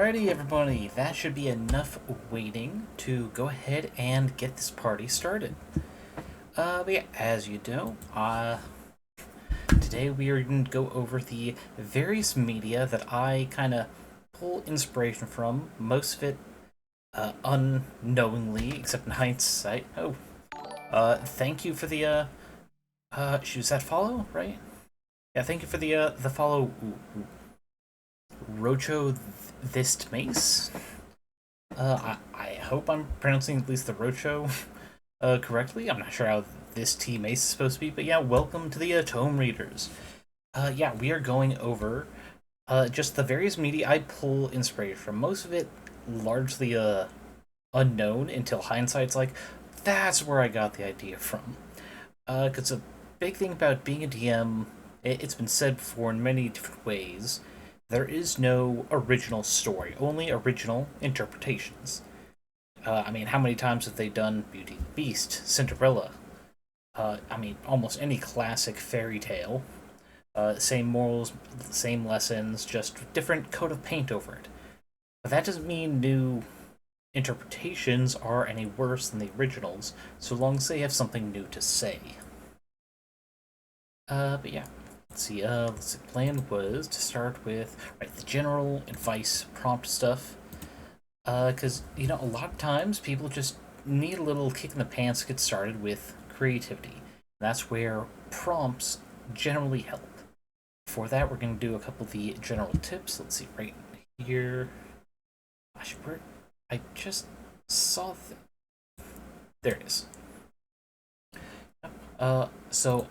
Alrighty, everybody, that should be enough waiting to go ahead and get this party started. But yeah, as you know, today we are going to go over the various media that I kind of pull inspiration from, most of it unknowingly, except in hindsight. Thank you for choose that follow, right? Yeah, thank you for the follow, Rocho this Mace. I hope I'm pronouncing at least the Rocho correctly. I'm not sure how this T Mace is supposed to be, but yeah, welcome to the Tome Readers. Yeah, we are going over just the various media I pull inspiration from. Most of it largely unknown until hindsight's like, that's where I got the idea from. Because a big thing about being a DM, it's been said before in many different ways, there is no original story, only original interpretations. I mean, how many times have they done Beauty and the Beast, Cinderella? I mean, almost any classic fairy tale. Same morals, same lessons, just different coat of paint over it. But that doesn't mean new interpretations are any worse than the originals, so long as they have something new to say. But yeah, let's see. The plan was to start with the general advice prompt stuff. Because a lot of times people just need a little kick in the pants to get started with creativity. That's where prompts generally help. For that, we're going to do a couple of the general tips. Let's see, right here. Gosh, where I just saw there it is. So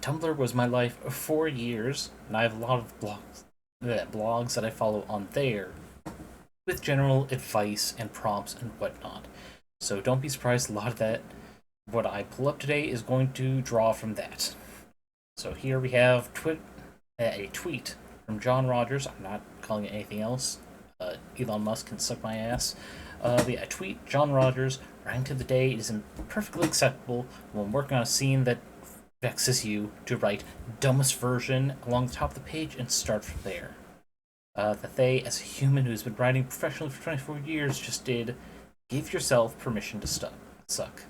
Tumblr was my life for 4 years, and I have a lot of blogs that I follow on there with general advice and prompts and whatnot. So don't be surprised, a lot of that, what I pull up today, is going to draw from that. So here we have a tweet from John Rogers. I'm not calling it anything else. Elon Musk can suck my ass. A tweet, John Rogers, writing to the day, it is perfectly acceptable when working on a scene that vexes you to write dumbest version along the top of the page and start from there. That they, as a human who's been writing professionally for 24 years, just did give yourself permission to suck.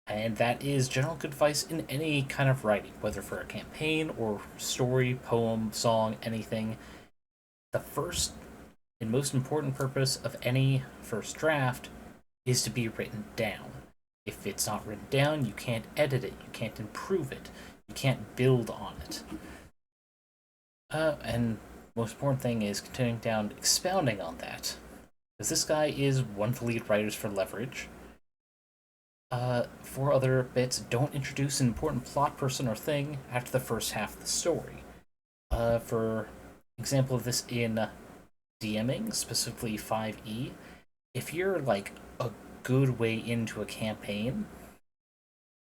And that is general good advice in any kind of writing, whether for a campaign or story, poem, song, anything. The first and most important purpose of any first draft is to be written down. If it's not written down, you can't edit it, you can't improve it, you can't build on it. And most important thing is continuing down, expounding on that. Because this guy is one of the lead writers for Leverage. For other bits, don't introduce an important plot, person, or thing after the first half of the story. For example of this in DMing, specifically 5e, if you're like a good way into a campaign,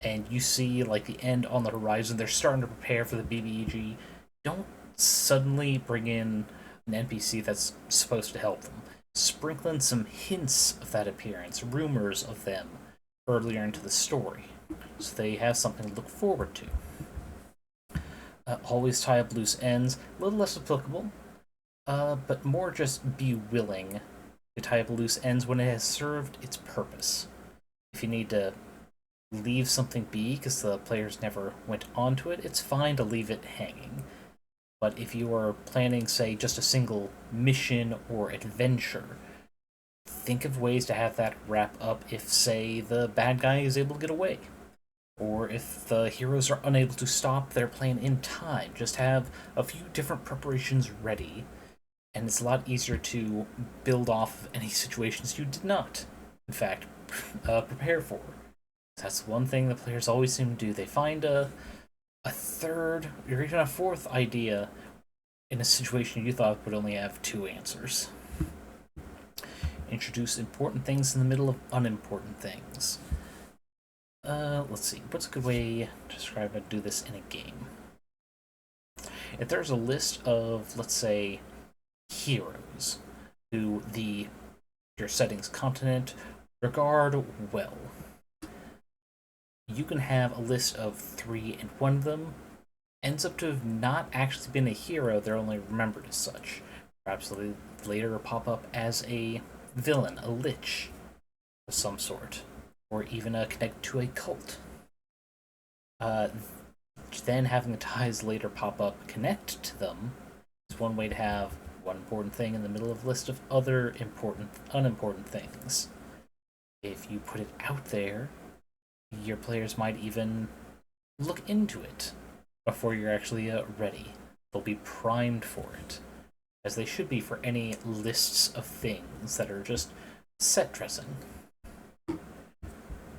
and you see like the end on the horizon, they're starting to prepare for the BBEG, don't suddenly bring in an NPC that's supposed to help them. Sprinkle in some hints of that appearance, rumors of them, earlier into the story, so they have something to look forward to. Always tie up loose ends, a little less applicable, but more just be willing to tie up loose ends when it has served its purpose. If you need to leave something be because the players never went onto it, it's fine to leave it hanging. But if you are planning, say, just a single mission or adventure, think of ways to have that wrap up if, say, the bad guy is able to get away. Or if the heroes are unable to stop their plan in time, just have a few different preparations ready, and it's a lot easier to build off of any situations you did not, in fact, prepare for. That's one thing the players always seem to do. They find a third or even a fourth idea in a situation you thought would only have two answers. Introduce important things in the middle of unimportant things. Let's see, what's a good way to describe how to do this in a game? If there's a list of, let's say, heroes who your setting's continent regard well, you can have a list of 3, and one of them ends up to have not actually been a hero, they're only remembered as such. Perhaps they'll later pop up as a villain, a lich of some sort, or even connect to a cult. Then having the ties later pop up connect to them is one way to have one important thing in the middle of a list of other unimportant things. If you put it out there, your players might even look into it before you're actually ready. They'll be primed for it, as they should be for any lists of things that are just set dressing.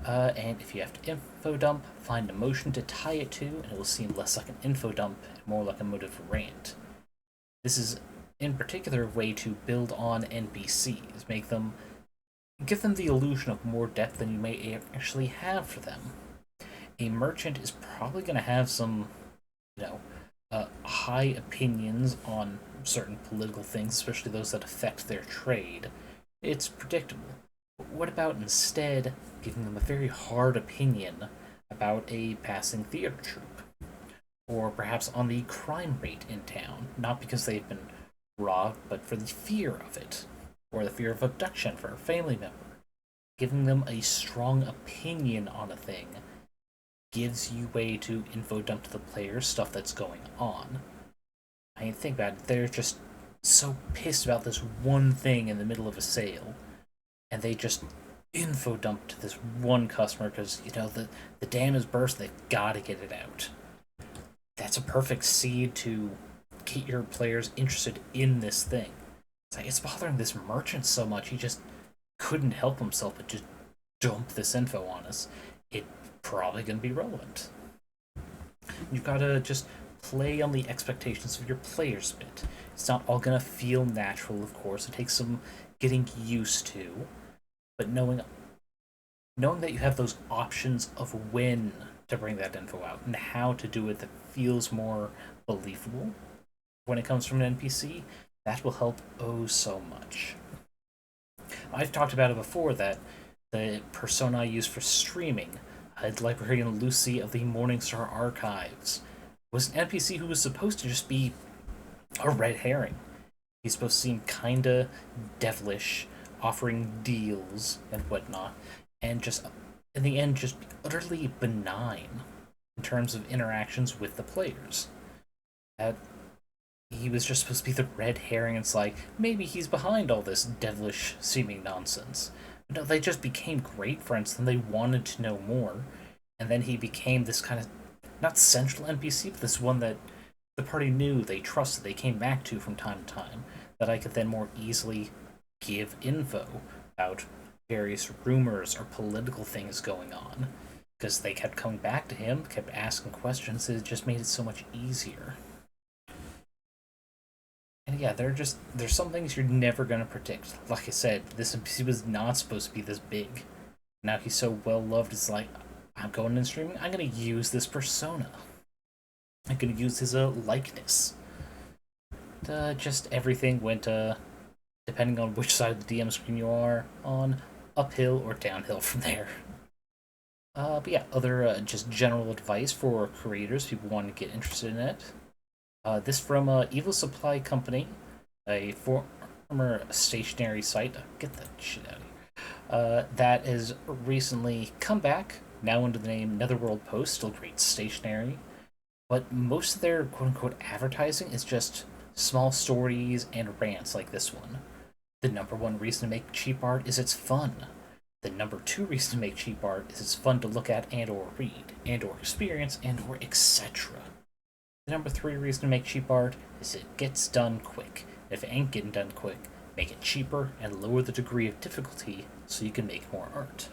And if you have to info dump, find a motion to tie it to, and it will seem less like an info dump and more like a motive rant. This is, in particular, a way to build on NPCs, give them the illusion of more depth than you may actually have for them. A merchant is probably going to have some, high opinions on certain political things, especially those that affect their trade. It's predictable. But what about instead giving them a very hard opinion about a passing theater troupe? Or perhaps on the crime rate in town, not because they've been robbed, but for the fear of it, or the fear of abduction for a family member. Giving them a strong opinion on a thing gives you way to info dump to the players stuff that's going on. I mean, think about it, they're just so pissed about this one thing in the middle of a sale, and they just info dump to this one customer because, the dam is burst, they've got to get it out. That's a perfect seed to get your players interested in this thing. It's like, it's bothering this merchant so much, he just couldn't help himself but just dump this info on us. It's probably going to be relevant. You've got to just play on the expectations of your players a bit. It's not all going to feel natural, of course. It takes some getting used to. But knowing that you have those options of when to bring that info out and how to do it that feels more believable when it comes from an NPC, that will help oh so much. I've talked about it before that the persona I use for streaming, librarian Lucy of the Morningstar Archives, was an NPC who was supposed to just be a red herring. He's supposed to seem kinda devilish, offering deals and whatnot, and just, in the end, just be utterly benign in terms of interactions with the players. That he was just supposed to be the red herring, and it's like, maybe he's behind all this devilish seeming nonsense. But no, they just became great friends, and they wanted to know more, and then he became this kind of, not central NPC, but this one that the party knew, they trusted, they came back to from time to time, that I could then more easily give info about various rumors or political things going on. Because they kept coming back to him, kept asking questions, it just made it so much easier. And yeah, there's some things you're never going to predict. Like I said, this NPC was not supposed to be this big. Now he's so well loved, it's like, I'm going in streaming, I'm going to use this persona. I'm going to use his likeness. Just everything went, depending on which side of the DM screen you are on, uphill or downhill from there. But yeah, other just general advice for creators, people want to get interested in it. This from Evil Supply Company, a former stationery site. Get that shit out of here. That has recently come back, now under the name Netherworld Post, still great stationery. But most of their quote-unquote advertising is just small stories and rants like this one. The number one reason to make cheap art is it's fun. The number two reason to make cheap art is it's fun to look at and or read, and or experience, and or etc. The number three reason to make cheap art is it gets done quick. If it ain't getting done quick, make it cheaper and lower the degree of difficulty so you can make more art.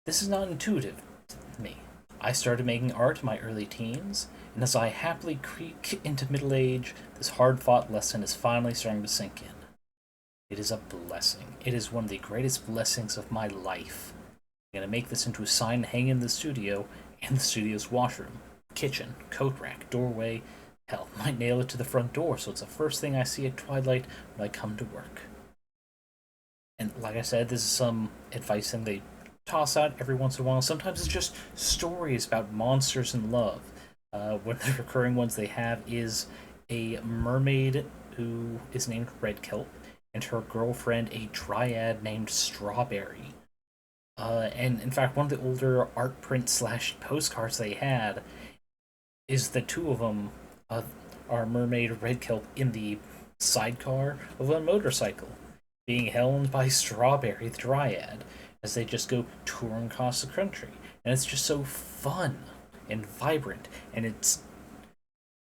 This is not intuitive to me. I started making art in my early teens, and as I happily creak into middle age, this hard-fought lesson is finally starting to sink in. It is a blessing. It is one of the greatest blessings of my life. I'm going to make this into a sign to hang in the studio and the studio's washroom, kitchen, coat rack, doorway. Hell, might nail it to the front door so it's the first thing I see at twilight when I come to work. And like I said, this is some advice and they toss out every once in a while. Sometimes it's just stories about monsters and love. One of the recurring ones they have is a mermaid who is named Red Kelp, and her girlfriend, a dryad named Strawberry. And in fact, one of the older art print slash postcards they had is the two of them are mermaid Red Kelp in the sidecar of a motorcycle, being held by Strawberry the Dryad as they just go touring across the country. And it's just so fun and vibrant. And it's,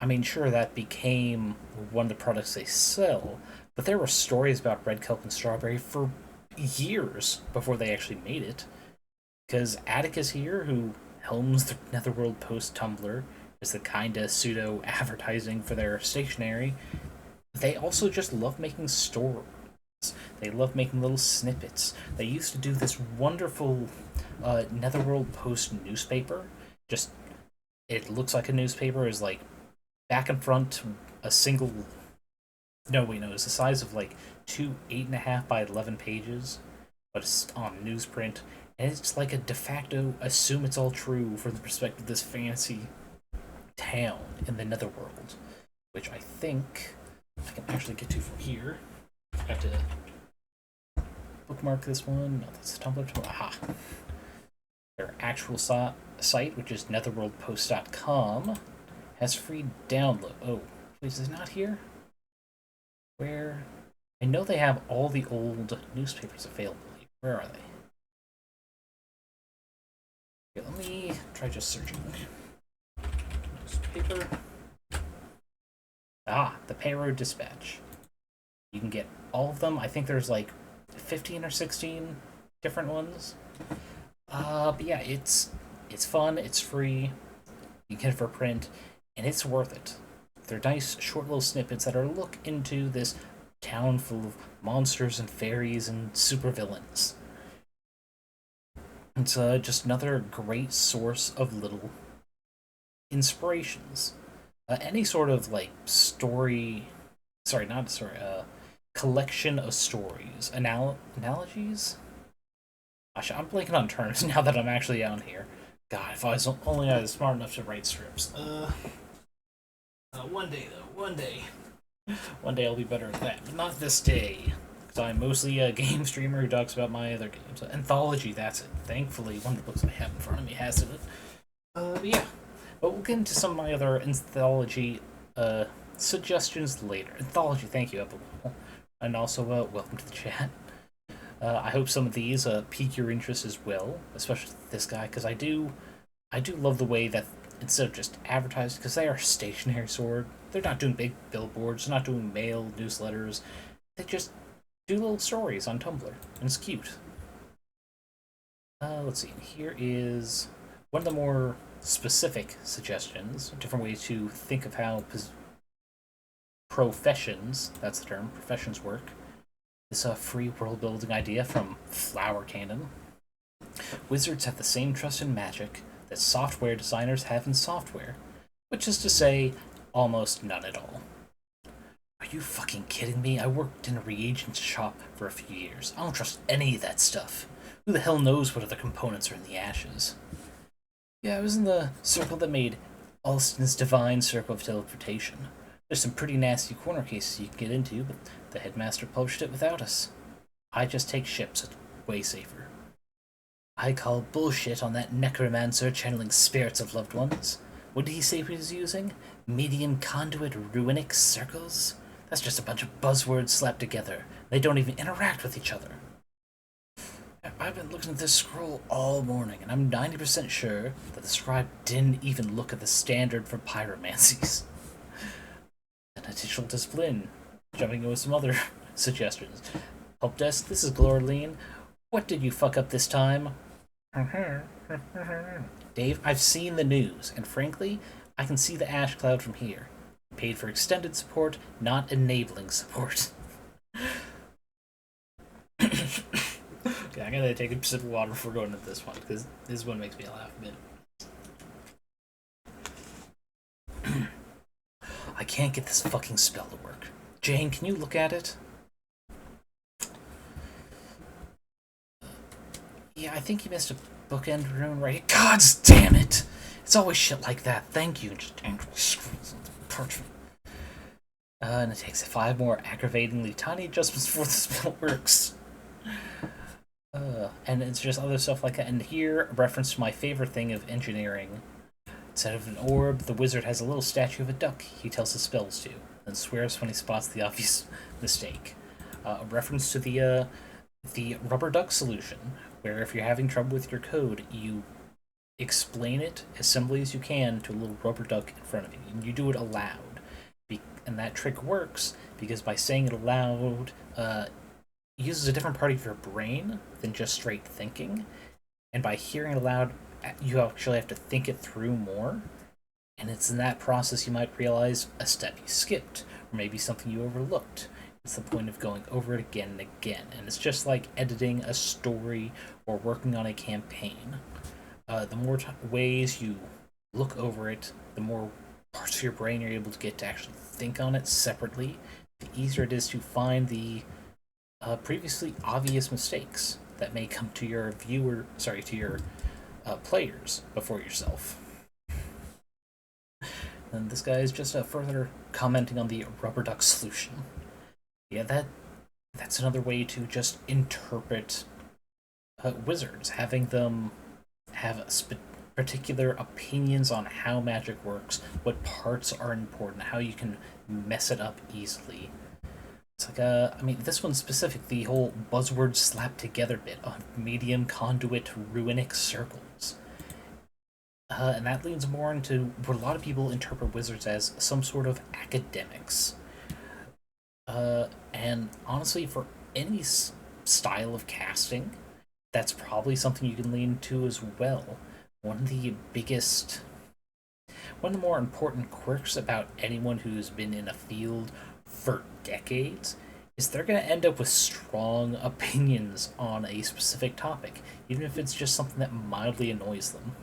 I mean, sure, that became one of the products they sell, but there were stories about Red Kelp and Strawberry for years before they actually made it. Because Atticus here, who helms the Netherworld Post Tumblr, is the kind of pseudo advertising for their stationery. They also just love making stories. They love making little snippets. They used to do this wonderful Netherworld Post newspaper. Just, it looks like a newspaper, is like back and front, a single. No, wait, no, it's the size of like two 8.5 by 11 pages, but it's on newsprint, and it's like a de facto assume it's all true from the perspective of this fancy town in the Netherworld, which I think I can actually get to from here. I have to bookmark this one. No, that's the Tumblr. Aha. Their actual site, which is netherworldpost.com, has free download. Oh, please, is it not here? Where? I know they have all the old newspapers available. Where are they? Okay, let me try just searching. Newspaper. Ah, the Payroad Dispatch. You can get all of them. I think there's like 15 or 16 different ones. But yeah, it's fun, it's free, you get it for print, and it's worth it. They're nice, short little snippets that are a look into this town full of monsters and fairies and supervillains. It's just another great source of little inspirations. Any sort of like story, sorry, not story, collection of stories, analogies. I'm blanking on terms now that I'm actually down here. God, if I was only smart enough to write strips. One day though, one day. One day I'll be better at that, but not this day. Because I'm mostly a game streamer who talks about my other games. Anthology, that's it. Thankfully, one of the books I have in front of me has it. But yeah. But we'll get into some of my other anthology suggestions later. Anthology, thank you, Apple. And also, welcome to the chat. I hope some of these pique your interest as well, especially this guy, because I do love the way that instead of just advertised, because they are stationary sword, they're not doing big billboards, they're not doing mail newsletters, they just do little stories on Tumblr, and it's cute. Let's see, here is one of the more specific suggestions, different ways to think of how professions, that's the term, professions work. This free world building idea from Flower Cannon. Wizards have the same trust in magic that software designers have in software, which is to say, almost none at all. Are you fucking kidding me? I worked in a reagent shop for a few years. I don't trust any of that stuff. Who the hell knows what other components are in the ashes? Yeah, I was in the circle that made Alston's Divine Circle of Teleportation. There's some pretty nasty corner cases you can get into, but the headmaster published it without us. I just take ships, it's way safer. I call bullshit on that necromancer channeling spirits of loved ones. What did he say he was using? Medium conduit runic circles? That's just a bunch of buzzwords slapped together. They don't even interact with each other. I've been looking at this scroll all morning, and I'm 90% sure that the scribe didn't even look at the standard for pyromancies. An additional discipline. Jumping in with some other suggestions. Help desk, this is Glorleen. What did you fuck up this time? Dave, I've seen the news, and frankly, I can see the ash cloud from here. Paid for extended support, not enabling support. Okay, I gotta take a sip of water before going into this one, because this one makes me laugh a bit. I can't get this fucking spell to work. Jane, can you look at it? Yeah, I think you missed a bookend rune right here. God damn it! It's always shit like that. Thank you. Just parchment. And it takes 5 more aggravatingly tiny adjustments before the spell works. And it's just other stuff like that. And here, a reference to my favorite thing of engineering. Instead of an orb, the wizard has a little statue of a duck he tells his spells to, and swears when he spots the obvious mistake. A reference to the rubber duck solution, where if you're having trouble with your code, you explain it as simply as you can to a little rubber duck in front of you, and you do it aloud. And that trick works because by saying it aloud, uses a different part of your brain than just straight thinking. And by hearing it aloud, you actually have to think it through more. And it's in that process you might realize a step you skipped, or maybe something you overlooked. It's the point of going over it again and again. And it's just like editing a story or working on a campaign. The more ways you look over it, the more parts of your brain you're able to get to actually think on it separately, the easier it is to find the previously obvious mistakes that may come to your to your players before yourself. And this guy is just further commenting on the rubber duck solution. Yeah, that's another way to just interpret wizards, having them have particular opinions on how magic works, what parts are important, how you can mess it up easily. It's like, I mean, this one specific, the whole buzzword slapped together bit on medium conduit runic circles. And that leans more into what a lot of people interpret wizards as some sort of academics. And honestly, for any style of casting, that's probably something you can lean to as well. One of the more important quirks about anyone who's been in a field for decades is they're going to end up with strong opinions on a specific topic, even if it's just something that mildly annoys them.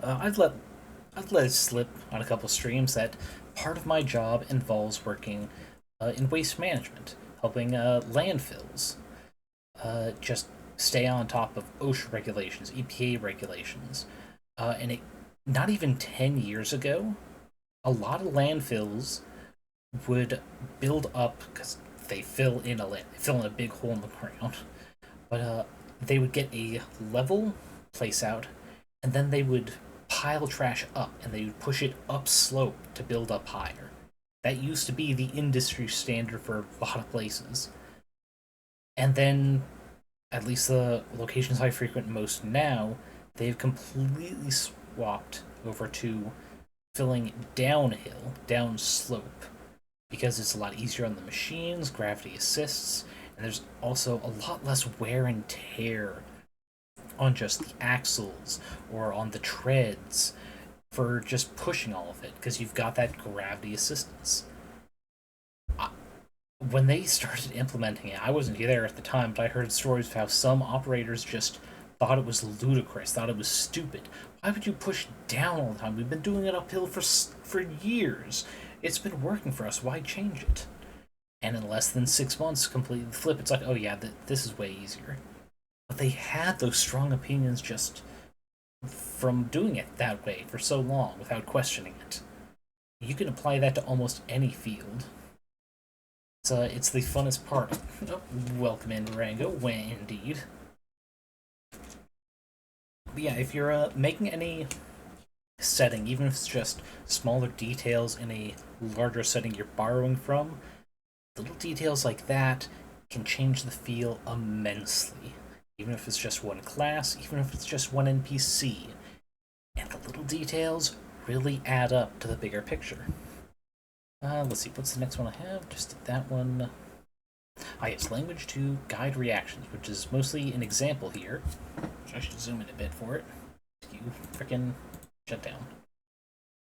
I've let it slip on a couple streams that part of my job involves working in waste management, helping landfills just stay on top of OSHA regulations, EPA regulations. And it, not even 10 years ago, a lot of landfills would build up because they fill in a big hole in the ground. But they would get a level place out, and then they would pile trash up, and they would push it up slope to build up higher. That used to be the industry standard for a lot of places. And then, at least the locations I frequent most now, they've completely swapped over to filling downhill, down slope, because it's a lot easier on the machines, gravity assists, and there's also a lot less wear and tear on just the axles or on the treads for just pushing all of it, because you've got that gravity assistance. When they started implementing it, I wasn't there at the time, but I heard stories of how some operators just thought it was ludicrous, thought it was stupid. Why would you push down all the time? We've been doing it uphill for years. It's been working for us. Why change it? And in less than 6 months, completely flip. It's like, oh yeah, this is way easier. But they had those strong opinions just from doing it that way for so long without questioning it. You can apply that to almost any field. It's the funnest part. Oh, welcome in, Rango. When indeed. But yeah, if you're making any setting, even if it's just smaller details in a larger setting you're borrowing from, little details like that can change the feel immensely. Even if it's just one class, even if it's just one NPC. And the little details really add up to the bigger picture. Let's see, what's the next one I have? Just did that one. Yes, language to guide reactions, which is mostly an example here. I should zoom in a bit for it. You frickin' shut down.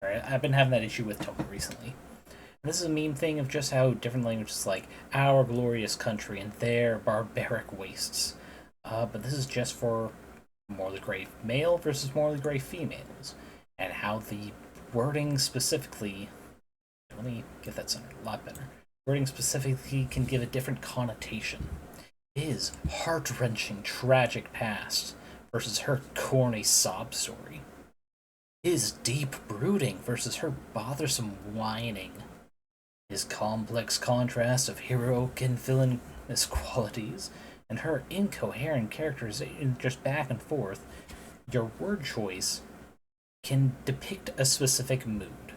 Alright, I've been having that issue with Tumblr recently. And this is a meme thing of just how different languages like our glorious country and their barbaric wastes. But this is just for morally gray male versus morally gray females, and how the wording specifically. Let me get that centered a lot better. Wording specifically can give a different connotation. His heart-wrenching, tragic past versus her corny sob story. His deep brooding versus her bothersome whining. His complex contrast of heroic and villainous qualities, and her incoherent characterization just back and forth, your word choice can depict a specific mood.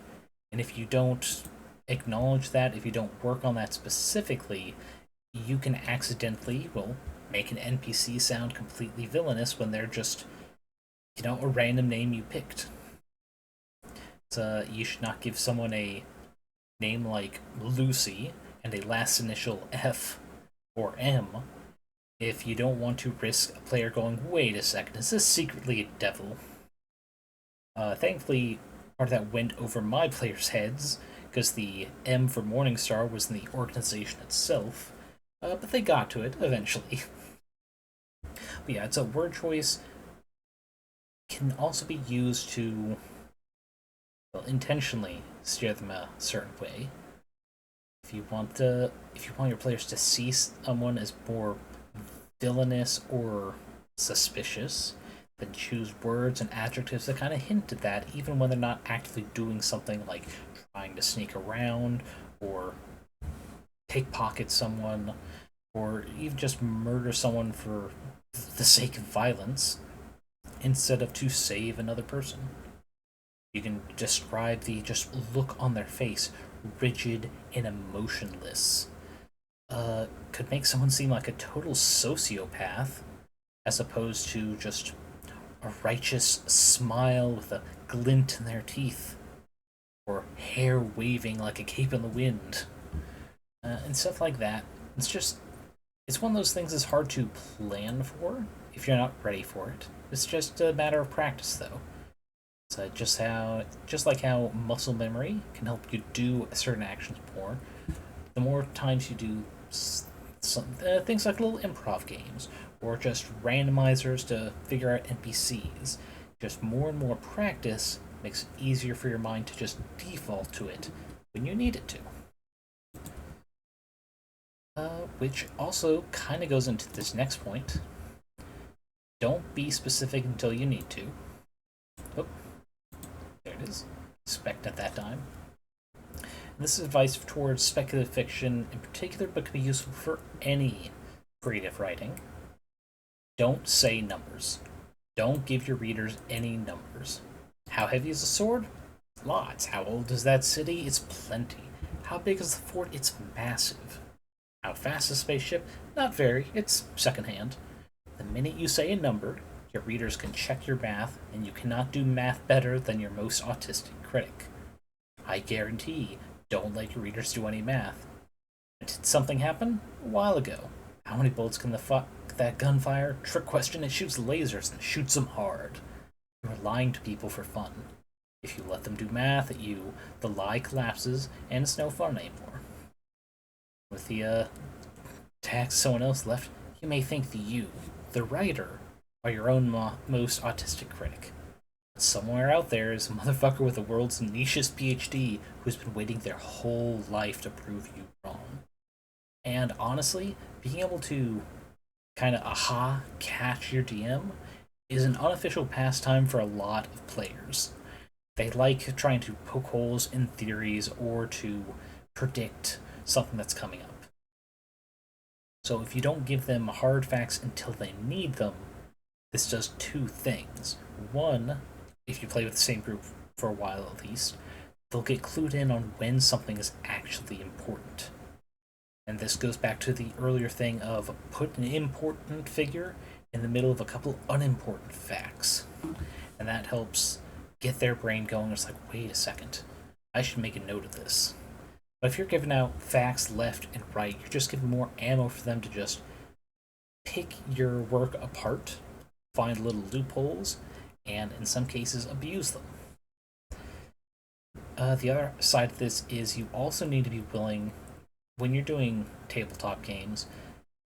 And if you don't acknowledge that, if you don't work on that specifically, you can accidentally, well, make an NPC sound completely villainous when they're just, a random name you picked. You should not give someone a name like Lucy and a last initial F or M if you don't want to risk a player going, wait a second, is this secretly a devil? Thankfully, part of that went over my players' heads, because the M for Morningstar was in the organization itself, but they got to it eventually. But yeah, it's a word choice can also be used to, well, intentionally steer them a certain way. If you want your players to see someone as more villainous or suspicious, then choose words and adjectives that kind of hint at that, even when they're not actively doing something like trying to sneak around or pickpocket someone or even just murder someone for the sake of violence instead of to save another person. You can describe the just look on their face, rigid and emotionless. Could make someone seem like a total sociopath as opposed to just a righteous smile with a glint in their teeth, or hair waving like a cape in the wind, and stuff like that. It's one of those things that's hard to plan for if you're not ready for it. It's just a matter of practice, though. It's just like how muscle memory can help you do certain actions more. The more times you do things like little improv games or just randomizers to figure out NPCs, just more and more practice makes it easier for your mind to just default to it when you need it to. Which also kind of goes into this next point. Don't be specific until you need to. Oh, there it is. Spect at that time. And this is advice towards speculative fiction in particular, but can be useful for any creative writing. Don't say numbers. Don't give your readers any numbers. How heavy is the sword? Lots. How old is that city? It's plenty. How big is the fort? It's massive. How fast is a spaceship? Not very. It's secondhand. The minute you say a number, your readers can check your math, and you cannot do math better than your most autistic critic. I guarantee, don't let your readers do any math. Did something happen? A while ago. How many bullets can that gun fire? Trick question, it shoots lasers and shoots them hard. You're lying to people for fun. If you let them do math at you, the lie collapses, and it's no fun anymore. With the tax someone else left, you may think that you, the writer, are your own most autistic critic. But somewhere out there is a motherfucker with the world's nichest PhD who's been waiting their whole life to prove you wrong. And honestly, being able to kind of catch your DM is an unofficial pastime for a lot of players. They like trying to poke holes in theories or to predict something that's coming up. So if you don't give them hard facts until they need them, this does two things. One, if you play with the same group for a while at least, they'll get clued in on when something is actually important. And this goes back to the earlier thing of put an important figure in the middle of a couple unimportant facts. And that helps get their brain going. It's like, wait a second, I should make a note of this. But if you're giving out facts left and right, you're just giving more ammo for them to just pick your work apart, find little loopholes, and in some cases abuse them. The other side of this is you also need to be willing, when you're doing tabletop games,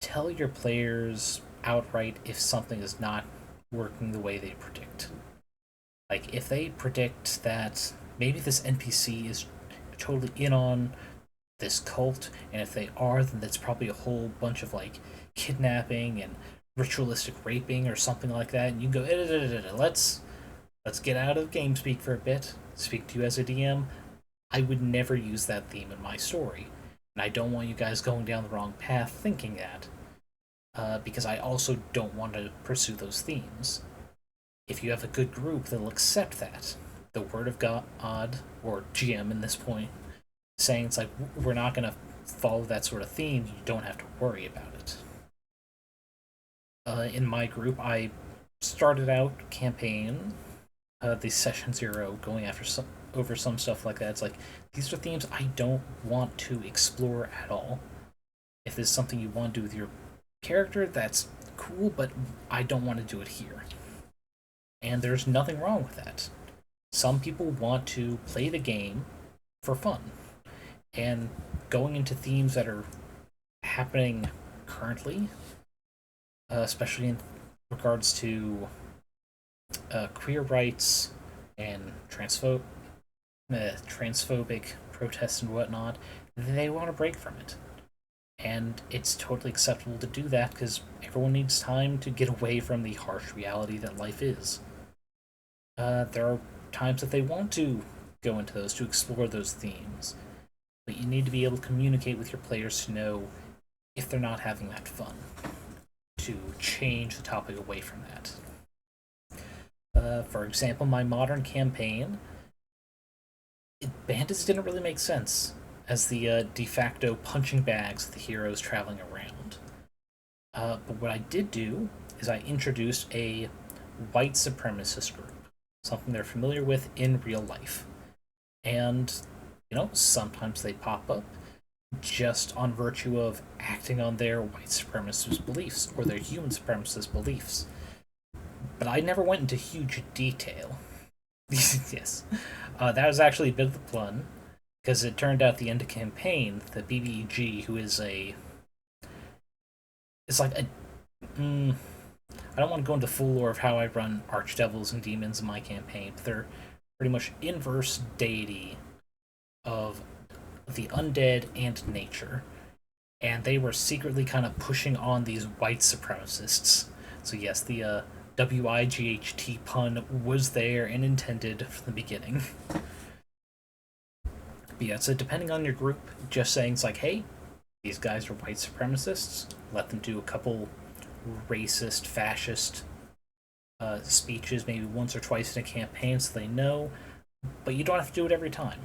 tell your players outright if something is not working the way they predict. Like, if they predict that maybe this NPC is totally in on this cult, and if they are, then that's probably a whole bunch of like kidnapping and ritualistic raping or something like that, and you go, let's get out of game speak for a bit, speak to you as a DM. I would never use that theme in my story. And I don't want you guys going down the wrong path thinking that, because I also don't want to pursue those themes. If you have a good group, they'll accept that. The word of God, or GM in this point, saying it's like, we're not going to follow that sort of theme, you don't have to worry about it. In my group, I started out campaign, the session 0, going over some stuff like that. It's like, these are themes I don't want to explore at all. If there's something you want to do with your character, that's cool, but I don't want to do it here. And there's nothing wrong with that. Some people want to play the game for fun. And going into themes that are happening currently, especially in regards to queer rights and transphobic protests and whatnot, they want to break from it. And it's totally acceptable to do that because everyone needs time to get away from the harsh reality that life is. There are times that they want to go into those, to explore those themes, but you need to be able to communicate with your players to know if they're not having that fun, to change the topic away from that. For example, my modern campaign, bandits didn't really make sense as the de facto punching bags of the heroes traveling around. But what I did do is I introduced a white supremacist group, something they're familiar with in real life. And, sometimes they pop up just on virtue of acting on their white supremacist beliefs or their human supremacist beliefs. But I never went into huge detail. Yes. That was actually a bit of the plan, because it turned out at the end of campaign, the BBEG, who is it's like a... I don't want to go into full lore of how I run archdevils and demons in my campaign, but they're pretty much inverse deity of the undead and nature. And they were secretly kind of pushing on these white supremacists. So yes, the WIGHT pun was there and intended from the beginning. But yeah, so depending on your group, just saying it's like, hey, these guys are white supremacists, let them do a couple racist, fascist speeches maybe once or twice in a campaign so they know, but you don't have to do it every time.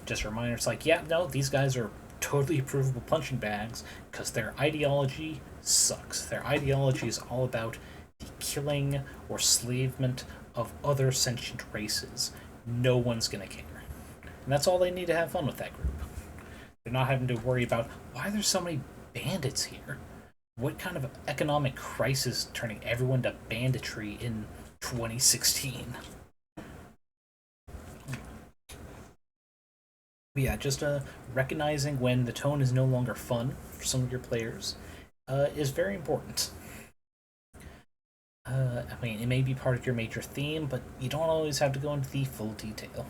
Just a reminder, it's like, yeah, no, these guys are totally approvable punching bags because their ideology sucks. Their ideology is all about the killing or slavement of other sentient races. No one's gonna care. And that's all they need to have fun with that group. They're not having to worry about, why are there so many bandits here? What kind of economic crisis turning everyone to banditry in 2016? But yeah, just recognizing when the tone is no longer fun for some of your players is very important. It may be part of your major theme, but you don't always have to go into the full detail.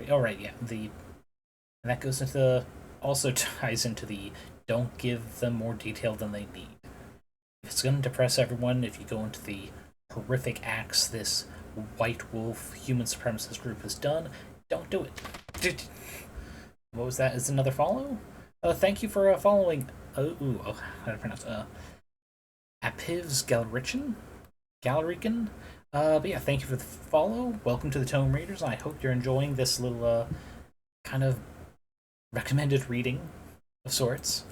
Alright, yeah, and that goes into also ties into the don't give them more detail than they need. If it's going to depress everyone, if you go into the horrific acts this white wolf human supremacist group has done, don't do it. What was that? Is another follow? Thank you for following. How to pronounce Apiv's Galrican? But yeah, thank you for the follow. Welcome to the Tome Readers. I hope you're enjoying this little kind of recommended reading of sorts.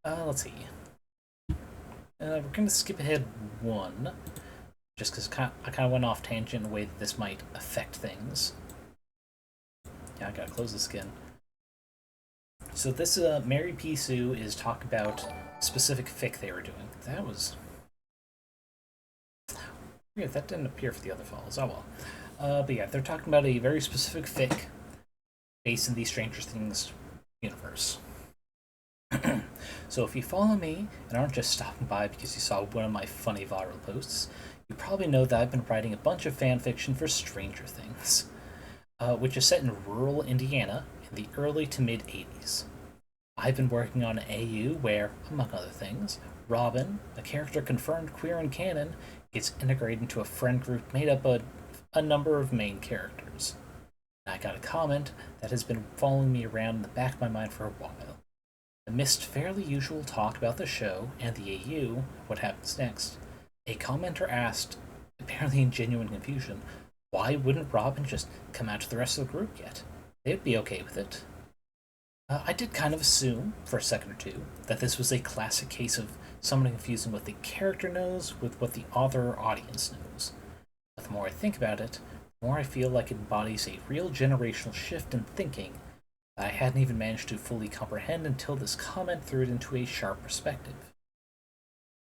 Let's see. We're going to skip ahead one, just because I kind of went off tangent in a way that this might affect things. Yeah, I gotta close this again. So this Mary P. Sue is talking about specific fic they were doing. That was... yeah, that didn't appear for the other follows. Oh well. But yeah, they're talking about a very specific fic based in the Stranger Things universe. So if you follow me and aren't just stopping by because you saw one of my funny viral posts, you probably know that I've been writing a bunch of fanfiction for Stranger Things, which is set in rural Indiana in the early to mid 80s. I've been working on an AU where, among other things, Robin, a character confirmed queer in canon, gets integrated into a friend group made up of a number of main characters. And I got a comment that has been following me around in the back of my mind for a while. Amidst fairly usual talk about the show and the AU, what happens next, a commenter asked, apparently in genuine confusion, why wouldn't Robin just come out to the rest of the group yet? They'd be okay with it. I did kind of assume, for a second or two, that this was a classic case of someone confusing what the character knows with what the author or audience knows. But the more I think about it, the more I feel like it embodies a real generational shift in thinking that I hadn't even managed to fully comprehend until this comment threw it into a sharp perspective.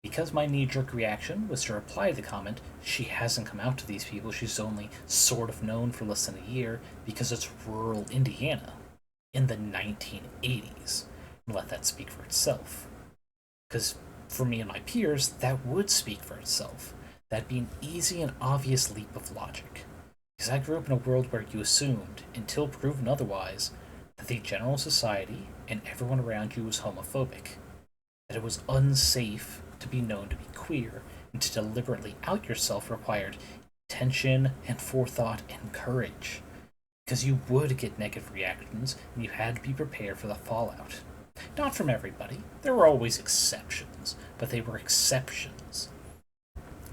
Because my knee-jerk reaction was to reply to the comment, she hasn't come out to these people, she's only sort of known for less than a year because it's rural Indiana in the 1980s, and let that speak for itself. Because for me and my peers, that would speak for itself. That'd be an easy and obvious leap of logic. Because I grew up in a world where you assumed, until proven otherwise, that the general society and everyone around you was homophobic. That it was unsafe to be known to be queer, and to deliberately out yourself required attention and forethought and courage. Because you would get negative reactions, and you had to be prepared for the fallout. Not from everybody. There were always exceptions, but they were exceptions.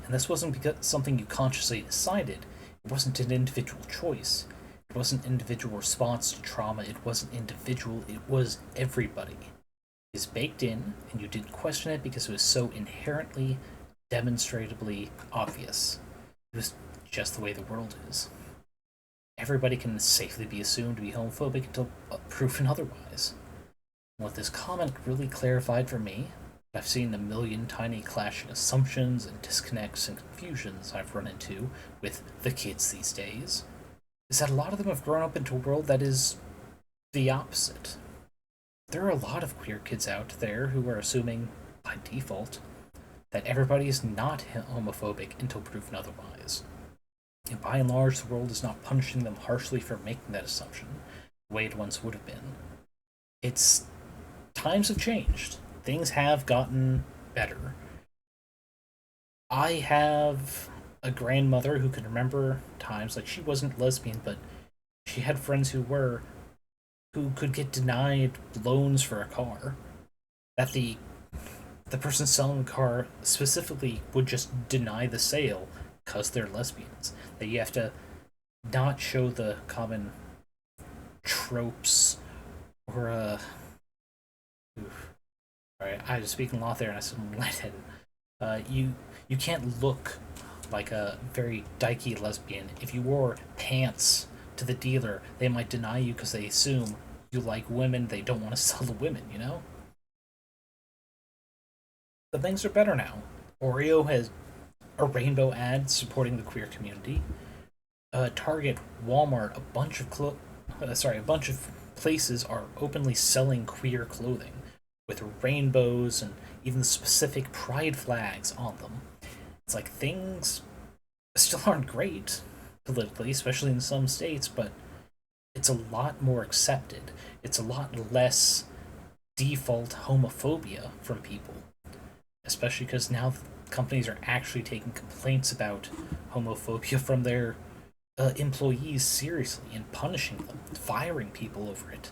And this wasn't because something you consciously decided. It wasn't an individual choice. It wasn't an individual response to trauma. It wasn't individual. It was everybody. It was baked in, and you didn't question it because it was so inherently, demonstrably obvious. It was just the way the world is. Everybody can safely be assumed to be homophobic until proven otherwise. What this comment really clarified for me, I've seen a million tiny clashing assumptions and disconnects and confusions I've run into with the kids these days, is that a lot of them have grown up into a world that is the opposite. There are a lot of queer kids out there who are assuming, by default, that everybody is not homophobic until proven otherwise. And by and large, the world is not punishing them harshly for making that assumption, the way it once would have been. Times have changed. Things have gotten better. I have a grandmother who can remember times, like she wasn't lesbian, but she had friends who were, who could get denied loans for a car. That the person selling the car specifically would just deny the sale because they're lesbians. That you have to not show the common tropes or Alright, I was speaking a lot there and I said lightheaded. You can't look like a very dykey lesbian. If you wore pants to the dealer, they might deny you because they assume you like women, they don't want to sell to women, you know? But things are better now. Oreo has a rainbow ad supporting the queer community. Target, Walmart, a bunch of places are openly selling queer clothing with rainbows and even specific pride flags on them. It's like things still aren't great politically, especially in some states, but it's a lot more accepted. It's a lot less default homophobia from people, especially because now companies are actually taking complaints about homophobia from their employees seriously and punishing them, firing people over it,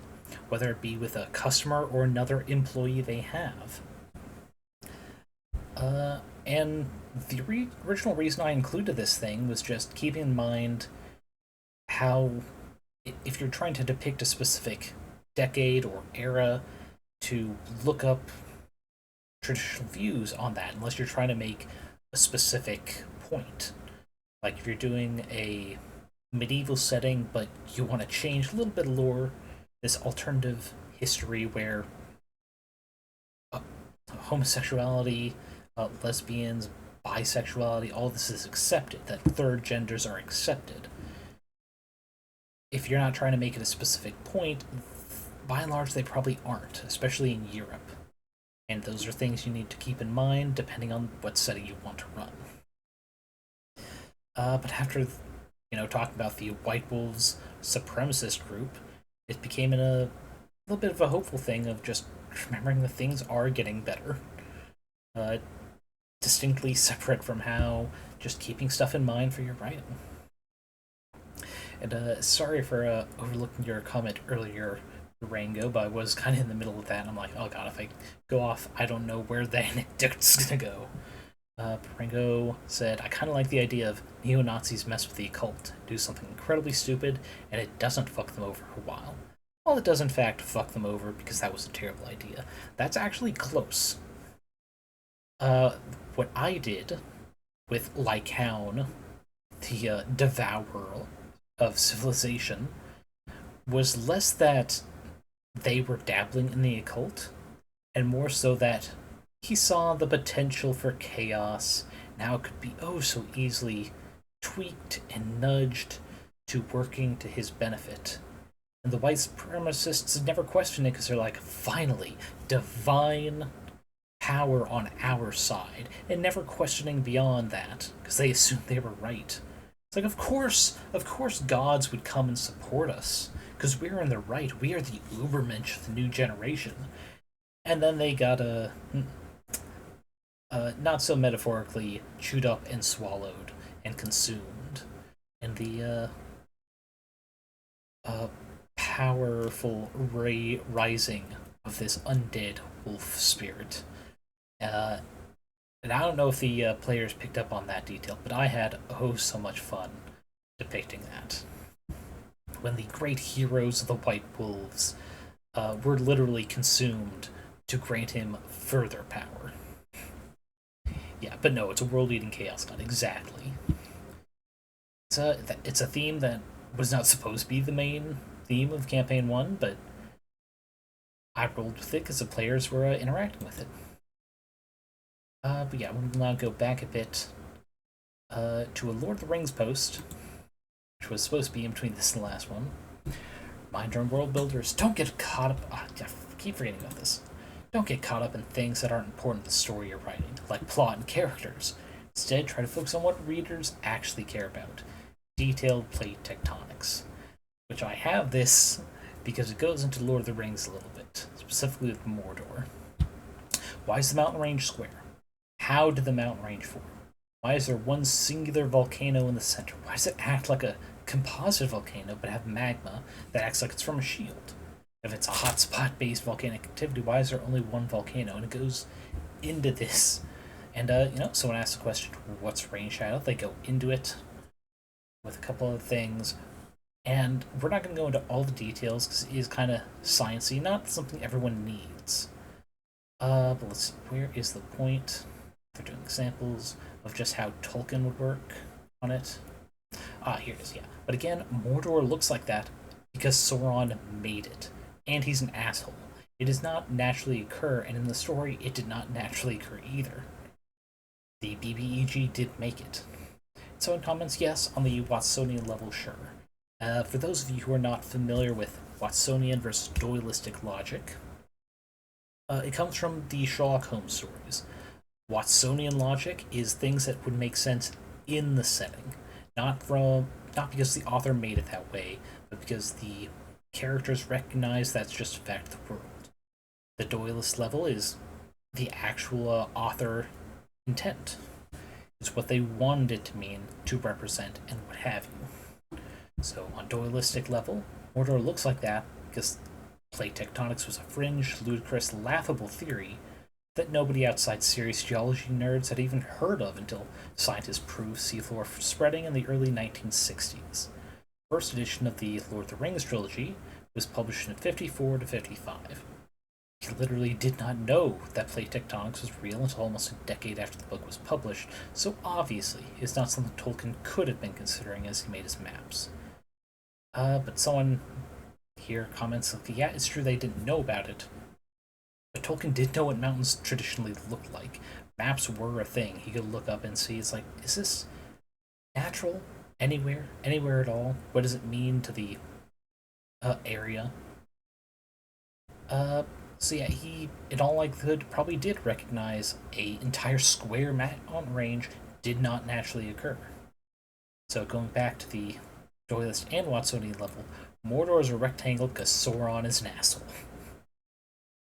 whether it be with a customer or another employee they have. And the original reason I included this thing was just keeping in mind how, if you're trying to depict a specific decade or era, to look up traditional views on that, unless you're trying to make a specific point. Like if you're doing a medieval setting, but you want to change a little bit of lore, this alternative history where homosexuality, lesbians, bisexuality, all this is accepted, that third genders are accepted. If you're not trying to make it a specific point, by and large they probably aren't, especially in Europe. And those are things you need to keep in mind depending on what setting you want to run. But after, talking about the White Wolves supremacist group, it became a little bit of a hopeful thing of just remembering that things are getting better. Distinctly separate from how just keeping stuff in mind for your writing. And sorry for overlooking your comment earlier, Rango, but I was kind of in the middle of that, and I'm like, oh god, if I go off, I don't know where the anecdote's gonna go. Rango said, I kind of like the idea of neo-Nazis mess with the occult, do something incredibly stupid, and it doesn't fuck them over for a while. Well, it does in fact fuck them over because that was a terrible idea. That's actually close. What I did with Lycaon, the devourer of civilization, was less that they were dabbling in the occult, and more so that he saw the potential for chaos and how it could be oh so easily tweaked and nudged to working to his benefit. And the white supremacists never questioned it because they're like, finally, divine power on our side, and never questioning beyond that because they assumed they were right. It's like, of course, gods would come and support us because we're in the right. We are the Ubermensch of the new generation. And then they got not so metaphorically, chewed up and swallowed and consumed. And the powerful rising of this undead wolf spirit. And I don't know if the players picked up on that detail, but I had oh so much fun depicting that. When the great heroes of the White Wolves were literally consumed to grant him further power. Yeah, but no, it's a world-eating chaos god, exactly. It's a theme that was not supposed to be the main theme of Campaign 1, but I rolled with it because the players were interacting with it. But yeah, we'll now go back a bit to a Lord of the Rings post, which was supposed to be in between this and the last one. Mind your own world builders, don't get caught up... I keep forgetting about this. Don't get caught up in things that aren't important to the story you're writing, like plot and characters. Instead, try to focus on what readers actually care about. Detailed plate tectonics. Which I have this because it goes into Lord of the Rings a little bit, specifically with Mordor. Why is the mountain range square? How did the mountain range form? Why is there one singular volcano in the center? Why does it act like a composite volcano but have magma that acts like it's from a shield? If it's a hotspot-based volcanic activity, why is there only one volcano? And it goes into this. And, someone asks the question, what's rain shadow? They go into it with a couple of things. And we're not going to go into all the details because it is kind of sciencey, not something everyone needs. But let's see, where is the point? They're doing examples of just how Tolkien would work on it. Here it is, yeah. But again, Mordor looks like that because Sauron made it. And he's an asshole. It does not naturally occur, and in the story, it did not naturally occur either. The BBEG did make it. So in comments, yes, on the Watsonian level, sure. For those of you who are not familiar with Watsonian versus Doylistic logic, it comes from the Sherlock Holmes stories. Watsonian logic is things that would make sense in the setting, not because the author made it that way, but because the characters recognize that's just a fact of the world. The Doylist level is the actual author intent. It's what they wanted it to mean, to represent, and what have you. So on Doylistic level, Mordor looks like that because plate tectonics was a fringe, ludicrous, laughable theory that nobody outside serious geology nerds had even heard of until scientists proved seafloor spreading in the early 1960s. First edition of the Lord of the Rings trilogy was published in 54 to 55. He literally did not know that plate tectonics was real until almost a decade after the book was published, so obviously it's not something Tolkien could have been considering as he made his maps. But someone here comments, like, yeah, it's true they didn't know about it, but Tolkien did know what mountains traditionally looked like. Maps were a thing. He could look up and see, it's like, is this natural anywhere at all? What does it mean to the area? So yeah, he, in all likelihood, probably did recognize a entire square mountain range did not naturally occur. So going back to the Doylist and Watsonian level, Mordor is a rectangle because Sauron is an asshole.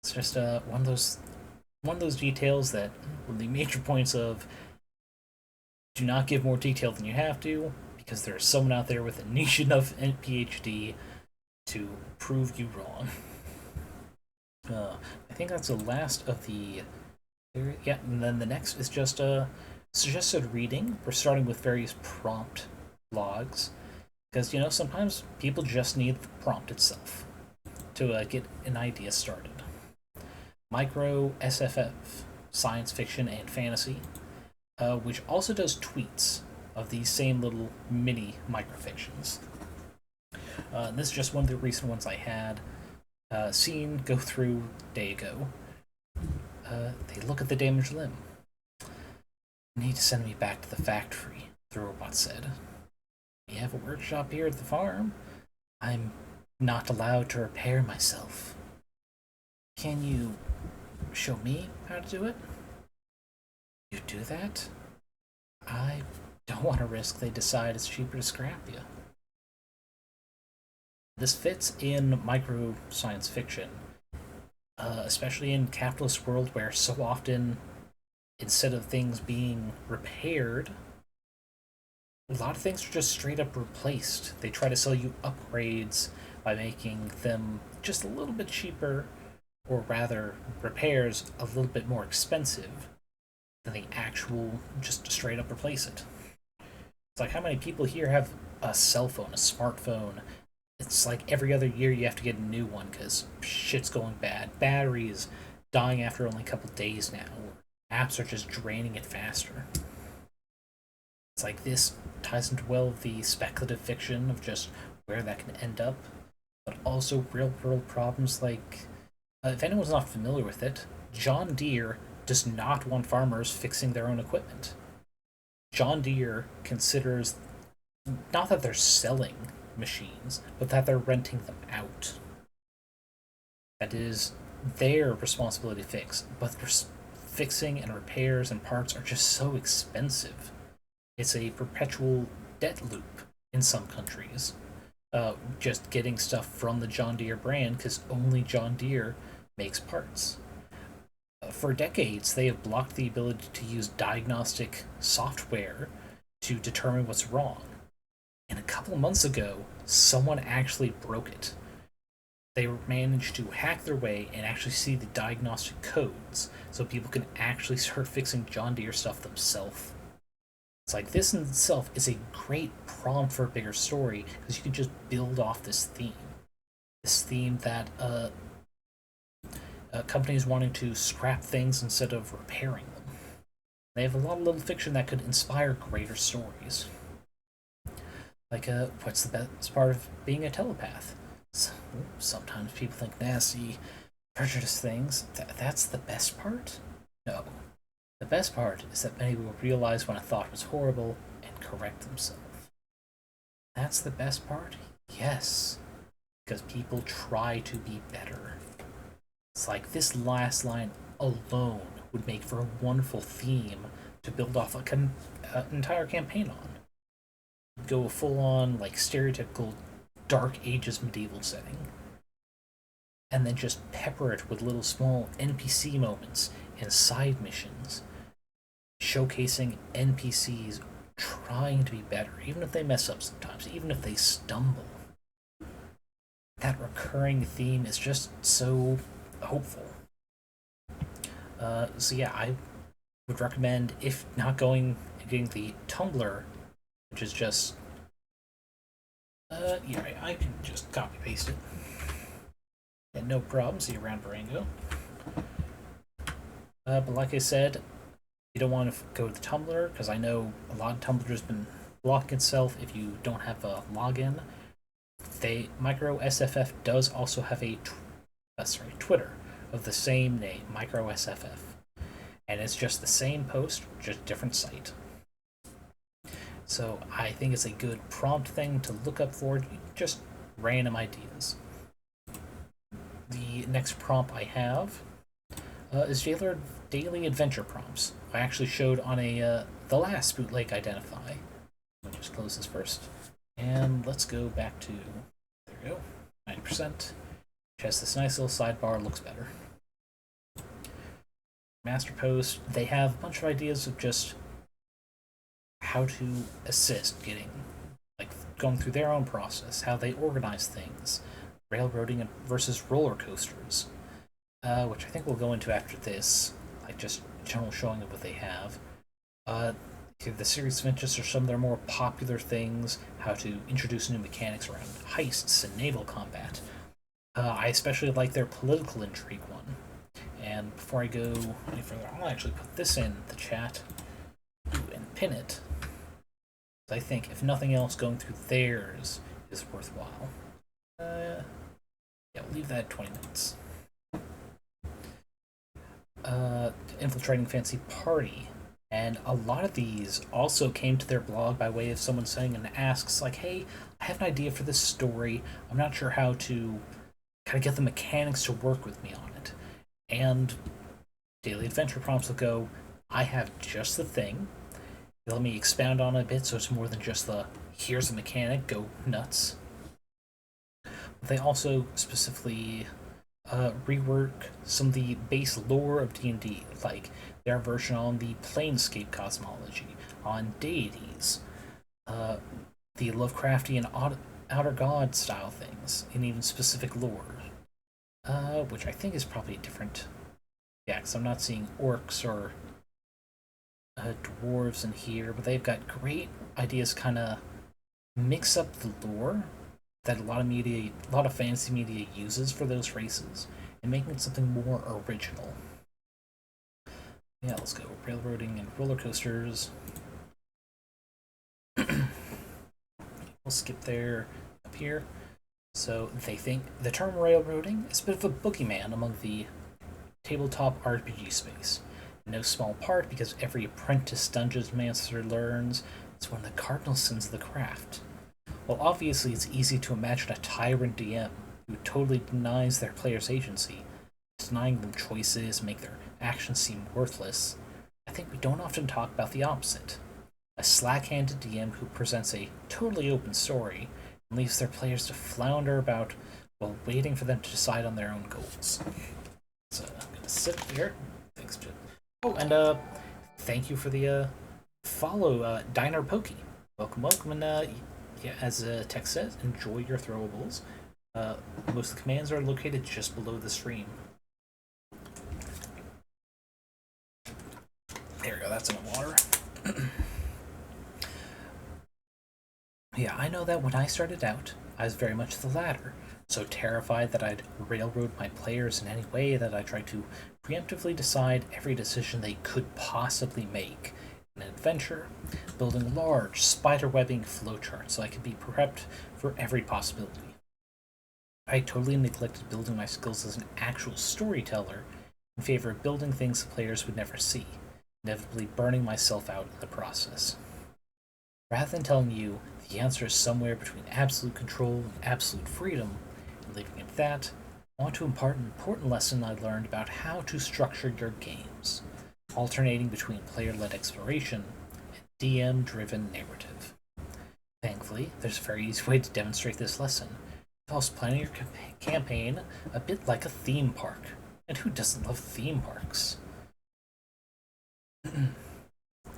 It's just one of those details that, one of the major points of, do not give more detail than you have to, because there's someone out there with a niche enough PhD to prove you wrong. I think that's the last of the. Yeah, and then the next is just a suggested reading. We're starting with various prompt blogs because sometimes people just need the prompt itself to get an idea started. Micro SFF, science fiction and fantasy, which also does tweets of these same little mini microfictions. This is just one of the recent ones I had seen go through a day ago. They look at the damaged limb. Need to send me back to the factory, the robot said. We have a workshop here at the farm. I'm not allowed to repair myself. Can you show me how to do it? You do that? I don't want to risk they decide it's cheaper to scrap you. This fits in micro science fiction, especially in capitalist world where so often, instead of things being repaired, a lot of things are just straight up replaced. They try to sell you upgrades by making them just a little bit cheaper, or rather, repairs a little bit more expensive than the actual just straight up replace it. It's like how many people here have a cell phone, a smartphone. It's like every other year you have to get a new one because shit's going bad. Batteries dying after only a couple days now. Apps are just draining it faster. It's like this ties into well the speculative fiction of just where that can end up, but also real world problems like, if anyone's not familiar with it, John Deere does not want farmers fixing their own equipment. John Deere considers not that they're selling machines, but that they're renting them out. That is their responsibility to fix, but fixing and repairs and parts are just so expensive. It's a perpetual debt loop in some countries. Just getting stuff from the John Deere brand because only John Deere makes parts. For decades, they have blocked the ability to use diagnostic software to determine what's wrong. And a couple of months ago, someone actually broke it. They managed to hack their way and actually see the diagnostic codes so people can actually start fixing John Deere stuff themselves. It's like this in itself is a great prompt for a bigger story because you can just build off this theme. This theme that companies wanting to scrap things instead of repairing them. They have a lot of little fiction that could inspire greater stories. Like, what's the best part of being a telepath? Sometimes people think nasty, prejudiced things. That's the best part? No. The best part is that many will realize when a thought was horrible and correct themselves. That's the best part? Yes. Because people try to be better. It's like this last line alone would make for a wonderful theme to build off an entire campaign on. Go full on, like, stereotypical Dark Ages medieval setting. And then just pepper it with little small NPC moments and side missions, showcasing NPCs trying to be better, even if they mess up sometimes, even if they stumble. That recurring theme is just so hopeful. So yeah, I would recommend, if not going and getting the Tumblr, which is just yeah, I can just copy paste it. And no problem, see you around Barango. But like I said, you don't want to go to the Tumblr, because I know a lot of Tumblr has been blocking itself if you don't have a login. Micro SFF does also have a Twitter of the same name, Micro SFF. And it's just the same post, just different site. So I think it's a good prompt thing to look up for just random ideas. The next prompt I have is daily adventure prompts. I actually showed on the last Bootleg Identify. Let me just close this first. And let's go back to, there we go, 90%. Which has this nice little sidebar, looks better. Master post, they have a bunch of ideas of just how to assist getting going through their own process, how they organize things, railroading versus roller coasters, which I think we'll go into after this, like just general showing of what they have. Uh, the series of interests are some of their more popular things, how to introduce new mechanics around heists and naval combat. I especially like their political intrigue one. And before I go any further, I'll actually put this in the chat and pin it. I think, if nothing else, going through theirs is worthwhile. Yeah, we'll leave that at 20 minutes. Infiltrating Fancy Party. And a lot of these also came to their blog by way of someone saying and asks, like, hey, I have an idea for this story. I'm not sure how to kind of get the mechanics to work with me on it. And Daily Adventure prompts will go, I have just the thing. Let me expound on it a bit so it's more than just the here's a mechanic, go nuts. They also specifically rework some of the base lore of D&D, like their version on the Planescape cosmology, on deities, the Lovecraftian Outer God style things, and even specific lore, which I think is probably different. Yeah, because I'm not seeing orcs or dwarves in here, but they've got great ideas, kind of mix up the lore that a lot of fantasy media uses for those races, and making it something more original. Yeah, let's go. Railroading and roller coasters. We'll skip there, up here. So they think the term railroading is a bit of a boogeyman among the tabletop RPG space. In no small part because every apprentice dungeon master learns it's one of the cardinal sins of the craft. Well, obviously it's easy to imagine a tyrant DM who totally denies their players' agency, denying them choices, make their actions seem worthless. I think we don't often talk about the opposite. A slack-handed DM who presents a totally open story and leaves their players to flounder about while waiting for them to decide on their own goals. So I'm gonna sit there. Thanks, Jim. Oh, and thank you for the follow, Diner Pokey. Welcome, and yeah, as text says, enjoy your throwables. Most of the commands are located just below the stream. There we go, that's enough water. Yeah, I know that when I started out, I was very much the latter, so terrified that I'd railroad my players in any way that I tried to preemptively decide every decision they could possibly make in an adventure, building large spiderwebbing flowcharts so I could be prepped for every possibility. I totally neglected building my skills as an actual storyteller in favor of building things the players would never see, inevitably burning myself out in the process. Rather than telling you the answer is somewhere between absolute control and absolute freedom, and leaving it at that, I want to impart an important lesson I learned about how to structure your games, alternating between player-led exploration and DM-driven narrative. Thankfully, there's a very easy way to demonstrate this lesson. Involves planning your campaign a bit like a theme park. And who doesn't love theme parks?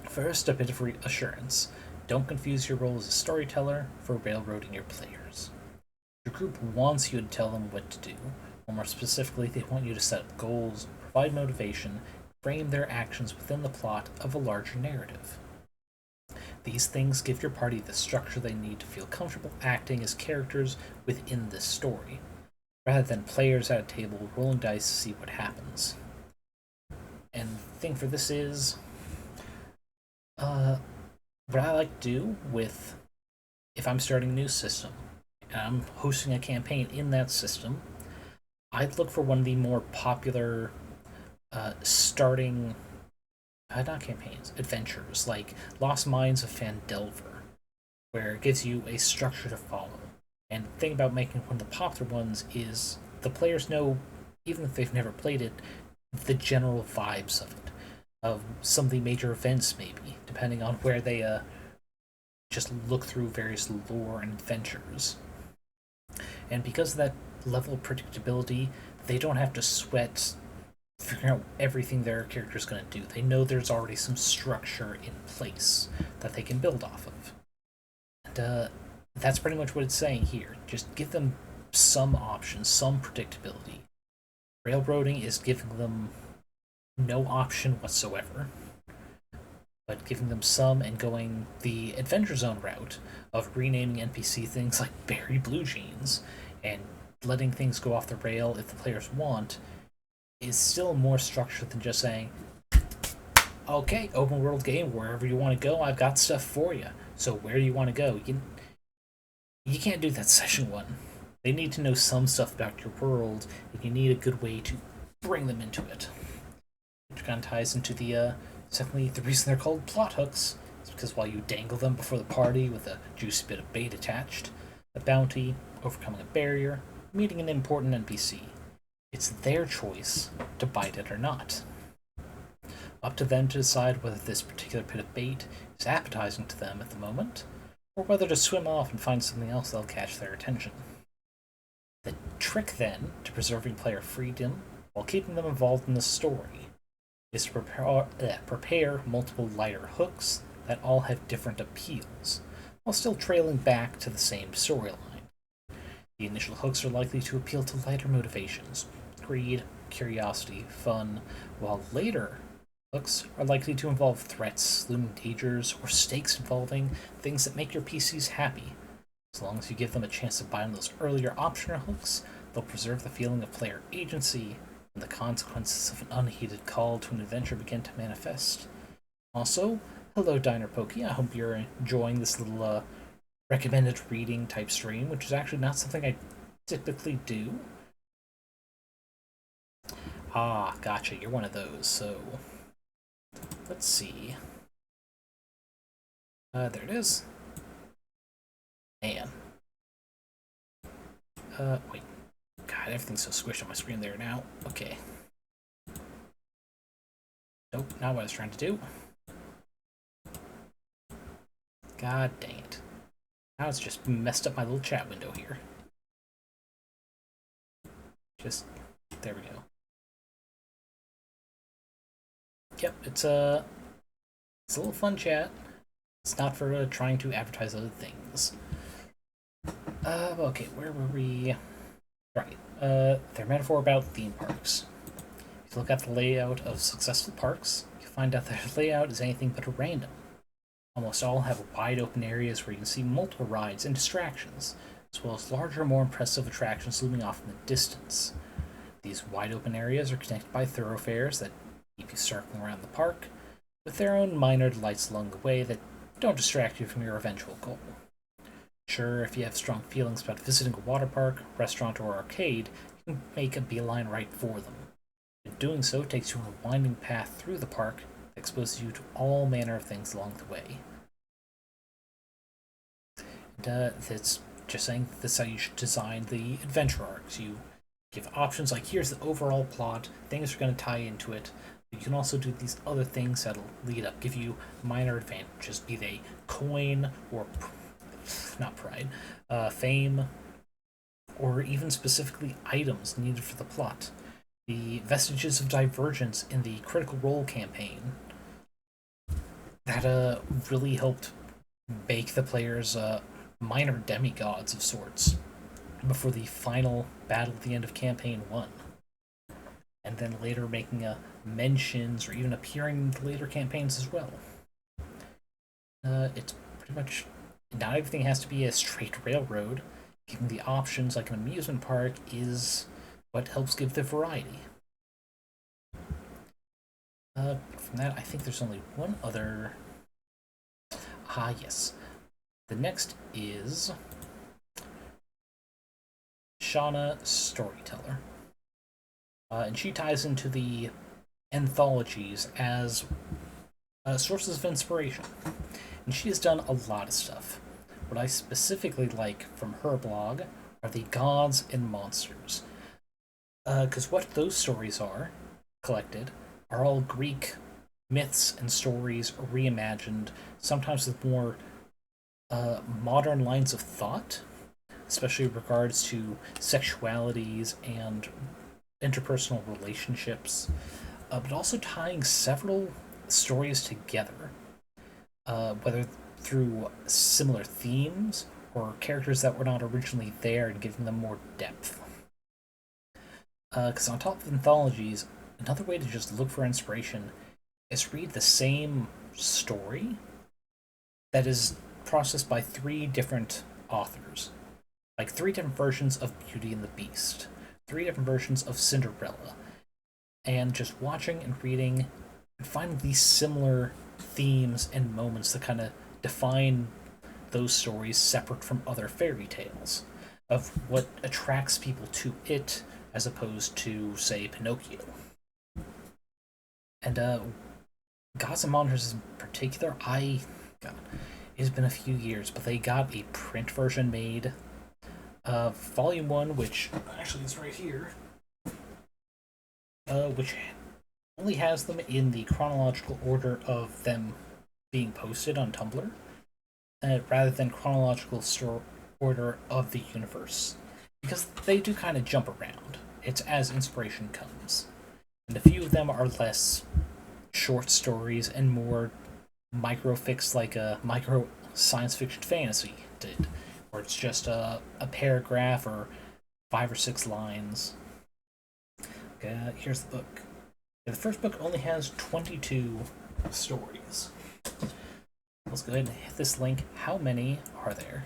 First, a bit of reassurance. Don't confuse your role as a storyteller for railroading your players. Your group wants you to tell them what to do, or more specifically, they want you to set up goals, provide motivation, frame their actions within the plot of a larger narrative. These things give your party the structure they need to feel comfortable acting as characters within this story, rather than players at a table rolling dice to see what happens. And the thing for this is, what I like to do with, if I'm starting a new system, and I'm hosting a campaign in that system, I'd look for one of the more popular starting, not campaigns, adventures, like Lost Mines of Phandelver, where it gives you a structure to follow. And the thing about making one of the popular ones is the players know, even if they've never played it, the general vibes of it, of some of the major events maybe, depending on where they just look through various lore and adventures. And because of that level of predictability, they don't have to sweat figuring out everything their character's going to do. They know there's already some structure in place that they can build off of. And That's pretty much what it's saying here. Just give them some options, some predictability. Railroading is giving them no option whatsoever, but giving them some and going the Adventure Zone route of renaming NPC things like Berry Blue Jeans and letting things go off the rail if the players want is still more structured than just saying, okay, open world game, wherever you want to go, I've got stuff for you. So where do you want to go? You can't do that session one. They need to know some stuff about your world, and you need a good way to bring them into it. Which kind of ties into secondly, the reason they're called plot hooks is because while you dangle them before the party with a juicy bit of bait attached, a bounty, overcoming a barrier, meeting an important NPC, it's their choice to bite it or not. Up to them to decide whether this particular bit of bait is appetizing to them at the moment, or whether to swim off and find something else that'll catch their attention. The trick, then, to preserving player freedom while keeping them involved in the story is to prepare multiple lighter hooks that all have different appeals, while still trailing back to the same storyline. The initial hooks are likely to appeal to lighter motivations, greed, curiosity, fun, while later hooks are likely to involve threats, looming dangers, or stakes involving things that make your PCs happy. As long as you give them a chance to buy on those earlier optional hooks, they'll preserve the feeling of player agency when the consequences of an unheeded call to an adventure begin to manifest. Also, hello Diner Pokey, I hope you're enjoying this little recommended reading type stream, which is actually not something I typically do. Ah, gotcha, you're one of those, so let's see. There it is. Man. Wait. God, everything's so squished on my screen there now. Okay. Nope, not what I was trying to do. God dang it. Now it's just messed up my little chat window here. There we go. Yep, it's a little fun chat. It's not for trying to advertise other things. Okay, where were we? Right. Their metaphor about theme parks. If you look at the layout of successful parks, you find out their layout is anything but random. Almost all have wide open areas where you can see multiple rides and distractions, as well as larger, more impressive attractions looming off in the distance. These wide open areas are connected by thoroughfares that keep you circling around the park, with their own minor delights along the way that don't distract you from your eventual goal. Sure, if you have strong feelings about visiting a water park, restaurant, or arcade, you can make a beeline right for them. But doing so takes you on a winding path through the park that exposes you to all manner of things along the way. And that's just saying that's how you should design the adventure arcs. You give options like, here's the overall plot, things are going to tie into it, but you can also do these other things that'll lead up, give you minor advantages, be they coin or not pride, fame, or even specifically items needed for the plot. The vestiges of divergence in the Critical Role campaign that really helped bake the players minor demigods of sorts before the final battle at the end of campaign 1. And then later making mentions or even appearing in the later campaigns as well. It's pretty much not everything has to be a straight railroad. Giving the options like an amusement park is what helps give the variety. From that, I think there's only one other. Ah, yes. The next is Shauna Storyteller. And she ties into the anthologies as sources of inspiration. And she has done a lot of stuff. What I specifically like from her blog are the gods and monsters. Because what those stories are, collected, are all Greek myths and stories reimagined, sometimes with more modern lines of thought, especially in regards to sexualities and interpersonal relationships, but also tying several stories together, whether through similar themes or characters that were not originally there and giving them more depth. Because on top of anthologies, another way to just look for inspiration is read the same story that is processed by 3 different authors. Like 3 different versions of Beauty and the Beast, 3 different versions of Cinderella, and just watching and reading and finding these similar themes and moments that kind of define those stories separate from other fairy tales, of what attracts people to it as opposed to, say, Pinocchio. And Gods and Monsters in particular, it's been a few years, but they got a print version made. Volume 1, which actually is right here, which only has them in the chronological order of them being posted on Tumblr, rather than chronological order of the universe, because they do kind of jump around. It's as inspiration comes. And a few of them are less short stories and more microfics, like a micro science fiction fantasy did, where it's just a paragraph or 5 or 6 lines. Here's the book. The first book only has 22 stories. Let's go ahead and hit this link. How many are there?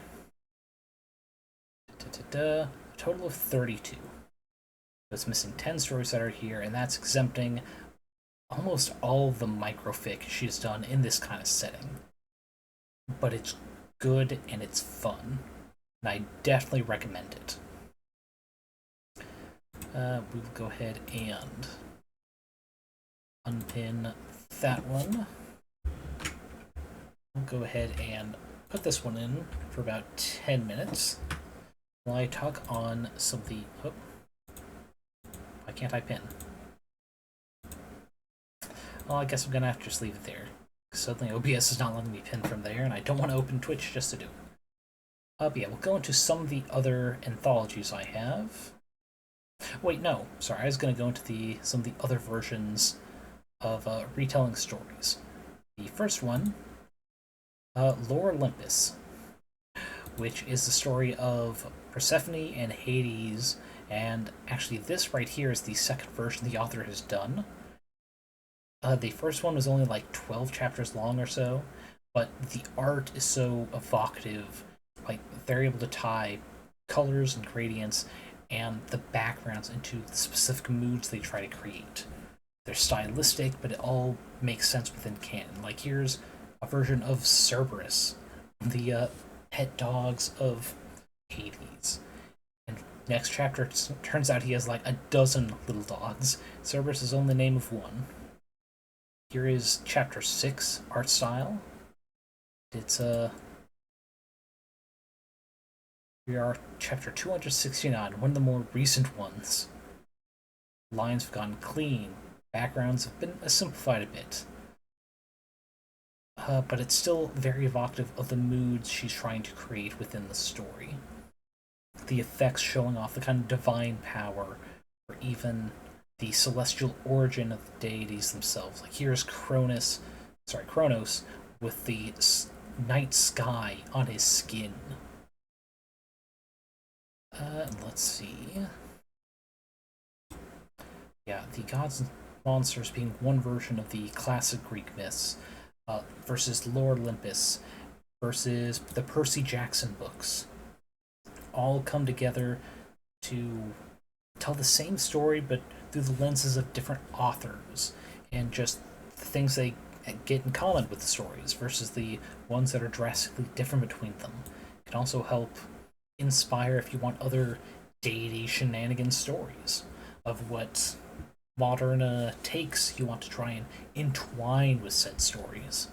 A total of 32. It's missing 10 stories that are here, and that's exempting almost all of the microfic she's done in this kind of setting. But it's good and it's fun, and I definitely recommend it. We will go ahead and unpin that one. We'll go ahead and put this one in for about 10 minutes while I talk on some of the... Oh, why can't I pin? Well, I guess I'm gonna have to just leave it there. Suddenly OBS is not letting me pin from there, and I don't want to open Twitch just to do it. But yeah, we'll go into some of the other anthologies I have. Wait, no. Sorry, I was going to go into some of the other versions of retelling stories. The first one, Lore Olympus, which is the story of Persephone and Hades, and actually this right here is the second version the author has done. The first one was only like 12 chapters long or so, but the art is so evocative. Like, they're able to tie colors and gradients and the backgrounds into the specific moods they try to create. They're stylistic, but it all makes sense within canon. Like, here's a version of Cerberus, the pet dogs of Hades. And next chapter, it turns out he has like a dozen little dogs. Cerberus is only the name of one. Here is chapter 6, art style. It's we are chapter 269, one of the more recent ones. Lines have gone clean, backgrounds have been simplified a bit. But it's still very evocative of the moods she's trying to create within the story. The effects showing off the kind of divine power, or even the celestial origin of the deities themselves. Like, here's Kronos with the night sky on his skin. Let's see. Yeah, the gods and monsters being one version of the classic Greek myths, versus Lore Olympus, versus the Percy Jackson books. All come together to tell the same story, but through the lenses of different authors, and just the things they get in common with the stories versus the ones that are drastically different between them. It can also help inspire if you want other deity shenanigans stories of what modern takes you want to try and entwine with said stories.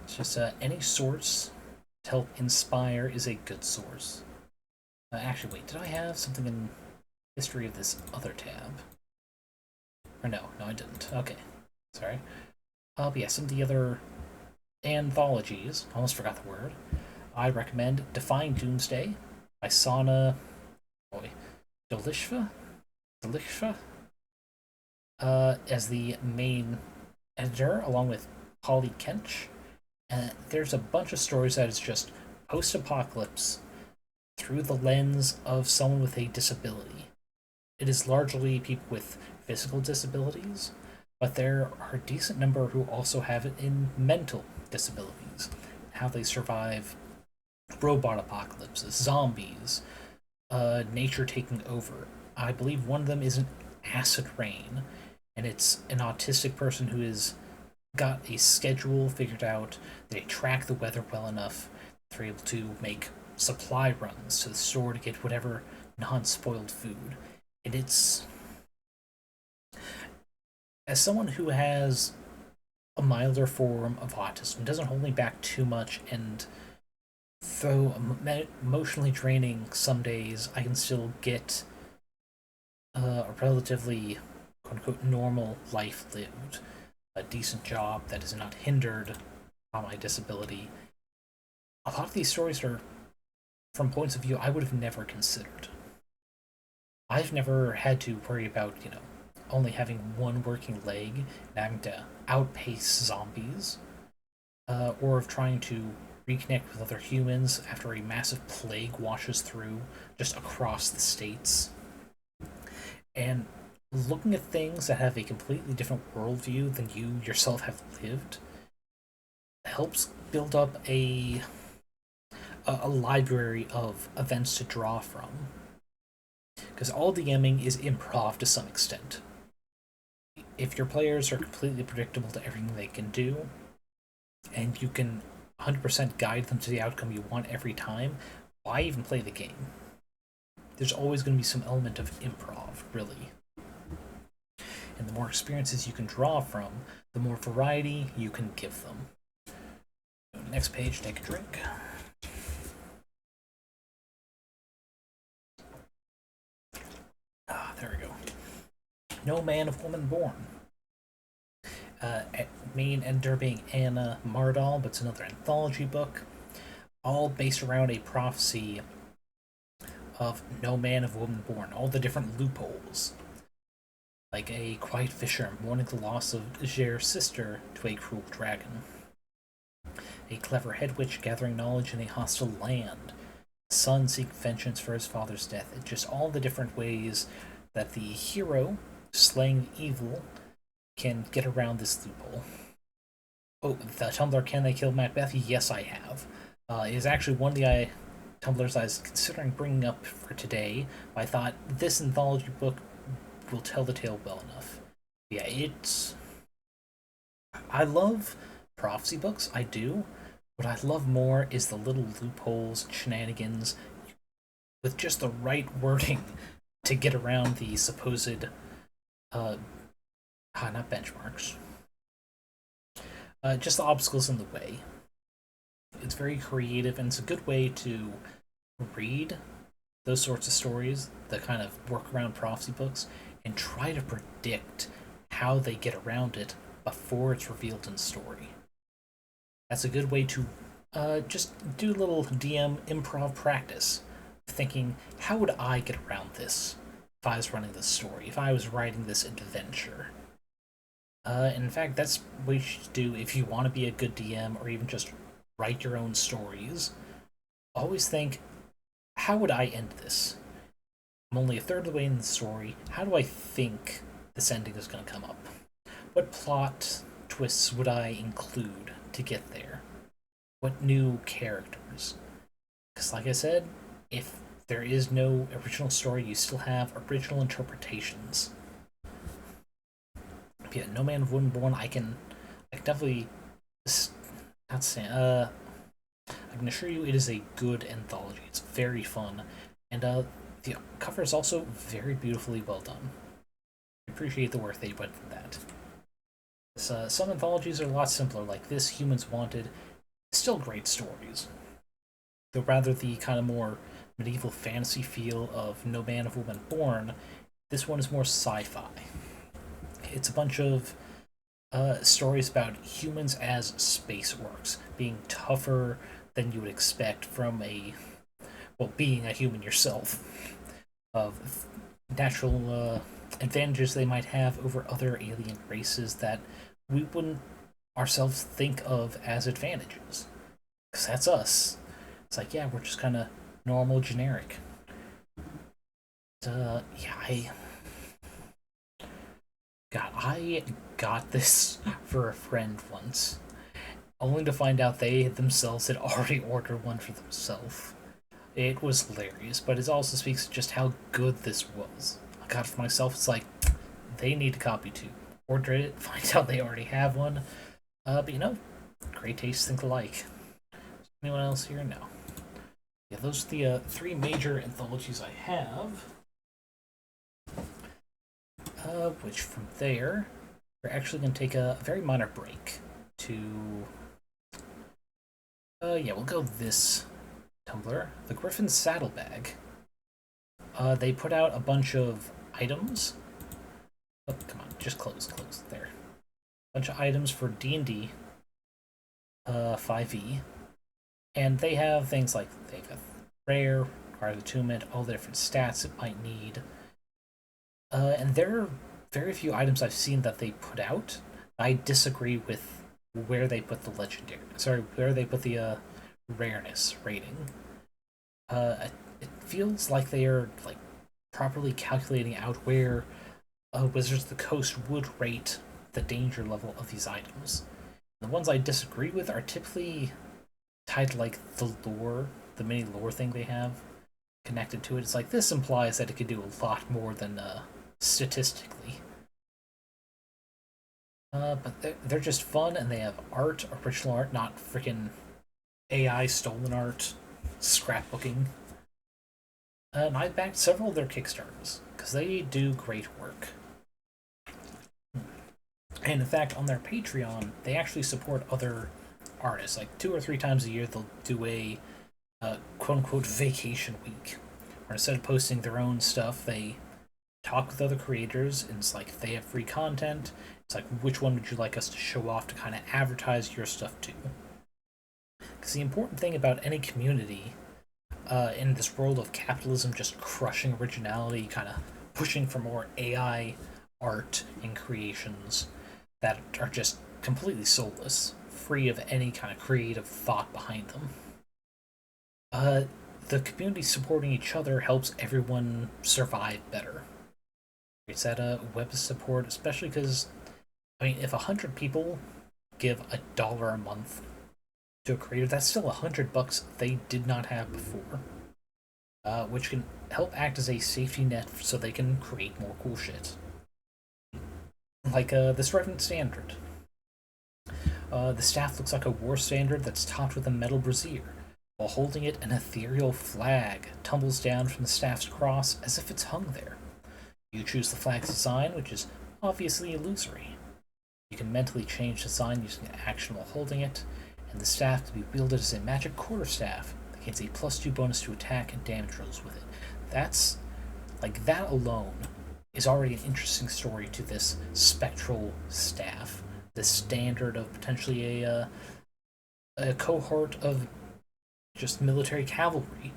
It's just any source to help inspire is a good source. Actually, wait, did I have something in history of this other tab? Or no, I didn't. Okay, sorry. But yeah, some of the other anthologies, almost forgot the word, I recommend Defying Doomsday by Sana Delishva as the main editor, along with Polly Kench. There's a bunch of stories that is just post-apocalypse through the lens of someone with a disability. It is largely people with physical disabilities, but there are a decent number who also have it in mental disabilities. How they survive robot apocalypses, zombies, nature taking over. I believe one of them is an acid rain, and it's an autistic person who has got a schedule figured out. They track the weather well enough. They're able to make supply runs to the store to get whatever non-spoiled food. And it's, as someone who has a milder form of autism, doesn't hold me back too much, and though emotionally draining some days, I can still get a relatively quote unquote normal life lived, a decent job that is not hindered by my disability. A lot of these stories are from points of view I would have never considered. I've never had to worry about, only having one working leg and having to outpace zombies, or of trying to reconnect with other humans after a massive plague washes through just across the states. And looking at things that have a completely different worldview than you yourself have lived helps build up a library of events to draw from. Because all DMing is improv to some extent. If your players are completely predictable to everything they can do, and you can 100% guide them to the outcome you want every time, why even play the game? There's always going to be some element of improv, really. And the more experiences you can draw from, the more variety you can give them. Next page, take a drink. There we go. No Man of Woman Born. Main editor being Anna Mardal, but it's another anthology book, all based around a prophecy of no man of woman born, all the different loopholes. Like a quiet fisher mourning the loss of Ger's sister to a cruel dragon. A clever head witch gathering knowledge in a hostile land. Son seek vengeance for his father's death. It's just all the different ways that the hero, slaying evil, can get around this loophole. Oh, the Tumblr Can They Kill Macbeth? Yes, I have. It is actually one of the Tumblrs I was considering bringing up for today. I thought this anthology book will tell the tale well enough. Yeah, it's... I love prophecy books, I do. What I love more is the little loopholes, shenanigans, with just the right wording to get around the supposed, not benchmarks. Just the obstacles in the way. It's very creative, and it's a good way to read those sorts of stories, the kind of work around prophecy books, and try to predict how they get around it before it's revealed in the story. That's a good way to just do a little DM improv practice, thinking, how would I get around this if I was running this story, if I was writing this adventure? In fact, that's what you should do if you want to be a good DM, or even just write your own stories. Always think, how would I end this? I'm only a third of the way in the story. How do I think this ending is going to come up? What plot twists would I include to get there? What new characters? Because like I said, if there is no original story, you still have original interpretations. Yeah, No Man of Woman Born, I can definitely not say I can assure you it is a good anthology. It's very fun, and the cover is also very beautifully well done. I appreciate the work they put in that. Some anthologies are a lot simpler, like this, Humans Wanted. Still great stories, though rather the kind of more medieval fantasy feel of No Man of Woman Born, this one is more sci-fi. It's a bunch of stories about humans as space orcs, being tougher than you would expect from being a human yourself, of natural advantages they might have over other alien races that we wouldn't ourselves think of as advantages. Because that's us. It's like, yeah, we're just kind of normal, generic. Yeah, I got this for a friend once, only to find out they themselves had already ordered one for themselves. It was hilarious, but it also speaks to just how good this was. I got it for myself. It's like, they need to copy too. Order it, find out they already have one. But great tastes think alike. Anyone else here? No. Yeah, those are the three major anthologies I have. Which from there, we're actually going to take a very minor break to. Yeah, we'll go this Tumblr, the Griffin's Saddlebag. They put out a bunch of items. Oh, come on, just close, there. Bunch of items for D&D, 5e, and they have things like they've got rare, requires attunement, all the different stats it might need. And there are very few items I've seen that they put out. I disagree with where they put the legendary. Sorry, where they put the rareness rating. It feels like they are like properly calculating out where Wizards of the Coast would rate the danger level of these items. The ones I disagree with are typically tied to like the lore, the mini lore thing they have connected to it. It's like this implies that it could do a lot more than statistically. But they're just fun, and they have art, original art, not freaking AI stolen art, scrapbooking. And I backed several of their Kickstarters because they do great work. And in fact, on their Patreon, they actually support other artists. Like 2 or 3 times a year, they'll do a quote unquote vacation week, where instead of posting their own stuff, they talk with other creators, and it's like if they have free content, it's like, which one would you like us to show off to kind of advertise your stuff to? Because the important thing about any community in this world of capitalism just crushing originality, kind of pushing for more AI art and creations that are just completely soulless, free of any kind of creative thought behind them. The community supporting each other helps everyone survive better. It's that web support, especially because, I mean, if 100 people give $1 a month to a creator, that's still $100 they did not have before, which can help act as a safety net so they can create more cool shit. Like this Revenant Standard. The staff looks like a war standard that's topped with a metal brazier. While holding it, an ethereal flag tumbles down from the staff's cross as if it's hung there. You choose the flag's design, which is obviously illusory. You can mentally change the design using an action while holding it, and the staff can be wielded as a magic quarterstaff that gains a +2 bonus to attack and damage rolls with it. That's, like, that alone is already an interesting story to this spectral staff, this standard of potentially a cohort of just military cavalry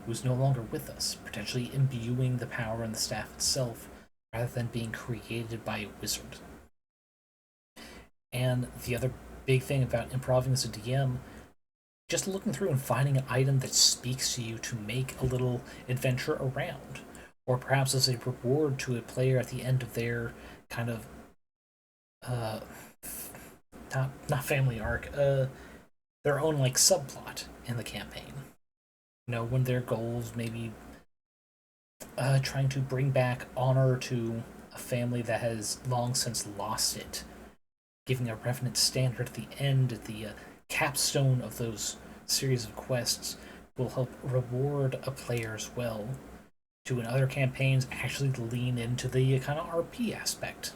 who's no longer with us, potentially imbuing the power in the staff itself rather than being created by a wizard. And the other big thing about improvising as a DM, just looking through and finding an item that speaks to you to make a little adventure around, or perhaps as a reward to a player at the end of their kind of not family arc, their own like subplot in the campaign. One of their goals maybe trying to bring back honor to a family that has long since lost it, giving a Revenant Standard at the end, at the capstone of those series of quests, will help reward a player as well to, in other campaigns, actually lean into the kind of RP aspect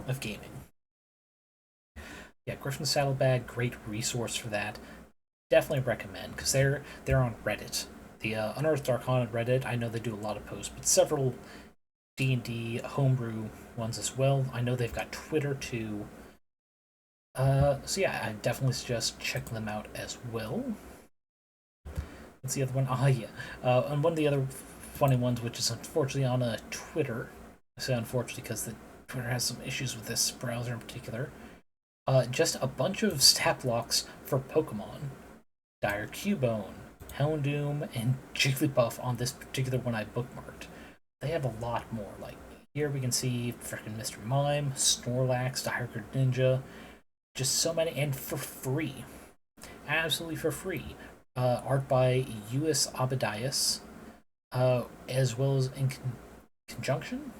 of gaming. Yeah, Griffin's Saddlebag, great resource for that. Definitely recommend, because they're on Reddit. The Unearthed Arcana Reddit, I know they do a lot of posts, but several D&D homebrew ones as well. I know they've got Twitter too. So yeah, I definitely suggest checking them out as well. What's the other one? Yeah. And one of the other funny ones, which is unfortunately on Twitter. I say unfortunately because the Twitter has some issues with this browser in particular. Just a bunch of stat blocks for Pokemon. Dire Cubone, Houndoom, and Jigglypuff on this particular one I bookmarked. They have a lot more. Like, here we can see frickin' Mr. Mime, Snorlax, the Hyrule Ninja, just so many, and for free. Absolutely for free. Art by U.S. Abadias, as well as in conjunction?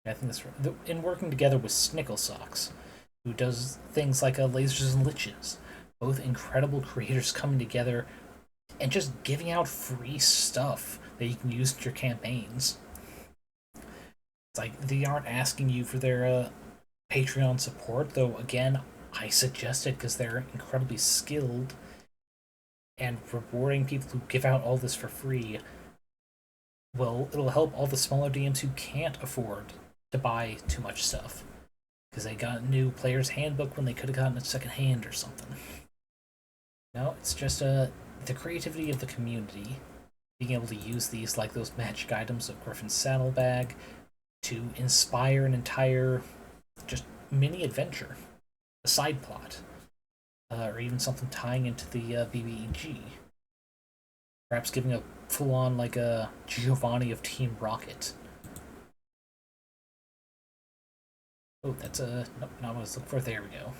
I think that's right. In working together with Snickle Socks, who does things like Lasers and Liches. Both incredible creators coming together and just giving out free stuff that you can use in your campaigns. It's like they aren't asking you for their Patreon support, though again, I suggest it because they're incredibly skilled, and rewarding people who give out all this for free, well, it'll help all the smaller DMs who can't afford to buy too much stuff. Because they got a new player's handbook when they could have gotten it second hand or something. No, it's just the creativity of the community, being able to use these like those magic items of Griffin's saddlebag to inspire an entire just mini adventure, a side plot, or even something tying into the BBEG. Perhaps giving a full-on like a Giovanni of Team Rocket. Oh, that's a nope, not what I was looking for. There we go.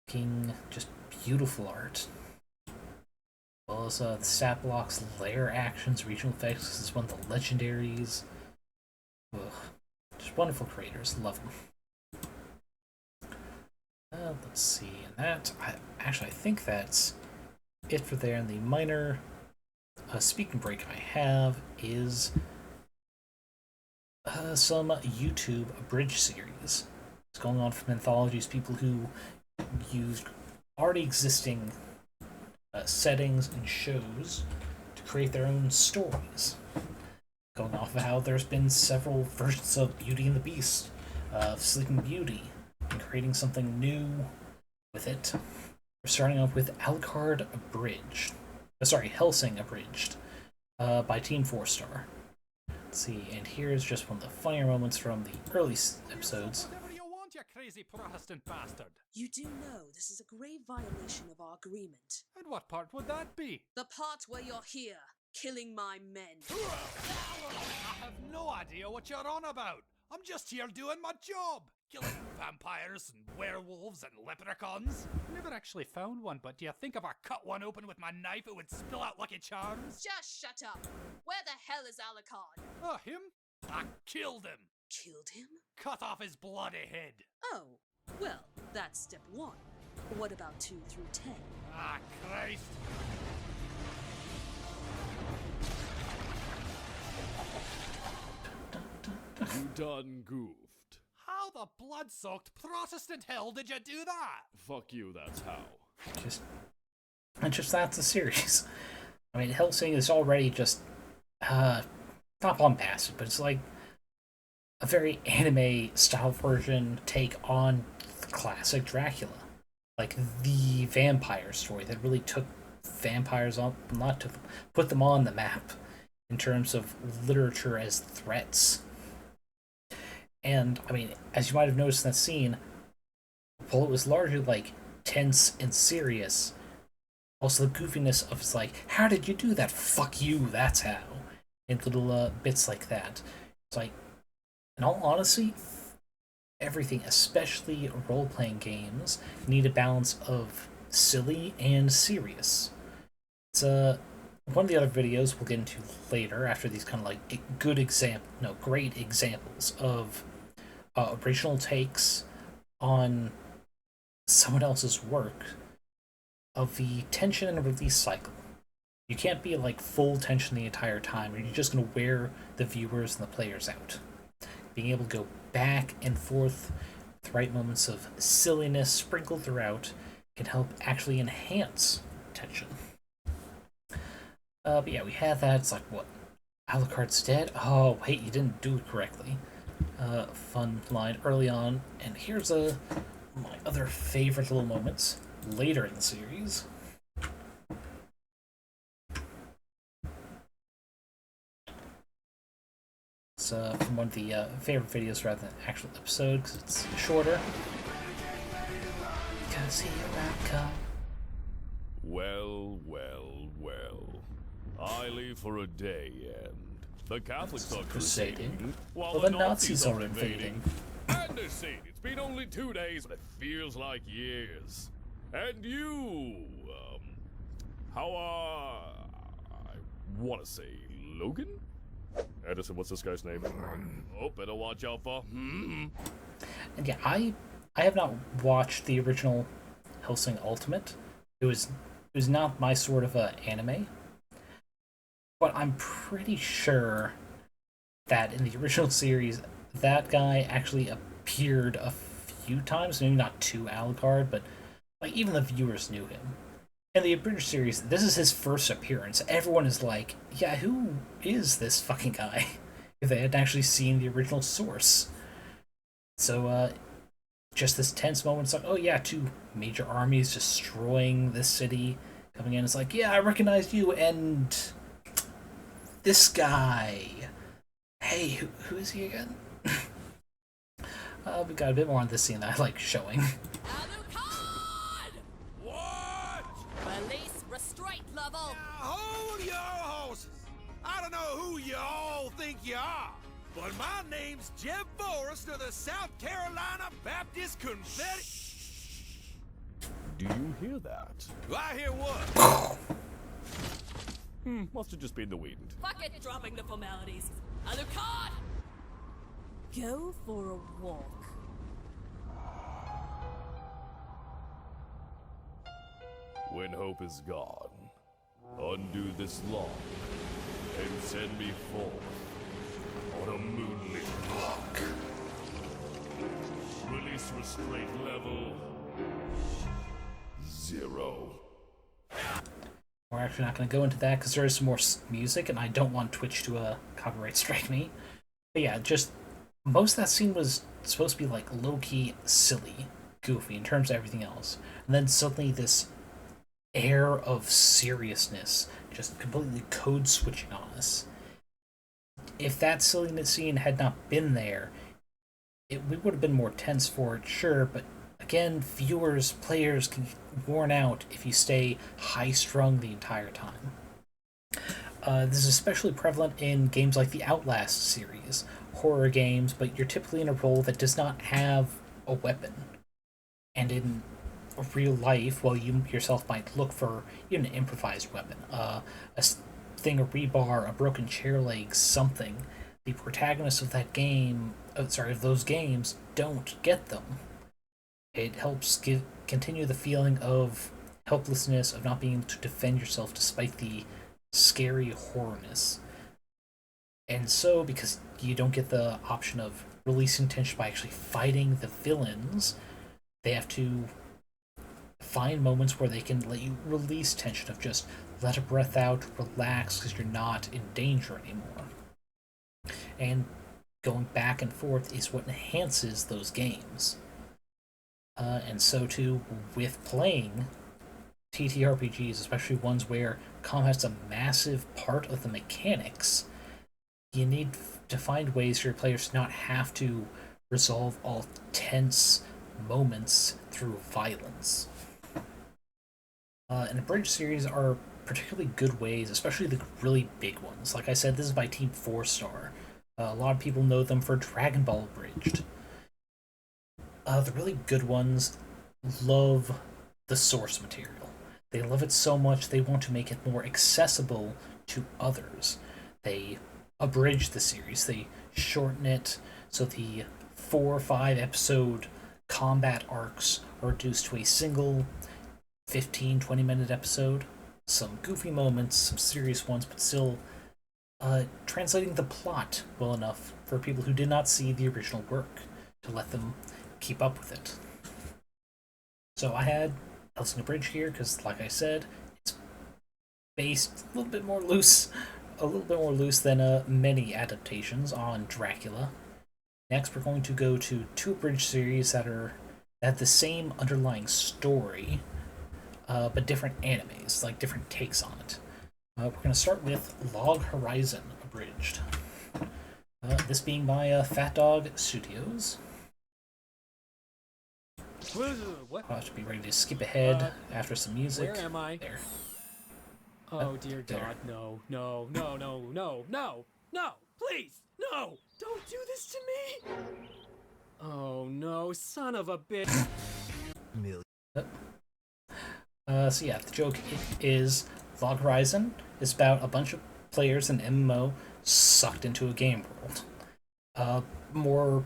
Looking just beautiful art. As well as the stat blocks, layer actions, regional effects. This is one of the legendaries. Ugh. Just wonderful creators. Love them. Let's see. And that, I think that's it for there. And the minor speaking break I have is some YouTube aBridged series. It's going on from Anthologies, people who used already existing settings and shows to create their own stories. Going off of how there's been several versions of Beauty and the Beast, of Sleeping Beauty, and creating something new with it. We're starting off with Alucard aBridged. Hellsing aBridged by Team 4-Star. Let's see, and here's just one of the funnier moments from the early episodes. Whatever you want, you crazy Protestant bastard. You do know this is a grave violation of our agreement. And what part would that be? The part where you're here, killing my men. I have no idea what you're on about. I'm just here doing my job. Killing vampires and werewolves and leprechauns. Never actually found one, but do you think if I cut one open with my knife it would spill out Lucky Charms? Just shut up. Where the hell is Alucard? Oh, him? I killed him. Killed him? Cut off his bloody head. Oh, well, that's step 1. What about 2 through 10? Ah, Christ. You done goofed. How the blood-soaked Protestant hell did you do that? Fuck you, that's how. Just that's the series. I mean, Hellsing is already just not bombastic, but it's like a very anime style version take on the classic Dracula, like the vampire story that really took vampires on, put them on the map in terms of literature as threats. And, I mean, as you might have noticed in that scene, while it was largely, like, tense and serious, also the goofiness of it's like, how did you do that? Fuck you, that's how. And little bits like that. It's like, in all honesty, everything, especially role-playing games, need a balance of silly and serious. It's one of the other videos we'll get into later, after these kind of like great examples of original takes on someone else's work, of the tension and release cycle. You can't be like full tension the entire time, or you're just going to wear the viewers and the players out. Being able to go back and forth with the right moments of silliness sprinkled throughout can help actually enhance tension. But yeah, we had that. It's like, what? Alucard's dead? Oh, wait, you didn't do it correctly. Fun line early on. And here's my other favorite little moments later in the series. It's from one of the favorite videos rather than actual episode, because it's shorter. Because here I come. Well, well, well. I leave for a day, and the Catholics are Crusading, crusading, while while the the Nazis are invading. And they say it's been only 2 days, but it feels like years. And you, how I want to say Logan? Edison, what's this guy's name? Oh, better watch out for. And yeah, I have not watched the original Hellsing Ultimate. It was not my sort of anime, but I'm pretty sure that in the original series, that guy actually appeared a few times. Maybe not to Alucard, but like even the viewers knew him. In the aBridged series, this is his first appearance. Everyone is like, yeah, who is this fucking guy? If they hadn't actually seen the original source. So, just this tense moment, it's like, oh yeah, 2 major armies destroying this city, coming in, it's like, yeah, I recognize you, and this guy. Hey, who is he again? We got a bit more on this scene that I like showing. Alucard! What? Release restraint level! Hold your horses! I don't know who you all think you are, but my name's Jeb Forrest of the South Carolina Baptist Confederate. Do you hear that? Do I hear what? Must have just been the wind. Fuck it, dropping the formalities. Alucard! Go for a walk. When hope is gone, undo this lock and send me forth on a moonlit walk. Release restraint level 0. We're actually not going to go into that because there is some more music, and I don't want Twitch to copyright strike me. But yeah, just most of that scene was supposed to be like low-key silly, goofy in terms of everything else, and then suddenly this air of seriousness just completely code switching on us. If that silliness scene had not been there, we would have been more tense for it, sure, but again, viewers, players can get worn out if you stay high-strung the entire time. This is especially prevalent in games like the Outlast series, horror games, but you're typically in a role that does not have a weapon. And in real life, while you yourself might look for even an improvised weapon, a thing of rebar, a broken chair leg, something, the protagonists of that game, of those games, don't get them. It helps continue the feeling of helplessness, of not being able to defend yourself despite the scary horrorness. And so, because you don't get the option of releasing tension by actually fighting the villains, they have to find moments where they can let you release tension, of just let a breath out, relax, because you're not in danger anymore. And going back and forth is what enhances those games. And so too with playing TTRPGs, especially ones where combat's a massive part of the mechanics, you need to find ways for your players to not have to resolve all tense moments through violence. And aBridged series are particularly good ways, especially the really big ones. Like I said, this is by Team 4-Star. A lot of people know them for Dragon Ball aBridged. The really good ones love the source material. They love it so much they want to make it more accessible to others. They abridge the series. They shorten it so the 4 or 5 episode combat arcs are reduced to a single 15-20 minute episode. Some goofy moments, some serious ones, but still translating the plot well enough for people who did not see the original work to let them keep up with it. So I had Hellsing aBridged here because, like I said, it's based a little bit more loose than many adaptations on Dracula. Next, we're going to go to 2 aBridged series that have the same underlying story, but different animes, like different takes on it. We're going to start with Log Horizon aBridged. This being by Fat Dog Studios. What? I'll have to be ready to skip ahead after some music. Where am I? There. Oh dear God, no, no, no, no, no, no, no, please, no, don't do this to me. Oh no, son of a bitch. So yeah, the joke is Log Horizon is about a bunch of players in MMO sucked into a game world. More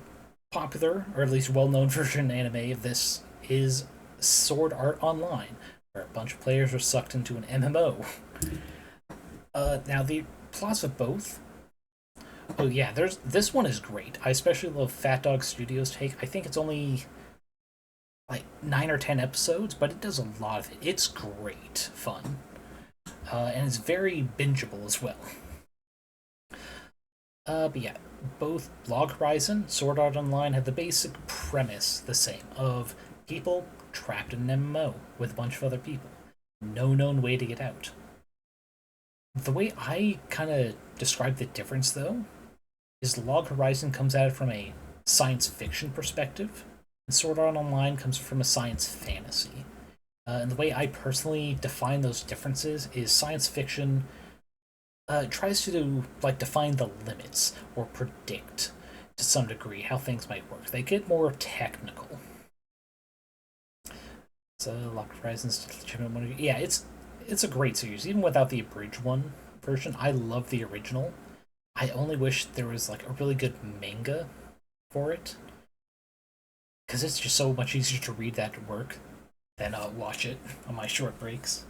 popular, or at least well-known version anime of this is Sword Art Online, where a bunch of players are sucked into an MMO. Now the plots of both. Oh yeah, this one is great. I especially love Fat Dog Studios' take. I think it's only like 9 or 10 episodes, but it does a lot of it. It's great fun, and it's very bingeable as well. But yeah, both Log Horizon, Sword Art Online have the basic premise the same of people trapped in an MMO with a bunch of other people. No known way to get out. The way I kind of describe the difference, though, is Log Horizon comes at it from a science fiction perspective, and Sword Art Online comes from a science fantasy. And the way I personally define those differences is science fiction tries to define the limits or predict to some degree how things might work. They get more technical. So Log Horizon's legitimate one. Yeah, it's a great series, even without the aBridged one version. I love the original. I only wish there was a really good manga for it, because it's just so much easier to read that at work than watch it on my short breaks.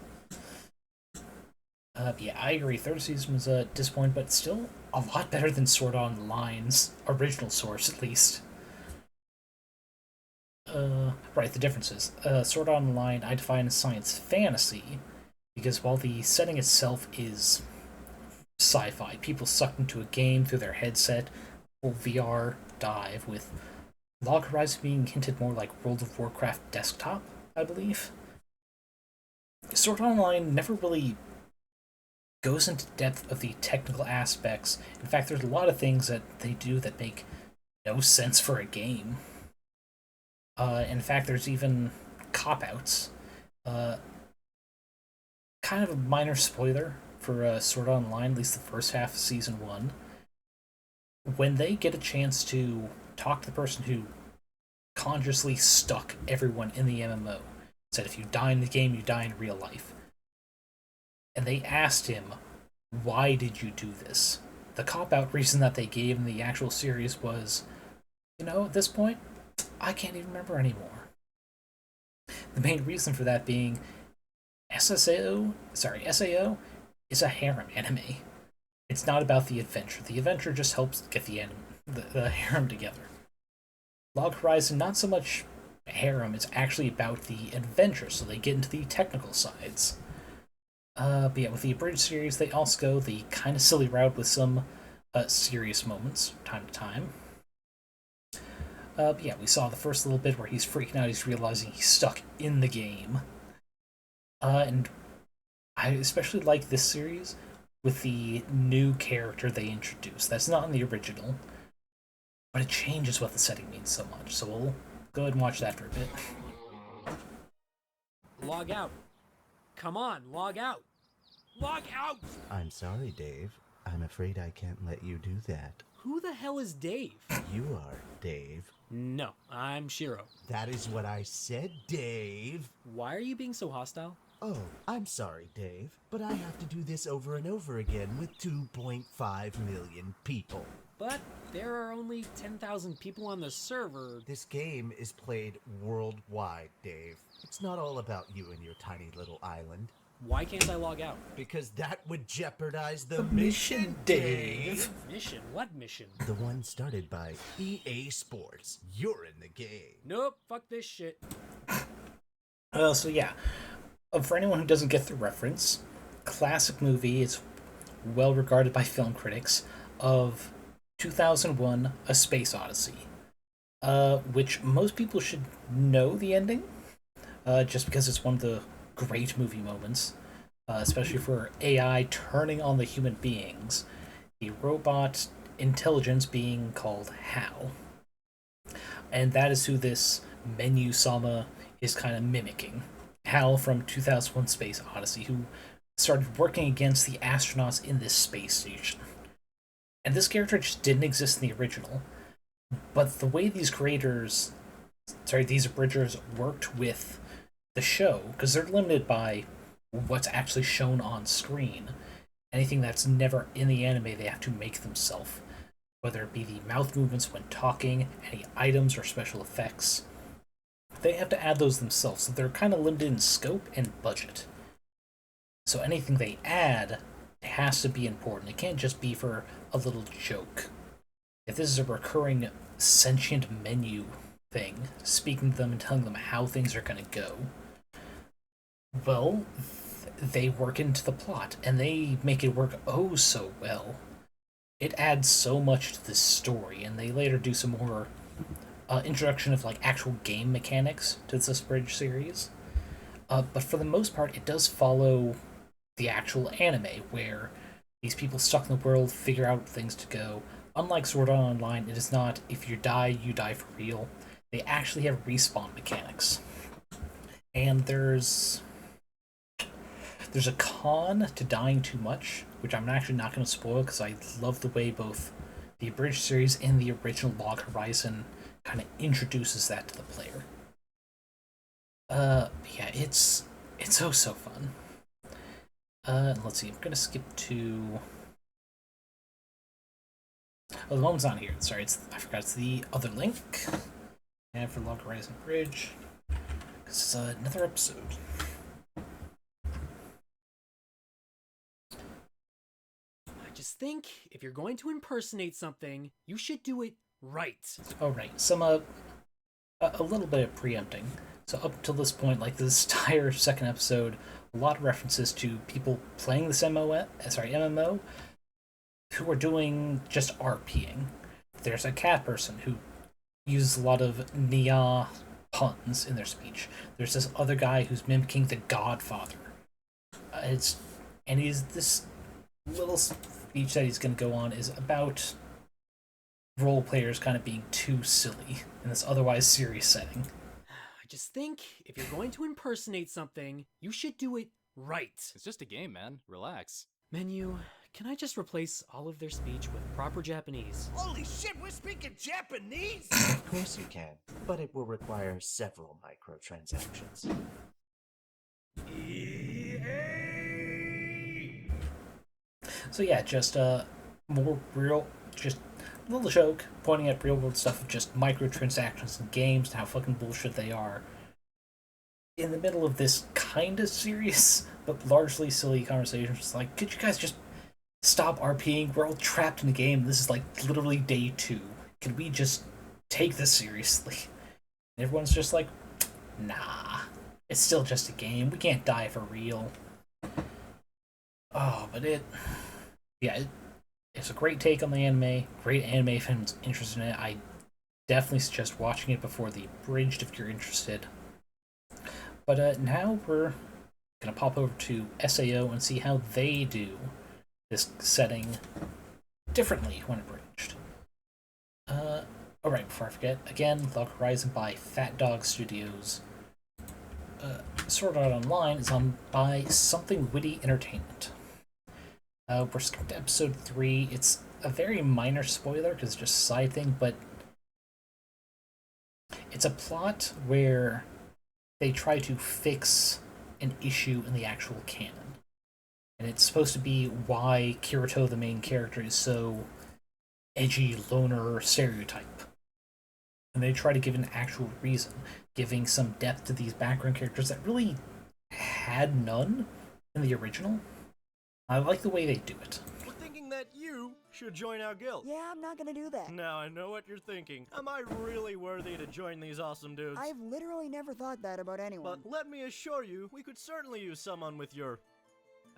Yeah, I agree. Third season was disappointing, but still a lot better than Sword Art Online's original source, at least. Right, the differences. Sword Art Online I define as science fantasy, because while the setting itself is sci-fi, people sucked into a game through their headset, full VR dive, with Log Horizon being hinted more like World of Warcraft desktop, I believe. Sword Art Online never really goes into depth of the technical aspects. In fact, there's a lot of things that they do that make no sense for a game. In fact, there's even cop-outs. Kind of a minor spoiler for Sword Art Online, at least the first half of Season 1. When they get a chance to talk to the person who consciously stuck everyone in the MMO, said if you die in the game, you die in real life, and they asked him, why did you do this? The cop-out reason that they gave in the actual series was, at this point, I can't even remember anymore. The main reason for that being SAO is a harem anime. It's not about the adventure. The adventure just helps get the harem together. Log Horizon, not so much harem, it's actually about the adventure, so they get into the technical sides. But yeah, with the aBridged series, they also go the kind of silly route with some serious moments, time to time. But yeah, we saw the first little bit where he's freaking out, he's realizing he's stuck in the game. And I especially like this series with the new character they introduced. That's not in the original, but it changes what the setting means so much. So we'll go ahead and watch that for a bit. Log out. Come on, log out. Log out! I'm sorry, Dave. I'm afraid I can't let you do that. Who the hell is Dave? You are, Dave. No, I'm Shiro. That is what I said, Dave. Why are you being so hostile? Oh, I'm sorry, Dave, but I have to do this over and over again with 2.5 million people. But there are only 10,000 people on the server. This game is played worldwide, Dave. It's not all about you and your tiny little island. Why can't I log out? Because that would jeopardize the mission, Dave! Mission? What mission? The one started by EA Sports. You're in the game. Nope, fuck this shit. So yeah, for anyone who doesn't get the reference, classic movie is well regarded by film critics of 2001: A Space Odyssey, which most people should know the ending, just because it's one of the great movie moments, especially for AI turning on the human beings, the robot intelligence being called HAL. And that is who this Menu Sama is kind of mimicking. HAL from 2001: Space Odyssey, who started working against the astronauts in this space station. And this character just didn't exist in the original. But the way these abridgers worked with the show, because they're limited by what's actually shown on screen. Anything that's never in the anime, they have to make themselves. Whether it be the mouth movements when talking, any items or special effects. They have to add those themselves, so they're kind of limited in scope and budget. So anything they add has to be important. It can't just be for a little joke. If this is a recurring sentient menu thing, speaking to them and telling them how things are going to go, well, they work into the plot, and they make it work oh so well. It adds so much to this story, and they later do some more introduction of like actual game mechanics to this Bridge series. But for the most part, it does follow the actual anime, where these people stuck in the world figure out things to go. Unlike Sword Art Online, it is not if you die for real. They actually have respawn mechanics. And there's a con to dying too much, which I'm actually not going to spoil because I love the way both the Abridged series and the original Log Horizon kind of introduces that to the player. Yeah, it's so fun. Let's see, I'm going to skip to... Oh, the moment's not here. Sorry, I forgot it's the other link. And for Log Horizon Bridge. This is another episode. I just think if you're going to impersonate something, you should do it right. Oh, right. Some, a little bit of preempting. So up till this point, like this entire second episode, a lot of references to people playing this MMO, who are doing just RPing. There's a cat person who uses a lot of Nia puns in their speech. There's this other guy who's mimicking the Godfather. He's this little speech that he's going to go on is about role players kind of being too silly in this otherwise serious setting. I just think if you're going to impersonate something, you should do it right. It's just a game, man. Relax. Menu, can I just replace all of their speech with proper Japanese? Holy shit, we're speaking Japanese? Of course you can, but it will require several microtransactions. So yeah, just more real, just a little joke pointing at real world stuff of just microtransactions in games and how fucking bullshit they are. In the middle of this kind of serious but largely silly conversation, it's like, could you guys just stop RPing? We're all trapped in a game. This is like literally day 2. Can we just take this seriously? And everyone's just like, nah, it's still just a game. We can't die for real. Oh, but it's a great take on the anime. Great anime fans interested in it. I definitely suggest watching it before the Abridged if you're interested. But now we're gonna pop over to SAO and see how they do this setting differently when Abridged. Alright, before I forget, again, Log Horizon by Fat Dog Studios. Sword Art Online is on by Something Witty Entertainment. We're skipping to episode 3. It's a very minor spoiler because it's just a side thing, but it's a plot where they try to fix an issue in the actual canon. And it's supposed to be why Kirito, the main character, is so edgy loner stereotype. And they try to give an actual reason, giving some depth to these background characters that really had none in the original. I like the way they do it. We're thinking that you should join our guild. Yeah, I'm not gonna do that. Now I know what you're thinking. Am I really worthy to join these awesome dudes? I've literally never thought that about anyone. But let me assure you, we could certainly use someone with your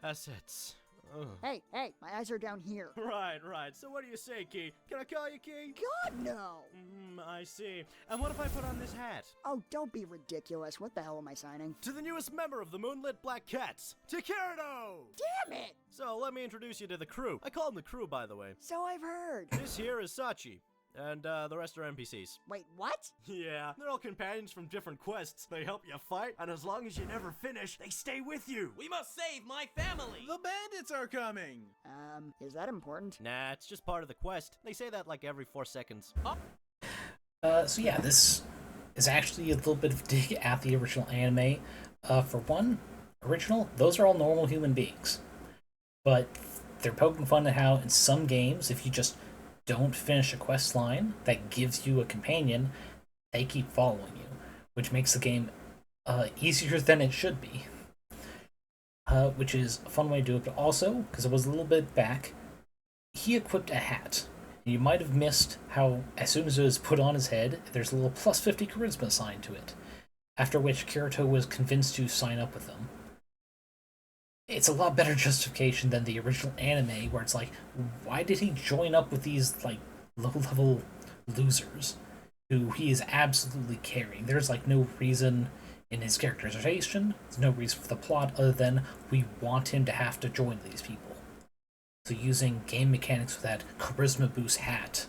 assets. Ugh. Hey, my eyes are down here. Right. So what do you say, Key? Can I call you Key? God, no! I see. And what if I put on this hat? Oh, don't be ridiculous. What the hell am I signing? To the newest member of the Moonlit Black Cats, Takirito! Damn it! So let me introduce you to the crew. I call them the crew, by the way. So I've heard. This here is Sachi. And the rest are NPCs. Wait, what? Yeah, they're all companions from different quests. They help you fight, and as long as you never finish, they stay with you. We must save my family! The bandits are coming! Is that important? Nah, it's just part of the quest. They say that like every 4 seconds. So yeah, this is actually a little bit of a dig at the original anime. For one, original, those are all normal human beings. But they're poking fun at how in some games, if you just don't finish a quest line that gives you a companion, they keep following you, which makes the game easier than it should be. Which is a fun way to do it, but also, because it was a little bit back, he equipped a hat. You might have missed how, as soon as it was put on his head, there's a little plus 50 charisma assigned to it, after which Kirito was convinced to sign up with them. It's a lot better justification than the original anime, where it's like, why did he join up with these, like, low-level losers who he is absolutely carrying? There's, like, no reason in his characterization, there's no reason for the plot other than we want him to have to join these people. So using game mechanics with that charisma boost hat,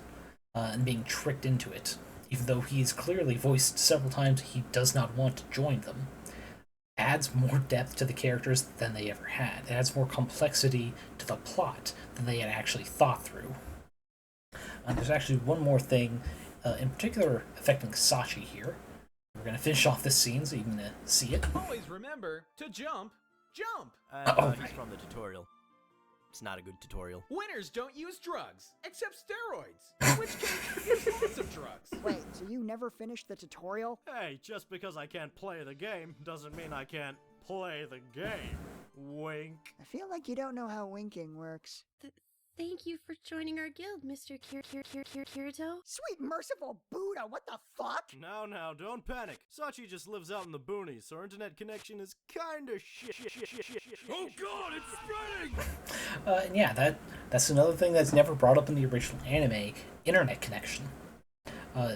and being tricked into it, even though he's clearly voiced several times he does not want to join them, adds more depth to the characters than they ever had. It adds more complexity to the plot than they had actually thought through. There's actually one more thing, in particular affecting Sachi here. We're going to finish off this scene so you can see it. Always remember to jump. He's from the tutorial. It's not a good tutorial. Winners don't use drugs, except steroids. In which case, use lots of drugs. Wait, so you never finished the tutorial? Hey, just because I can't play the game doesn't mean I can't play the game. Wink. I feel like you don't know how winking works. Thank you for joining our guild, Mr. Kirito. Sweet merciful Buddha, what the fuck? Now, don't panic. Sachi just lives out in the boonies, so our internet connection is kinda shit. Oh god, it's spreading! And yeah, that's another thing that's never brought up in the original anime, internet connection.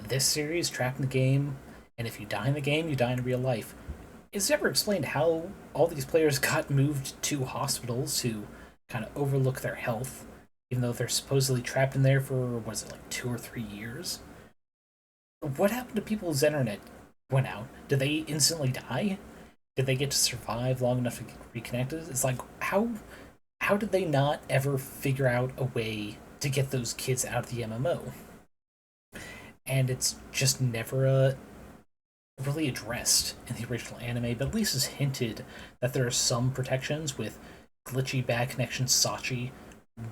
This series, trapped in the game, and if you die in the game, you die in real life. It's never explained how all these players got moved to hospitals to kind of overlook their health, even though they're supposedly trapped in there for, what is it, like 2 or 3 years? What happened to people whose internet went out? Did they instantly die? Did they get to survive long enough to get reconnected? It's like, how did they not ever figure out a way to get those kids out of the MMO? And it's just never really addressed in the original anime, but at least it's hinted that there are some protections with glitchy bad connection Sachi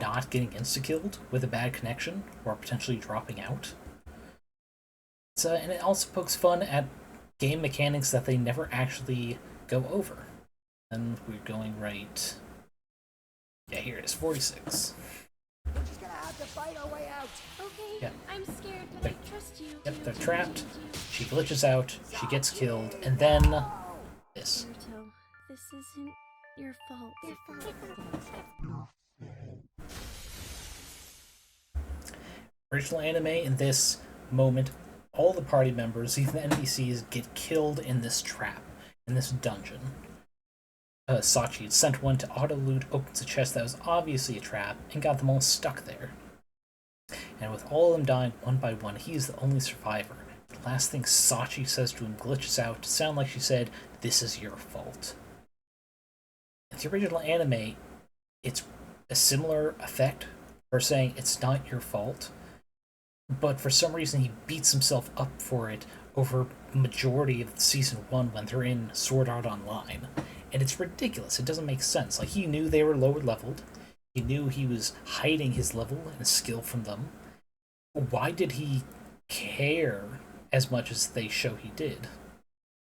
not getting insta-killed with a bad connection, or potentially dropping out. And it also pokes fun at game mechanics that they never actually go over. And we're going right... Yeah, here it is, 46. We're just gonna have to fight our way out. Okay, yeah. I'm scared, but I trust you. Yep, they're trapped, she glitches out, she gets killed, and then... this. Kirito, this isn't your fault. Original anime, in this moment, all the party members, even the NPCs, get killed in this trap, in this dungeon. Sachi had sent one to auto-loot, opens a chest that was obviously a trap, and got them all stuck there. And with all of them dying one by one, he is the only survivor. The last thing Sachi says to him glitches out to sound like she said, "This is your fault." In the original anime, it's a similar effect, for saying it's not your fault, but for some reason he beats himself up for it over the majority of season 1 when they're in Sword Art Online. And it's ridiculous. It doesn't make sense. Like, he knew they were lower leveled. He knew he was hiding his level and his skill from them. Why did he care as much as they show he did?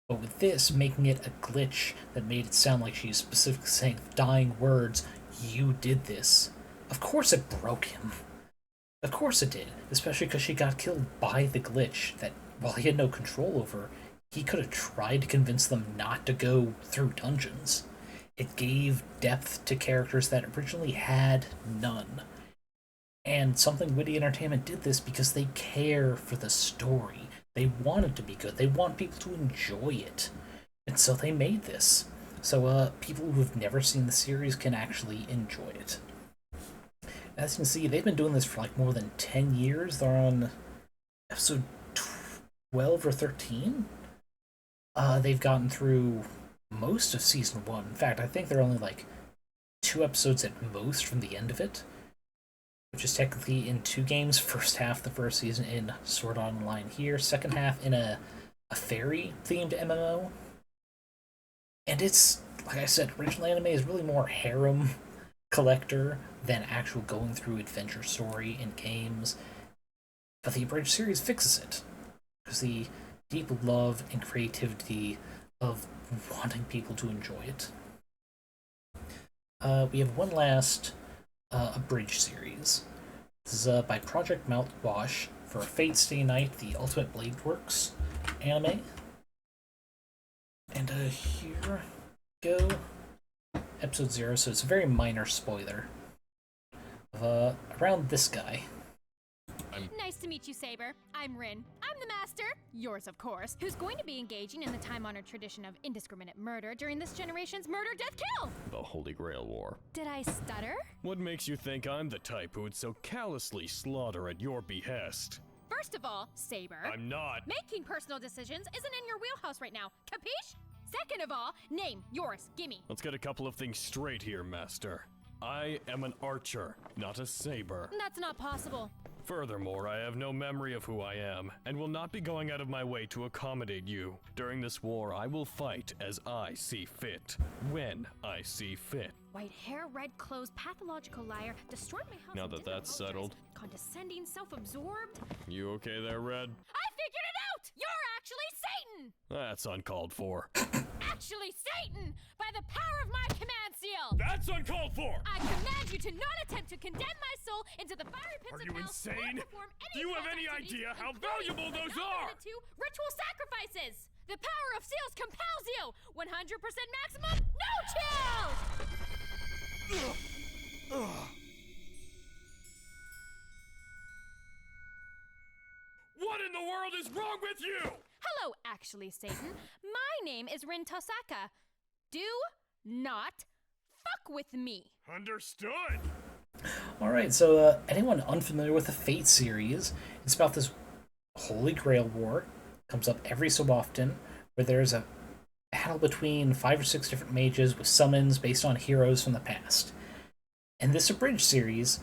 But with this, making it a glitch that made it sound like she's specifically saying dying words, "You did this." Of course it broke him. Of course it did. Especially because she got killed by the glitch that, while he had no control over, he could have tried to convince them not to go through dungeons. It gave depth to characters that originally had none. And Something Witty Entertainment did this because they care for the story. They want it to be good. They want people to enjoy it. And so they made this. So people who have never seen the series can actually enjoy it. As you can see, they've been doing this for like more than 10 years. They're on episode 12 or 13. They've gotten through most of season 1. In fact, I think they're only like 2 episodes at most from the end of it, which is technically in 2 games. First half the first season in Sword Art Online here, second half in a fairy-themed MMO. And it's, like I said, original anime is really more harem collector than actual going through adventure story in games. But the aBridged series fixes it, because the deep love and creativity of wanting people to enjoy it. We have one last aBridged series. This is by Project Mouthwash for Fate Stay Night, the Ultimate Blade Works anime. And here we go. Episode 0, so it's a very minor spoiler of around this guy. Nice to meet you, Saber. I'm Rin. I'm the master, yours of course, who's going to be engaging in the time-honored tradition of indiscriminate murder during this generation's murder-death-kill! The Holy Grail War. Did I stutter? What makes you think I'm the type who would so callously slaughter at your behest? First of all, Saber. I'm not. Making personal decisions isn't in your wheelhouse right now, capiche? Second of all, name, yours, gimme. Let's get a couple of things straight here, Master. I am an archer, not a saber. That's not possible. Furthermore, I have no memory of who I am, and will not be going out of my way to accommodate you. During this war, I will fight as I see fit, when I see fit. White hair, red clothes, pathological liar, destroyed my house. Now that that's settled. Condescending, self-absorbed. You okay there, Red? I figured it out! You're actually Satan! That's uncalled for. Actually Satan! By the power of my command seal! That's uncalled for! I command you to not attempt to condemn my soul into the fiery pits Are of you hell, insane? or perform any Do you have such any activities, idea how including, valuable but those not are? limited to, ritual sacrifices! The power of seals compels you! 100% maximum, no chills! What in the world is wrong with you? Hello, actually, Satan. My name is Rin Tosaka. Do not fuck with me. Understood. Alright, so anyone unfamiliar with the Fate series, it's about this Holy Grail War. Comes up every so often, where there's a battle between 5 or 6 different mages with summons based on heroes from the past. In this aBridged series,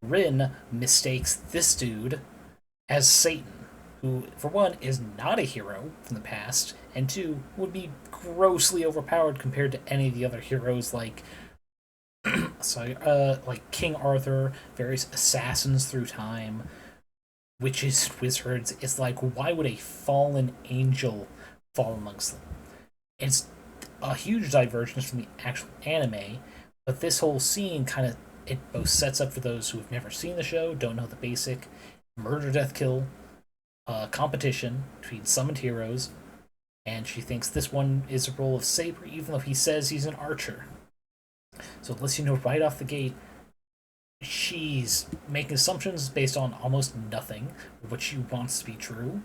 Rin mistakes this dude as Satan, who, for one, is not a hero from the past, and 2, would be grossly overpowered compared to any of the other heroes like like King Arthur, various assassins through time, witches, wizards. It's like, why would a fallen angel fall amongst them? It's a huge divergence from the actual anime, but this whole scene it both sets up for those who have never seen the show, don't know the basic murder, death, kill competition between summoned heroes, and she thinks this one is a role of Saber, even though he says he's an archer. So it lets you know right off the gate, she's making assumptions based on almost nothing, what she wants to be true,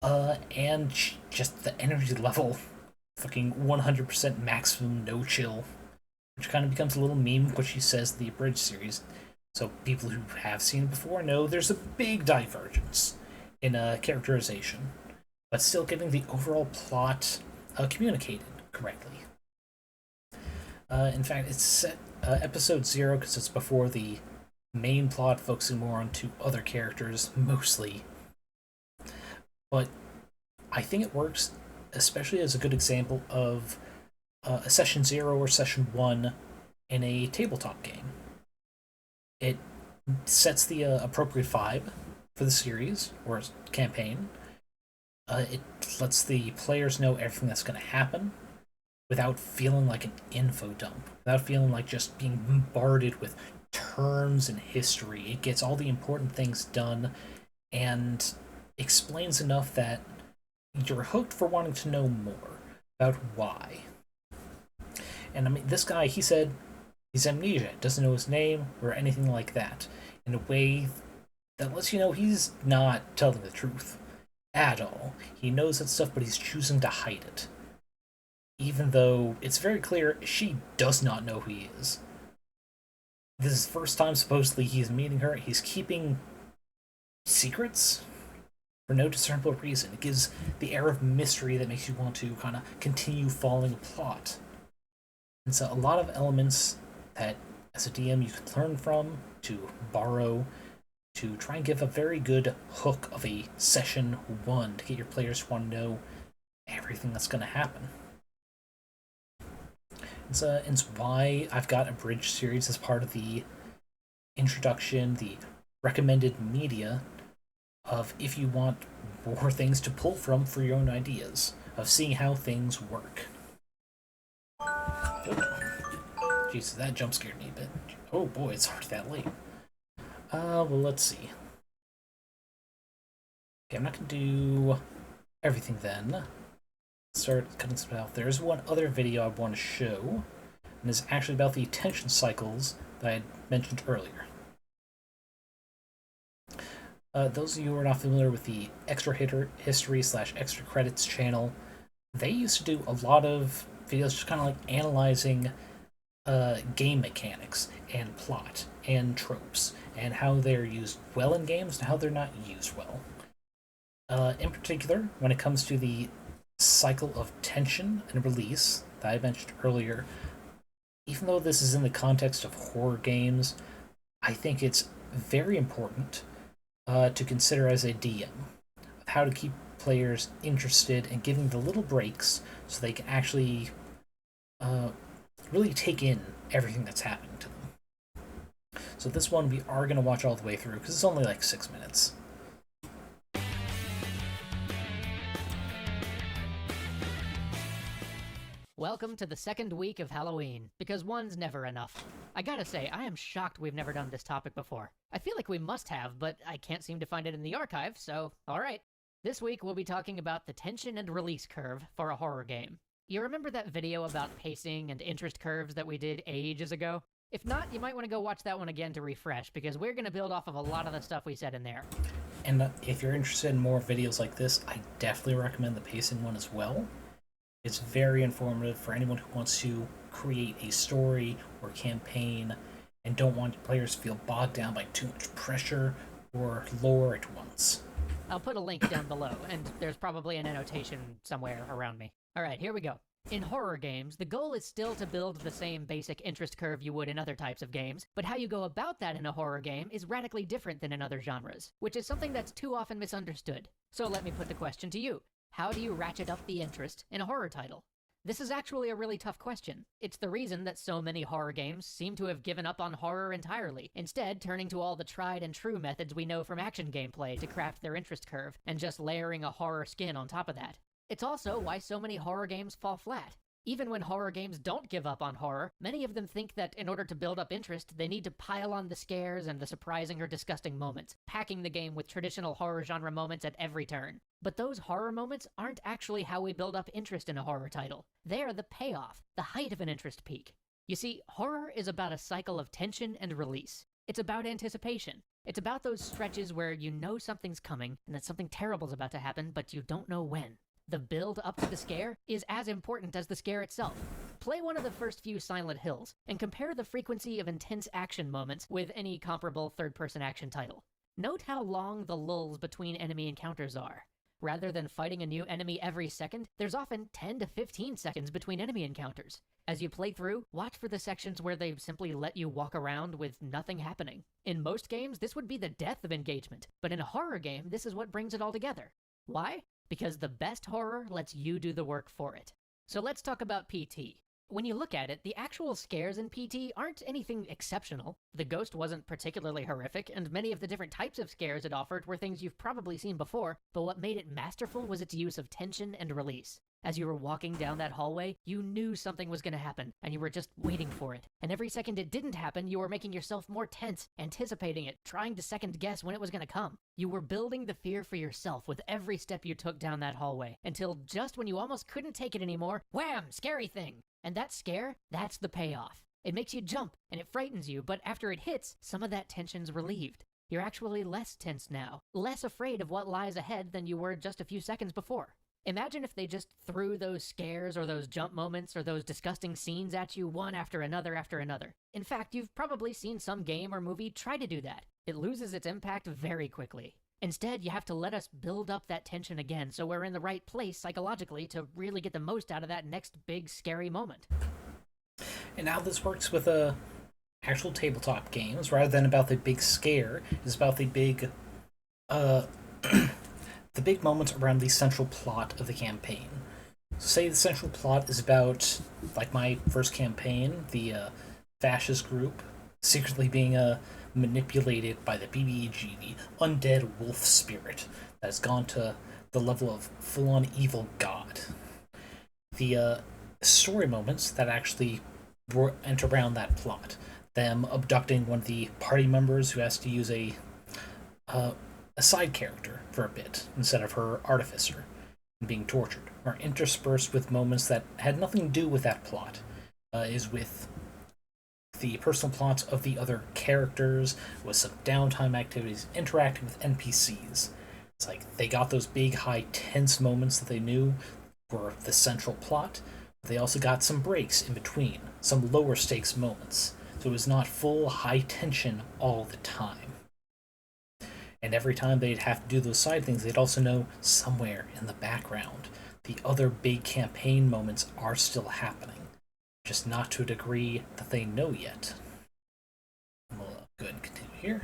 and just the energy level, fucking 100% maximum no chill, which kind of becomes a little meme what she says in the aBridged series. So people who have seen it before know there's a big divergence in characterization, but still getting the overall plot communicated correctly. In fact, it's set episode 0 because it's before the main plot, focusing more on 2 other characters, mostly. But I think it works, especially as a good example of a Session 0 or Session 1 in a tabletop game. It sets the appropriate vibe for the series, or campaign. It lets the players know everything that's going to happen, without feeling like an info dump, without feeling like just being bombarded with terms and history. It gets all the important things done and explains enough that you're hooked for wanting to know more about why. And I mean, this guy, he said he's amnesia, doesn't know his name or anything like that, in a way that lets you know he's not telling the truth at all. He knows that stuff, but he's choosing to hide it, even though it's very clear she does not know who he is. This is the first time supposedly he's meeting her. He's keeping secrets for no discernible reason. It gives the air of mystery that makes you want to kind of continue following a plot. And so a lot of elements that, as a DM, you can learn from, to borrow, to try and give a very good hook of a session 1 to get your players to want to know everything that's going to happen. It's why I've got a bridge series as part of the introduction, the recommended media of if you want more things to pull from for your own ideas, of seeing how things work. Oh. Jesus, that jump scared me a bit. Oh boy, it's already that late. Well, let's see. Okay, I'm not going to do everything then. Start cutting stuff out. There's one other video I want to show, and it's actually about the attention cycles that I had mentioned earlier. Those of you who are not familiar with the Extra History / Extra Credits channel, they used to do a lot of videos just kind of like analyzing game mechanics and plot and tropes and how they're used well in games and how they're not used well. In particular, when it comes to the cycle of tension and release that I mentioned earlier, even though this is in the context of horror games, I think it's very important to consider as a DM how to keep players interested and giving the little breaks so they can actually really take in everything that's happening to them. So this one we are going to watch all the way through because it's only like 6 minutes. Welcome to the second week of Halloween, because one's never enough. I gotta say, I am shocked we've never done this topic before. I feel like we must have, but I can't seem to find it in the archive, so alright. This week we'll be talking about the tension and release curve for a horror game. You remember that video about pacing and interest curves that we did ages ago? If not, you might want to go watch that one again to refresh, because we're going to build off of a lot of the stuff we said in there. And if you're interested in more videos like this, I definitely recommend the pacing one as well. It's very informative for anyone who wants to create a story or campaign and don't want players to feel bogged down by too much pressure or lore at once. I'll put a link down below, and there's probably an annotation somewhere around me. Alright, here we go. In horror games, the goal is still to build the same basic interest curve you would in other types of games, but how you go about that in a horror game is radically different than in other genres, which is something that's too often misunderstood. So let me put the question to you. How do you ratchet up the interest in a horror title? This is actually a really tough question. It's the reason that so many horror games seem to have given up on horror entirely, instead turning to all the tried and true methods we know from action gameplay to craft their interest curve, and just layering a horror skin on top of that. It's also why so many horror games fall flat. Even when horror games don't give up on horror, many of them think that in order to build up interest, they need to pile on the scares and the surprising or disgusting moments, packing the game with traditional horror genre moments at every turn. But those horror moments aren't actually how we build up interest in a horror title. They are the payoff, the height of an interest peak. You see, horror is about a cycle of tension and release. It's about anticipation. It's about those stretches where you know something's coming and that something terrible's about to happen, but you don't know when. The build up to the scare is as important as the scare itself. Play one of the first few Silent Hills, and compare the frequency of intense action moments with any comparable third-person action title. Note how long the lulls between enemy encounters are. Rather than fighting a new enemy every second, there's often 10 to 15 seconds between enemy encounters. As you play through, watch for the sections where they simply let you walk around with nothing happening. In most games, this would be the death of engagement, but in a horror game, this is what brings it all together. Why? Because the best horror lets you do the work for it. So let's talk about PT. When you look at it, the actual scares in PT aren't anything exceptional. The ghost wasn't particularly horrific, and many of the different types of scares it offered were things you've probably seen before, but what made it masterful was its use of tension and release. As you were walking down that hallway, you knew something was going to happen, and you were just waiting for it. And every second it didn't happen, you were making yourself more tense, anticipating it, trying to second guess when it was going to come. You were building the fear for yourself with every step you took down that hallway, until just when you almost couldn't take it anymore, wham! Scary thing! And that scare, that's the payoff. It makes you jump, and it frightens you, but after it hits, some of that tension's relieved. You're actually less tense now, less afraid of what lies ahead than you were just a few seconds before. Imagine if they just threw those scares or those jump moments or those disgusting scenes at you one after another after another. In fact, you've probably seen some game or movie try to do that. It loses its impact very quickly. Instead, you have to let us build up that tension again so we're in the right place psychologically to really get the most out of that next big scary moment. And how this works with actual tabletop games, rather than about the big scare, is about the big the big moments around the central plot of the campaign. So say the central plot is about, like my first campaign, the fascist group secretly being manipulated by the BBEG, the undead wolf spirit that has gone to the level of full-on evil god. The story moments that actually enter around that plot, them abducting one of the party members who has to use a side character for a bit instead of her artificer, and being tortured, are interspersed with moments that had nothing to do with that plot, is with the personal plots of the other characters, with some downtime activities, interacting with NPCs. It's like they got those big, high, tense moments that they knew were the central plot, but they also got some breaks in between, some lower stakes moments, so it was not full, high tension all the time. And every time they'd have to do those side things, they'd also know somewhere in the background the other big campaign moments are still happening, just not to a degree that they know yet. We'll go ahead and continue here.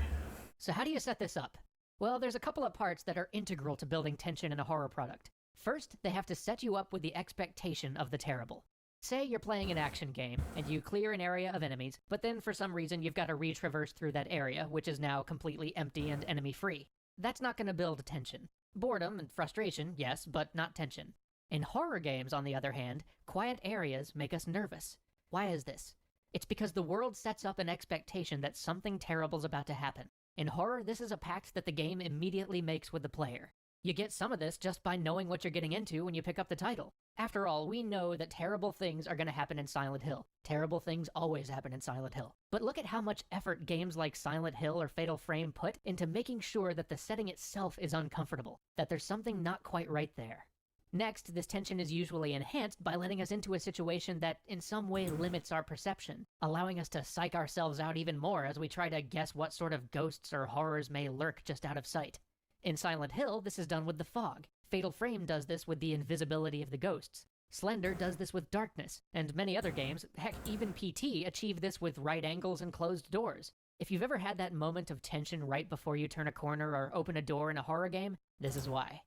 So how do you set this up? Well, there's a couple of parts that are integral to building tension in a horror product. First, they have to set you up with the expectation of the terrible. Say you're playing an action game, and you clear an area of enemies, but then for some reason you've got to retraverse through that area, which is now completely empty and enemy-free. That's not going to build tension. Boredom and frustration, yes, but not tension. In horror games, on the other hand, quiet areas make us nervous. Why is this? It's because the world sets up an expectation that something terrible's about to happen. In horror, this is a pact that the game immediately makes with the player. You get some of this just by knowing what you're getting into when you pick up the title. After all, we know that terrible things are going to happen in Silent Hill. Terrible things always happen in Silent Hill. But look at how much effort games like Silent Hill or Fatal Frame put into making sure that the setting itself is uncomfortable, that there's something not quite right there. Next, this tension is usually enhanced by letting us into a situation that in some way limits our perception, allowing us to psych ourselves out even more as we try to guess what sort of ghosts or horrors may lurk just out of sight. In Silent Hill, this is done with the fog. Fatal Frame does this with the invisibility of the ghosts. Slender does this with darkness, and many other games, heck, even PT, achieve this with right angles and closed doors. If you've ever had that moment of tension right before you turn a corner or open a door in a horror game, this is why.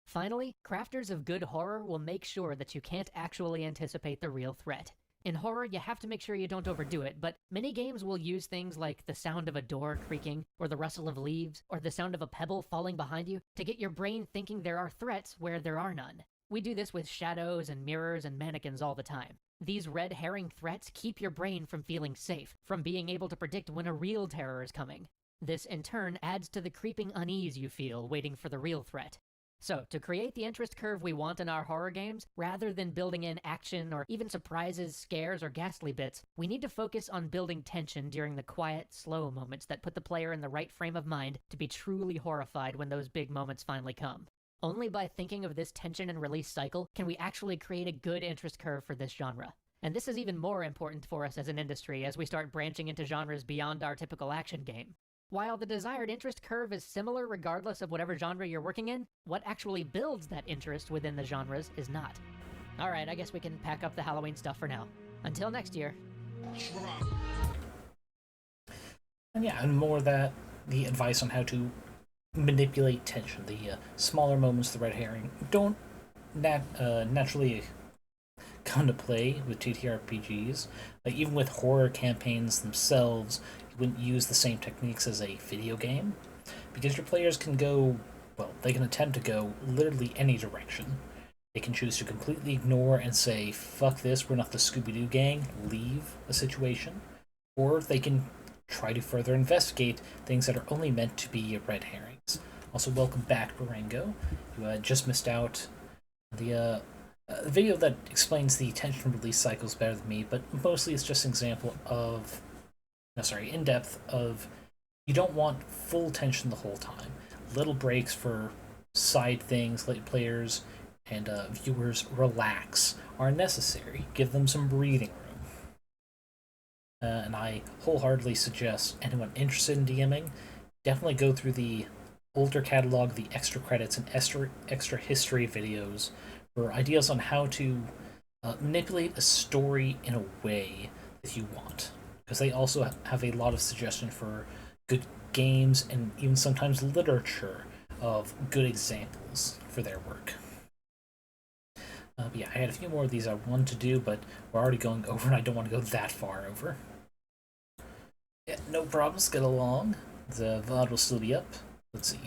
Finally, crafters of good horror will make sure that you can't actually anticipate the real threat. In horror, you have to make sure you don't overdo it, but many games will use things like the sound of a door creaking, or the rustle of leaves, or the sound of a pebble falling behind you to get your brain thinking there are threats where there are none. We do this with shadows and mirrors and mannequins all the time. These red herring threats keep your brain from feeling safe, from being able to predict when a real terror is coming. This, in turn, adds to the creeping unease you feel waiting for the real threat. So, to create the interest curve we want in our horror games, rather than building in action or even surprises, scares, or ghastly bits, we need to focus on building tension during the quiet, slow moments that put the player in the right frame of mind to be truly horrified when those big moments finally come. Only by thinking of this tension and release cycle can we actually create a good interest curve for this genre. And this is even more important for us as an industry as we start branching into genres beyond our typical action game. While the desired interest curve is similar regardless of whatever genre you're working in, what actually builds that interest within the genres is not. Alright, I guess we can pack up the Halloween stuff for now. Until next year. And yeah, and more that, the advice on how to manipulate tension, the smaller moments, the red herring, don't naturally come to play with TTRPGs. Like, even with horror campaigns themselves, wouldn't use the same techniques as a video game, because your players can go, well, they can attempt to go literally any direction. They can choose to completely ignore and say, fuck this, we're not the Scooby-Doo gang, leave a situation, or they can try to further investigate things that are only meant to be red herrings. Also, welcome back, Barango. You just missed out the video that explains the tension release cycles better than me, but mostly it's just an example of in depth of, you don't want full tension the whole time. Little breaks for side things, let players and viewers relax, are necessary. Give them some breathing room. And I wholeheartedly suggest anyone interested in DMing, definitely go through the older catalog, the extra credits, and extra history videos for ideas on how to manipulate a story in a way that you want. Because they also have a lot of suggestion for good games and even sometimes literature of good examples for their work. But yeah, I had a few more of these I wanted to do, but we're already going over and I don't want to go that far over. Yeah, no problems, get along. The VOD will still be up. Let's see.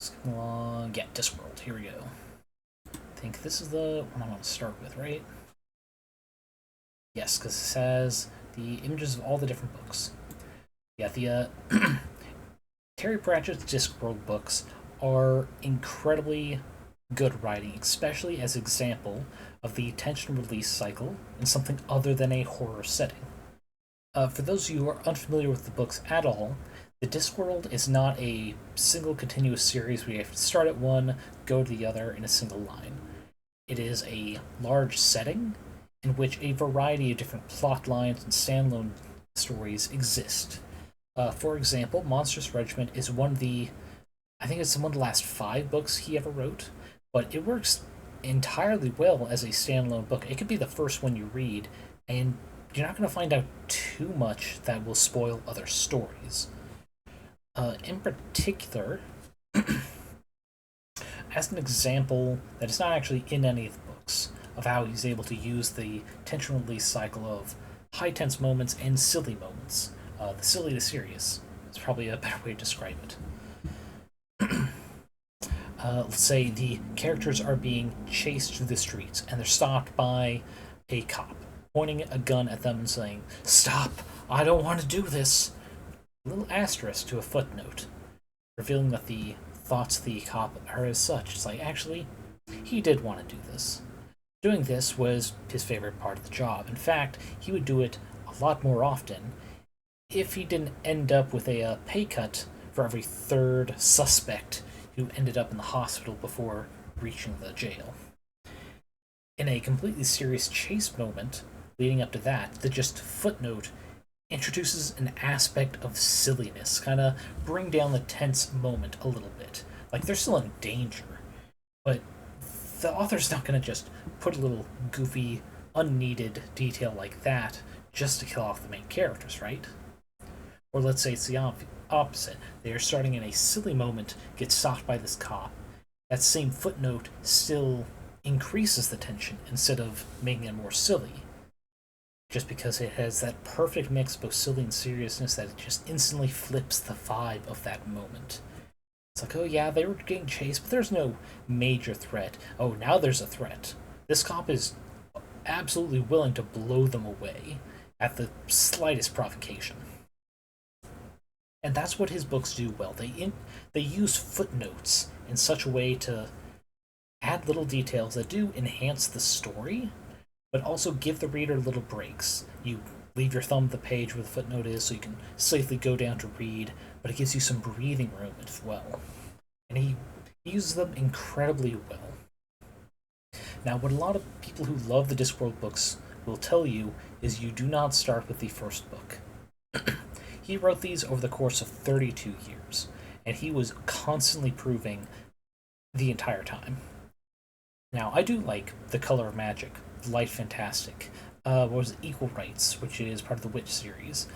Let's come along. Yeah, Discworld, here we go. I think this is the one I want to start with, right? Yes, because this has the images of all the different books. Yeah, the Terry Pratchett's Discworld books are incredibly good writing, especially as example of the tension release cycle in something other than a horror setting. For those of you who are unfamiliar with the books at all, the Discworld is not a single continuous series where you have to start at one, go to the other in a single line. It is a large setting in which a variety of different plot lines and standalone stories exist. For example, Monstrous Regiment is one of the, I think it's one of the last 5 books he ever wrote, but it works entirely well as a standalone book. It could be the first one you read, and you're not going to find out too much that will spoil other stories. In particular, as an example that is not actually in any of the books, of how he's able to use the tension release cycle of high tense moments and silly moments. The silly to serious is probably a better way to describe it. Let's say the characters are being chased through the streets and they're stopped by a cop, pointing a gun at them and saying, "Stop! I don't want to do this!" A little asterisk to a footnote, revealing that the thoughts of the cop are as such. It's like, actually, he did want to do this. Doing this was his favorite part of the job. In fact, he would do it a lot more often if he didn't end up with a pay cut for every 3rd suspect who ended up in the hospital before reaching the jail. In a completely serious chase moment leading up to that, the just footnote introduces an aspect of silliness, kind of bring down the tense moment a little bit. Like, they're still in danger, but the author's not going to just put a little goofy, unneeded detail like that just to kill off the main characters, right? Or let's say it's the opposite. They are starting in a silly moment, get stopped by this cop. That same footnote still increases the tension instead of making it more silly. Just because it has that perfect mix of both silly and seriousness that it just instantly flips the vibe of that moment. It's like, oh yeah, they were getting chased, but there's no major threat. Oh, now there's a threat. This cop is absolutely willing to blow them away at the slightest provocation. And that's what his books do well. They use footnotes in such a way to add little details that do enhance the story, but also give the reader little breaks. You leave your thumb at the page where the footnote is so you can safely go down to read, but it gives you some breathing room as well. And he uses them incredibly well. Now, what a lot of people who love the Discworld books will tell you is you do not start with the first book. He wrote these over the course of 32 years, and he was constantly proving the entire time. Now, I do like The Color of Magic, Light Fantastic, what was it, Equal Rights, which is part of the Witch series.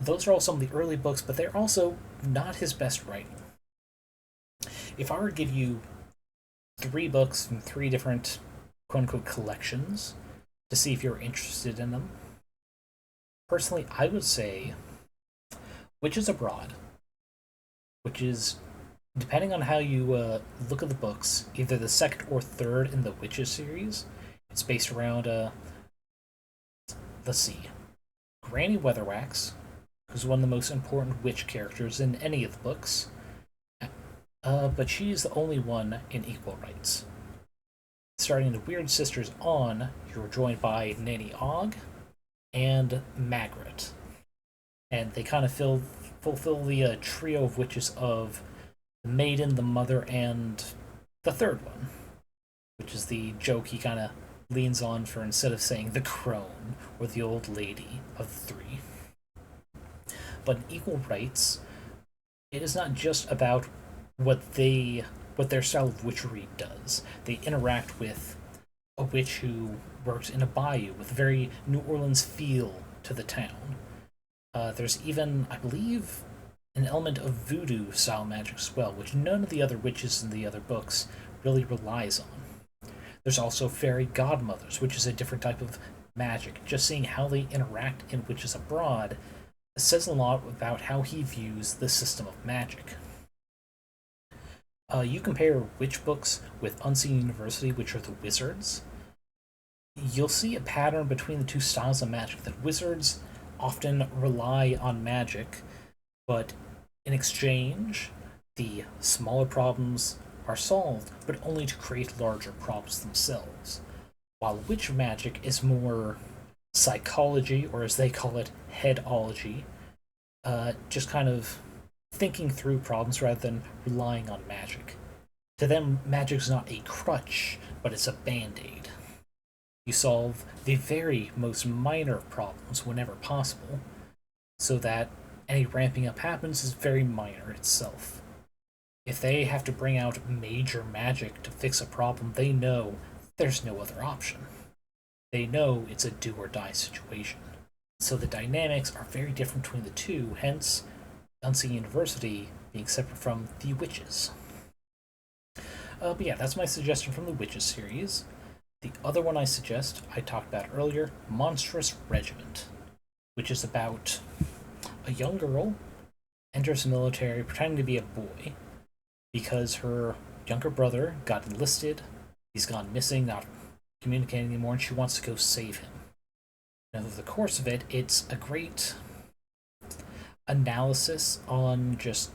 Those are all some of the early books, but they're also not his best writing. If I were to give you 3 books from 3 different quote-unquote collections to see if you're interested in them, personally, I would say Witches Abroad, which is, depending on how you look at the books, either the 2nd or 3rd in the Witches series. It's based around, let's see, Granny Weatherwax, who's one of the most important witch characters in any of the books, but she's the only one in Equal Rights. Starting the Weird Sisters on, you're joined by Nanny Ogg and Margaret. And they kind of fulfill the trio of witches of the Maiden, the Mother, and the 3rd one, which is the joke he kind of leans on for instead of saying the crone or the old lady of the 3. But in Equal Rights, it is not just about what their style of witchery does. They interact with a witch who works in a bayou with a very New Orleans feel to the town. There's even, I believe, an element of voodoo style magic as well, which none of the other witches in the other books really relies on. There's also fairy godmothers, which is a different type of magic. Just seeing how they interact in Witches Abroad says a lot about how he views the system of magic. You compare witch books with Unseen University, which are the wizards, you'll see a pattern between the two styles of magic, that wizards often rely on magic, but in exchange, the smaller problems are solved, but only to create larger problems themselves. While witch magic is more psychology, or as they call it, headology, just kind of thinking through problems rather than relying on magic. To them, magic's not a crutch, but it's a band-aid. You solve the very most minor of problems whenever possible, so that any ramping up happens is very minor itself. If they have to bring out major magic to fix a problem, they know there's no other option. They know it's a do-or-die situation. So the dynamics are very different between the two, hence Unseen University being separate from the Witches. But yeah, that's my suggestion from the Witches series. The other one I suggest, I talked about earlier, Monstrous Regiment, which is about a young girl enters the military pretending to be a boy because her younger brother got enlisted, he's gone missing, not communicating anymore, and she wants to go save him. And over the course of it, it's a great analysis on just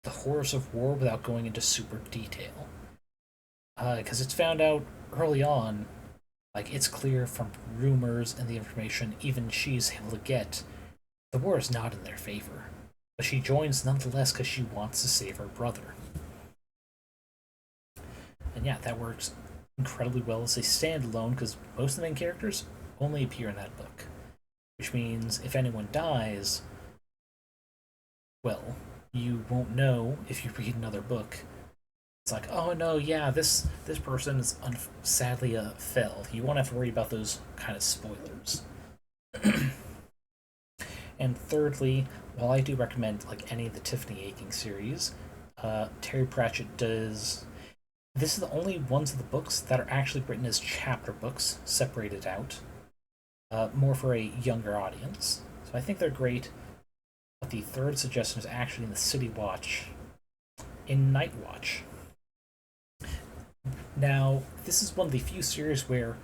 the horrors of war without going into super detail. Because it's found out early on, like, it's clear from rumors and the information even she's able to get, the war is not in their favor. But she joins nonetheless because she wants to save her brother. And yeah, that works incredibly well as a standalone, because most of the main characters only appear in that book. Which means if anyone dies, well, you won't know if you read another book. It's like, oh no, yeah, this person is sadly fell. You won't have to worry about those kind of spoilers. And thirdly, while I do recommend like any of the Tiffany Aching series, Terry Pratchett does. This is the only ones of the books that are actually written as chapter books, separated out, more for a younger audience. So I think they're great. But the third suggestion is actually in the City Watch, in Night Watch. Now, this is one of the few series where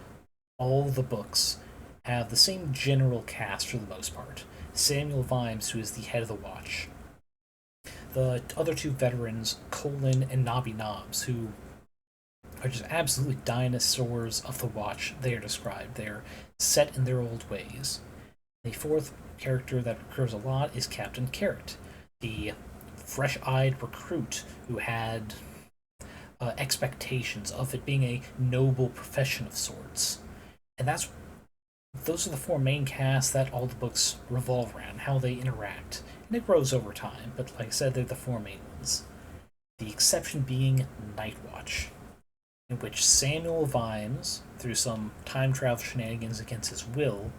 all the books have the same general cast for the most part. Samuel Vimes, who is the head of the Watch. The other two veterans, Colin and Nobby Nobbs, who are just absolutely dinosaurs of the Watch. They are described. They're set in their old ways. The fourth character that recurs a lot is Captain Carrot, the fresh-eyed recruit who had expectations of it being a noble profession of sorts. And those are the four main casts that all the books revolve around, how they interact. And it grows over time, but like I said, they're the four main ones. The exception being Night Watch, in which Samuel Vimes, through some time travel shenanigans against his will,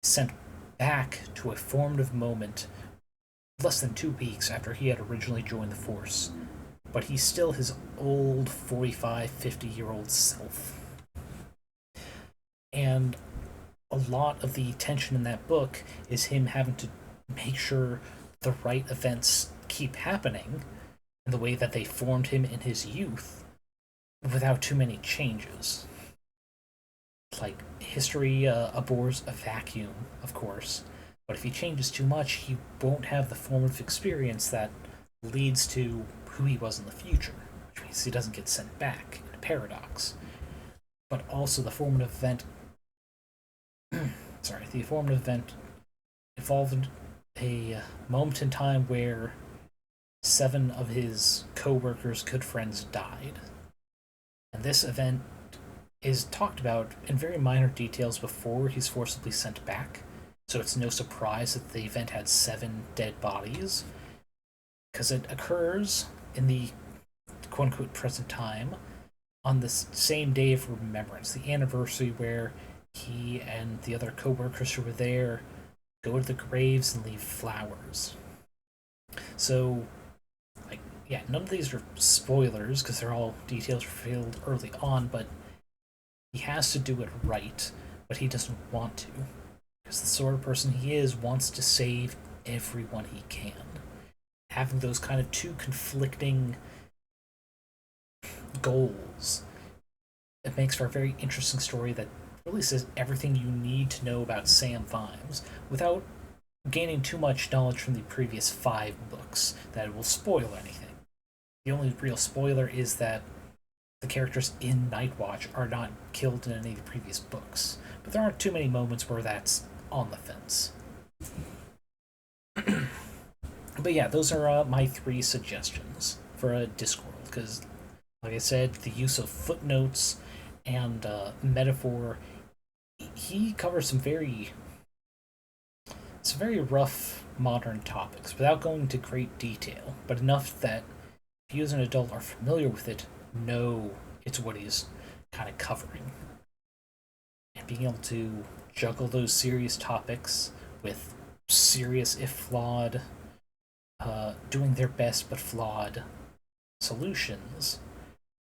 is sent back to a formative moment less than 2 weeks after he had originally joined the force. But he's still his old 45, 50-year-old self. And a lot of the tension in that book is him having to make sure the right events keep happening in the way that they formed him in his youth without too many changes. Like, history abhors a vacuum, of course, but if he changes too much, he won't have the formative experience that leads to who he was in the future, which means he doesn't get sent back in a paradox. But also the formative event involved a moment in time where 7 of his co-workers, good friends, died. And this event is talked about in very minor details before he's forcibly sent back, so it's no surprise that the event had 7 dead bodies, because it occurs in the quote-unquote present time on this same day of remembrance, the anniversary where he and the other co-workers who were there go to the graves and leave flowers. So, like, yeah, none of these are spoilers because they're all details revealed early on, but he has to do it right, but he doesn't want to. Because the sort of person he is wants to save everyone he can. Having those kind of two conflicting goals, it makes for a very interesting story that really says everything you need to know about Sam Vimes without gaining too much knowledge from the previous 5 books that it will spoil anything. The only real spoiler is that the characters in Nightwatch are not killed in any of the previous books, but there aren't too many moments where that's on the fence. But yeah, those are my 3 suggestions for a Discworld, because, like I said, the use of footnotes and metaphor, he covers some very rough modern topics without going into great detail, but enough that if you as an adult are familiar with it, know it's what he's kind of covering. And being able to juggle those serious topics with serious if flawed, doing their best but flawed solutions,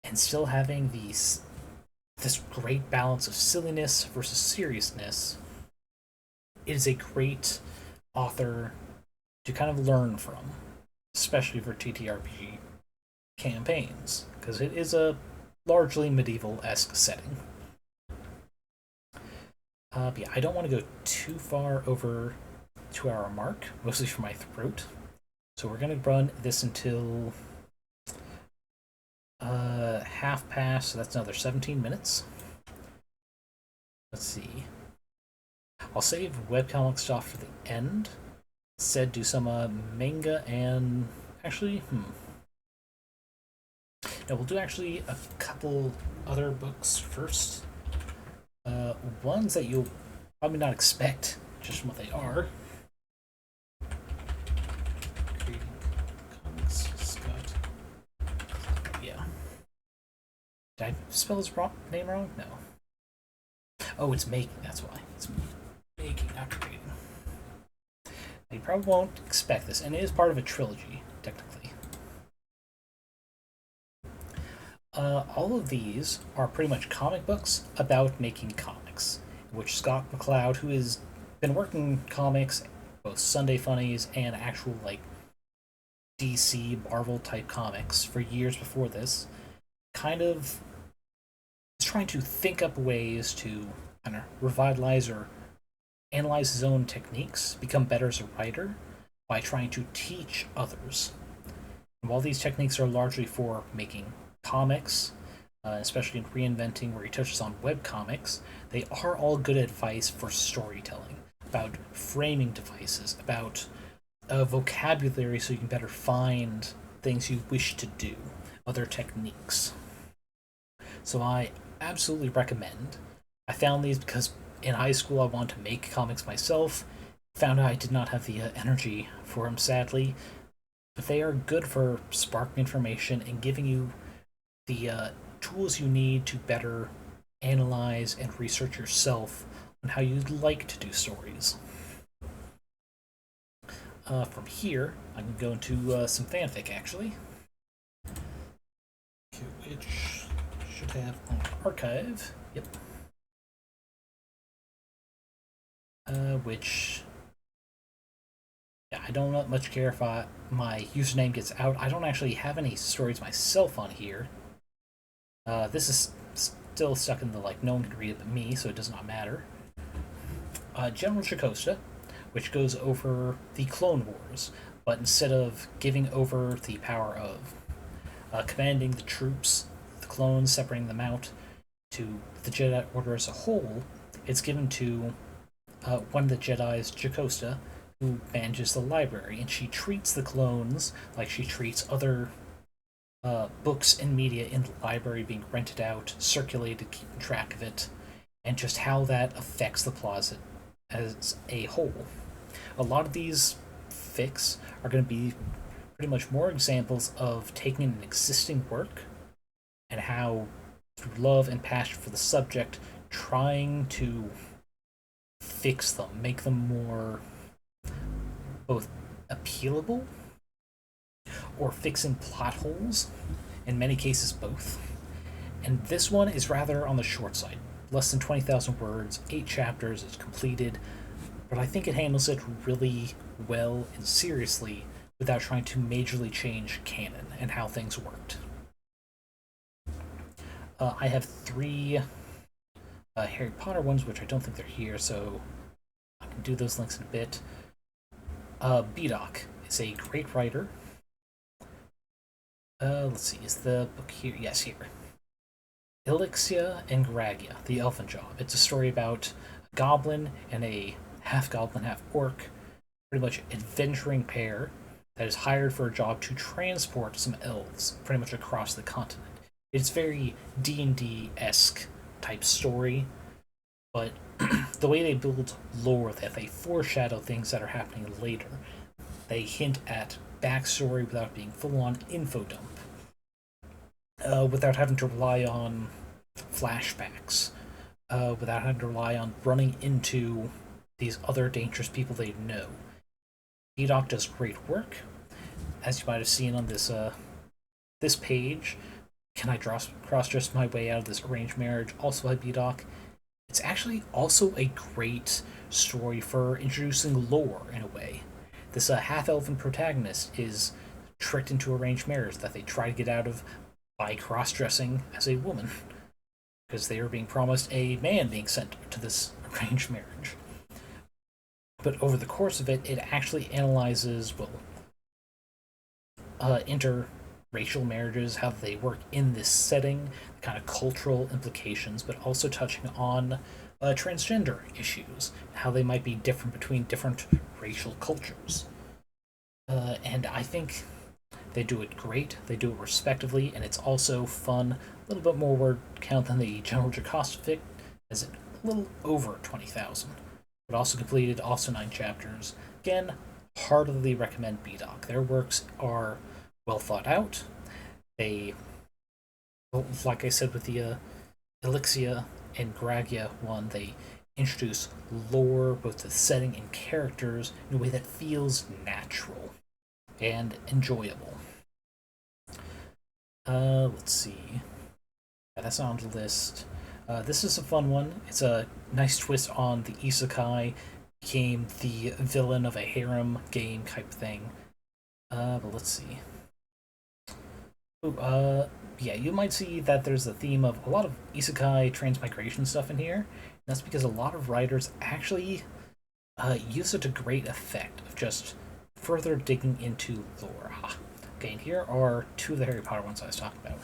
and still having this great balance of silliness versus seriousness, it is a great author to kind of learn from, especially for TTRPG campaigns, because it is a largely medieval-esque setting. But yeah, I don't want to go too far over 2-hour mark, mostly for my throat. So we're going to run this until half past, so that's another 17 minutes. Let's see. I'll save webcomic stuff for the end. Instead, do some manga and... Actually, No, we'll do actually a couple other books first. Ones that you'll probably not expect, just from what they are. Creating comics, Scott. Yeah. Did I spell his name wrong? No. Oh, it's making, that's why. It's making, not creating. You probably won't expect this, and it is part of a trilogy, technically. All of these are pretty much comic books about making comics, in which Scott McCloud, who has been working comics, both Sunday Funnies and actual, like, DC, Marvel-type comics for years before this, kind of is trying to think up ways to kind of revitalize or analyze his own techniques, become better as a writer, by trying to teach others. And while these techniques are largely for making comics, especially in reinventing where he touches on webcomics, they are all good advice for storytelling, about framing devices, about vocabulary so you can better find things you wish to do, other techniques. So I absolutely recommend. I found these because in high school I wanted to make comics myself, found out I did not have the energy for them, sadly, but they are good for sparking information and giving you the tools you need to better analyze and research yourself on how you'd like to do stories. From here, I can go into some fanfic, actually, which should have an archive. Yep. Which, yeah, I don't much care if my username gets out. I don't actually have any stories myself on here. This is still stuck in the, like, no one can read it but me, so it does not matter. General Jocasta, which goes over the Clone Wars, but instead of giving over the power of commanding the troops, the clones, separating them out, to the Jedi Order as a whole, it's given to one of the Jedi's, Jocasta, who manages the library, and she treats the clones like she treats other books and media in the library being rented out, circulated, keeping track of it, and just how that affects the plot as a whole. A lot of these fics are going to be pretty much more examples of taking an existing work and how, through love and passion for the subject, trying to fix them, make them more both appealable or fixing plot holes, in many cases both. And this one is rather on the short side. Less than 20,000 words, 8 chapters, it's completed, but I think it handles it really well and seriously without trying to majorly change canon and how things worked. I have 3 Harry Potter ones, which I don't think they're here, so I can do those links in a bit. B-Doc is a great writer. Let's see, is the book here? Yes, here. Elixia and Gragia, the Elfin Job. It's a story about a goblin and a half-goblin, half-orc, pretty much adventuring pair that is hired for a job to transport some elves pretty much across the continent. It's very D&D-esque type story, but the way they build lore, that they foreshadow things that are happening later. They hint at backstory without being full-on info dump. Without having to rely on flashbacks, without having to rely on running into these other dangerous people they know. B-Doc does great work. As you might have seen on this this page, Can I Cross-Dress My Way Out of This Arranged Marriage, also by B-Doc. It's actually also a great story for introducing lore, in a way. This half-elven protagonist is tricked into arranged marriage that they try to get out of by cross-dressing as a woman, because they were being promised a man being sent to this arranged marriage. But over the course of it, it actually analyzes, interracial marriages, how they work in this setting, the kind of cultural implications, but also touching on transgender issues, how they might be different between different racial cultures. And I think they do it great, they do it respectively, and it's also fun. A little bit more word count than the General Jocasta as it a little over 20,000. But also completed, also 9 chapters. Again, heartily recommend B-Doc. Their works are well thought out. They, like I said with the Elixia and Gragia one, they introduce lore, both the setting and characters, in a way that feels natural and enjoyable. Let's see. Yeah, that's not on the list. This is a fun one. It's a nice twist on the isekai became the villain of a harem game type thing. But let's see. Yeah, you might see that there's a theme of a lot of isekai transmigration stuff in here. That's because a lot of writers actually use it to great effect of just further digging into lore. Okay, and here are 2 of the Harry Potter ones I was talking about.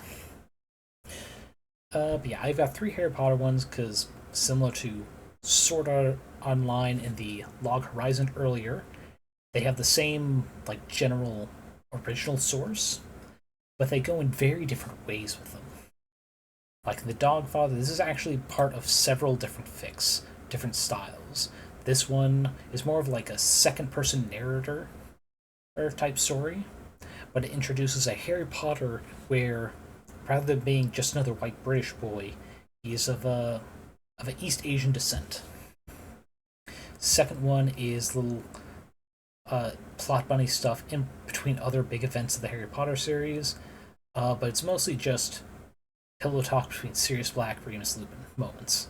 But yeah, I've got 3 Harry Potter ones because, similar to Sword Art Online and the Log Horizon earlier, they have the same, like, general original source, but they go in very different ways with them. Like the Dogfather, this is actually part of several different fics, different styles. This one is more of like a second-person narrator type story, but it introduces a Harry Potter where, rather than being just another white British boy, he's of an East Asian descent. Second one is little plot bunny stuff in between other big events of the Harry Potter series, but it's mostly just pillow talk between Sirius Black, Remus Lupin moments.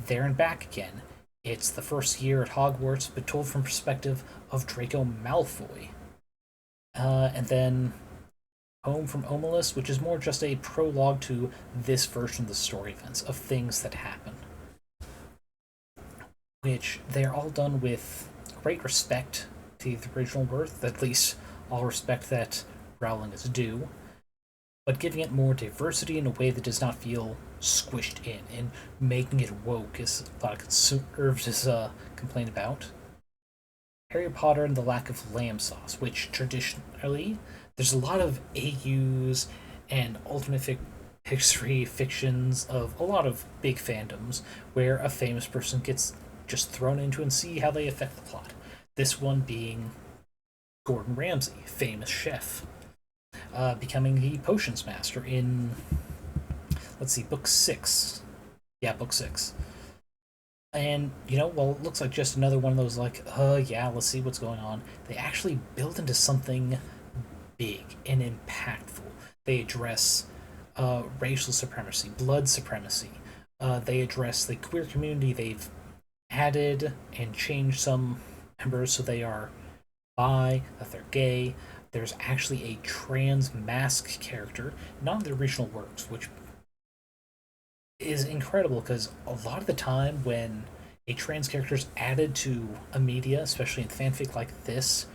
There and Back Again, it's the first year at Hogwarts, but told from perspective of Draco Malfoy. And then Home from Omelas, which is more just a prologue to this version of the story events, of things that happen. Which they're all done with great respect to the original work, at least all respect that Rowling is due, but giving it more diversity in a way that does not feel squished in, and making it woke, as a lot of conservatives complain about. Harry Potter and the Lack of Lamb Sauce, which traditionally, there's a lot of AUs and alternate history fictions of a lot of big fandoms where a famous person gets just thrown into and see how they affect the plot. This one being Gordon Ramsay, famous chef, becoming the potions master in, let's see, book 6. Yeah, book 6. And, well, it looks like just another one of those, like, yeah, let's see what's going on. They actually build into something big and impactful. They address racial supremacy, blood supremacy. They address the queer community. They've added and changed some members so they are bi, that they're gay. There's actually a trans mask character, not in the original works, which is incredible because a lot of the time when a trans character is added to a media, especially in fanfic like this,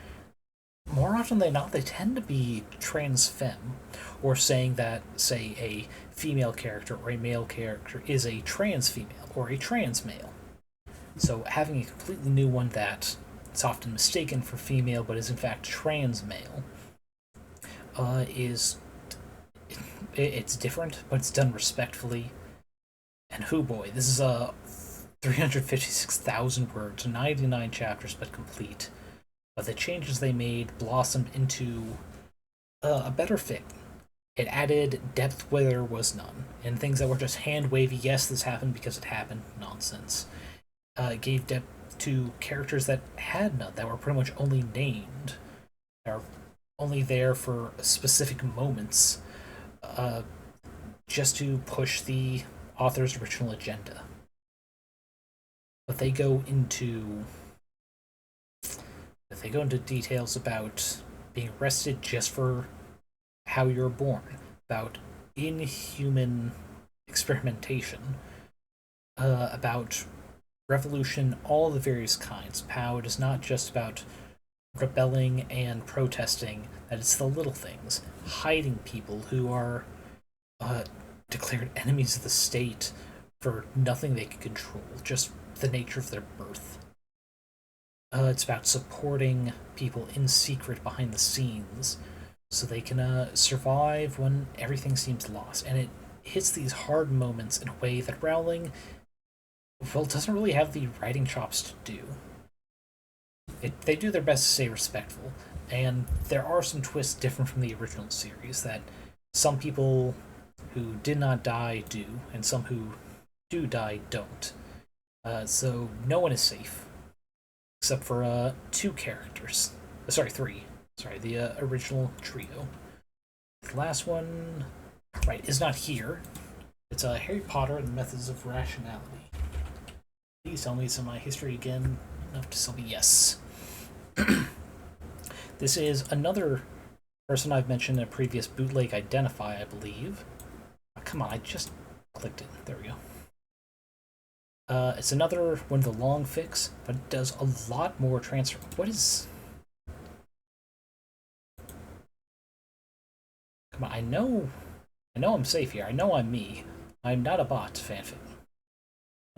more often than not, they tend to be trans femme, or saying that, say, a female character or a male character is a trans female or a trans male. So having a completely new one that is often mistaken for female but is in fact trans male it's different, but it's done respectfully. And hoo boy, this is 356,000 words, 99 chapters, but complete. But the changes they made blossomed into a better fic. It added depth where there was none, and things that were just hand-wavy, yes, this happened because it happened, nonsense. It gave depth to characters that had none, that were pretty much only named. They are only there for specific moments, just to push the author's original agenda. But they go into details about being arrested just for how you're born, about inhuman experimentation, about revolution, all the various kinds. How it is not just about rebelling and protesting, that it's the little things, hiding people who are declared enemies of the state for nothing they can control, just the nature of their birth. It's about supporting people in secret behind the scenes so they can survive when everything seems lost. And it hits these hard moments in a way that Rowling, well, doesn't really have the writing chops to do. They do their best to stay respectful, and there are some twists different from the original series that some people who did not die do, and some who do die don't. So no one is safe. Except for 2 characters. Sorry, 3. Sorry, the original trio. The last one, right, is not here. It's Harry Potter and the Methods of Rationality. Please tell me some of my history again. Enough to tell me yes. This is another person I've mentioned in a previous bootleg identify, I believe. Oh, come on, I just clicked it. There we go. It's another one of the long fics, but it does a lot more transfer. What is... Come on, I know I'm safe here. I know I'm me. I'm not a bot fanfic.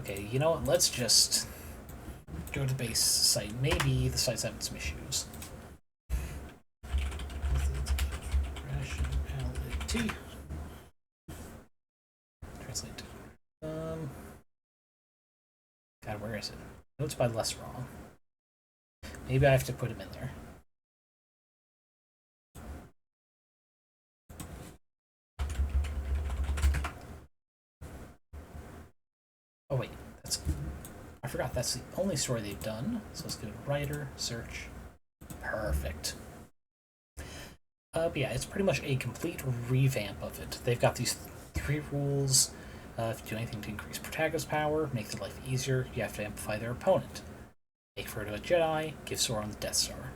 Okay, you know what? Let's just go to the base site. Maybe the site's having some issues. Rationality. Translate. God, where is it? Notes by Less Wrong. Maybe I have to put him in there. Oh wait, I forgot that's the only story they've done. So let's go to writer, search. Perfect. But yeah, it's pretty much a complete revamp of it. They've got these 3 rules. If you do anything to increase protagonist power, make their life easier, you have to amplify their opponent. Make Frodo a Jedi, give Sauron the Death Star.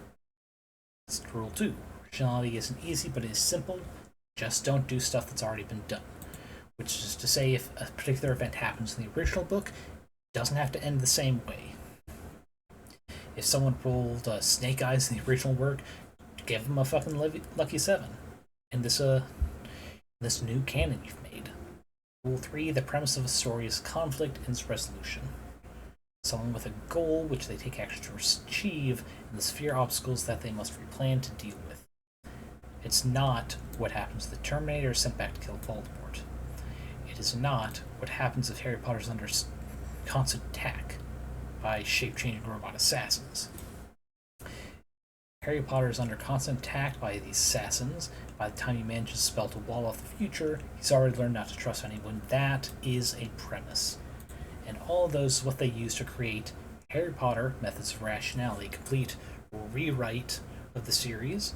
That's rule 2. Originality isn't easy, but it is simple. Just don't do stuff that's already been done. Which is to say, if a particular event happens in the original book, it doesn't have to end the same way. If someone rolled Snake Eyes in the original work, give them a fucking lucky 7. In this new canon you've made. Rule 3, the premise of a story is conflict and its resolution. Someone with a goal which they take action to achieve, and the severe obstacles that they must replan to deal with. It's not what happens if the Terminator is sent back to kill Voldemort. It is not what happens if Harry Potter's under constant attack by shape-changing robot assassins. Harry Potter is under constant attack by these assassins. By the time he manages to spell to wall off the future, he's already learned not to trust anyone. That is a premise. And all of those is what they use to create Harry Potter Methods of Rationality, complete rewrite of the series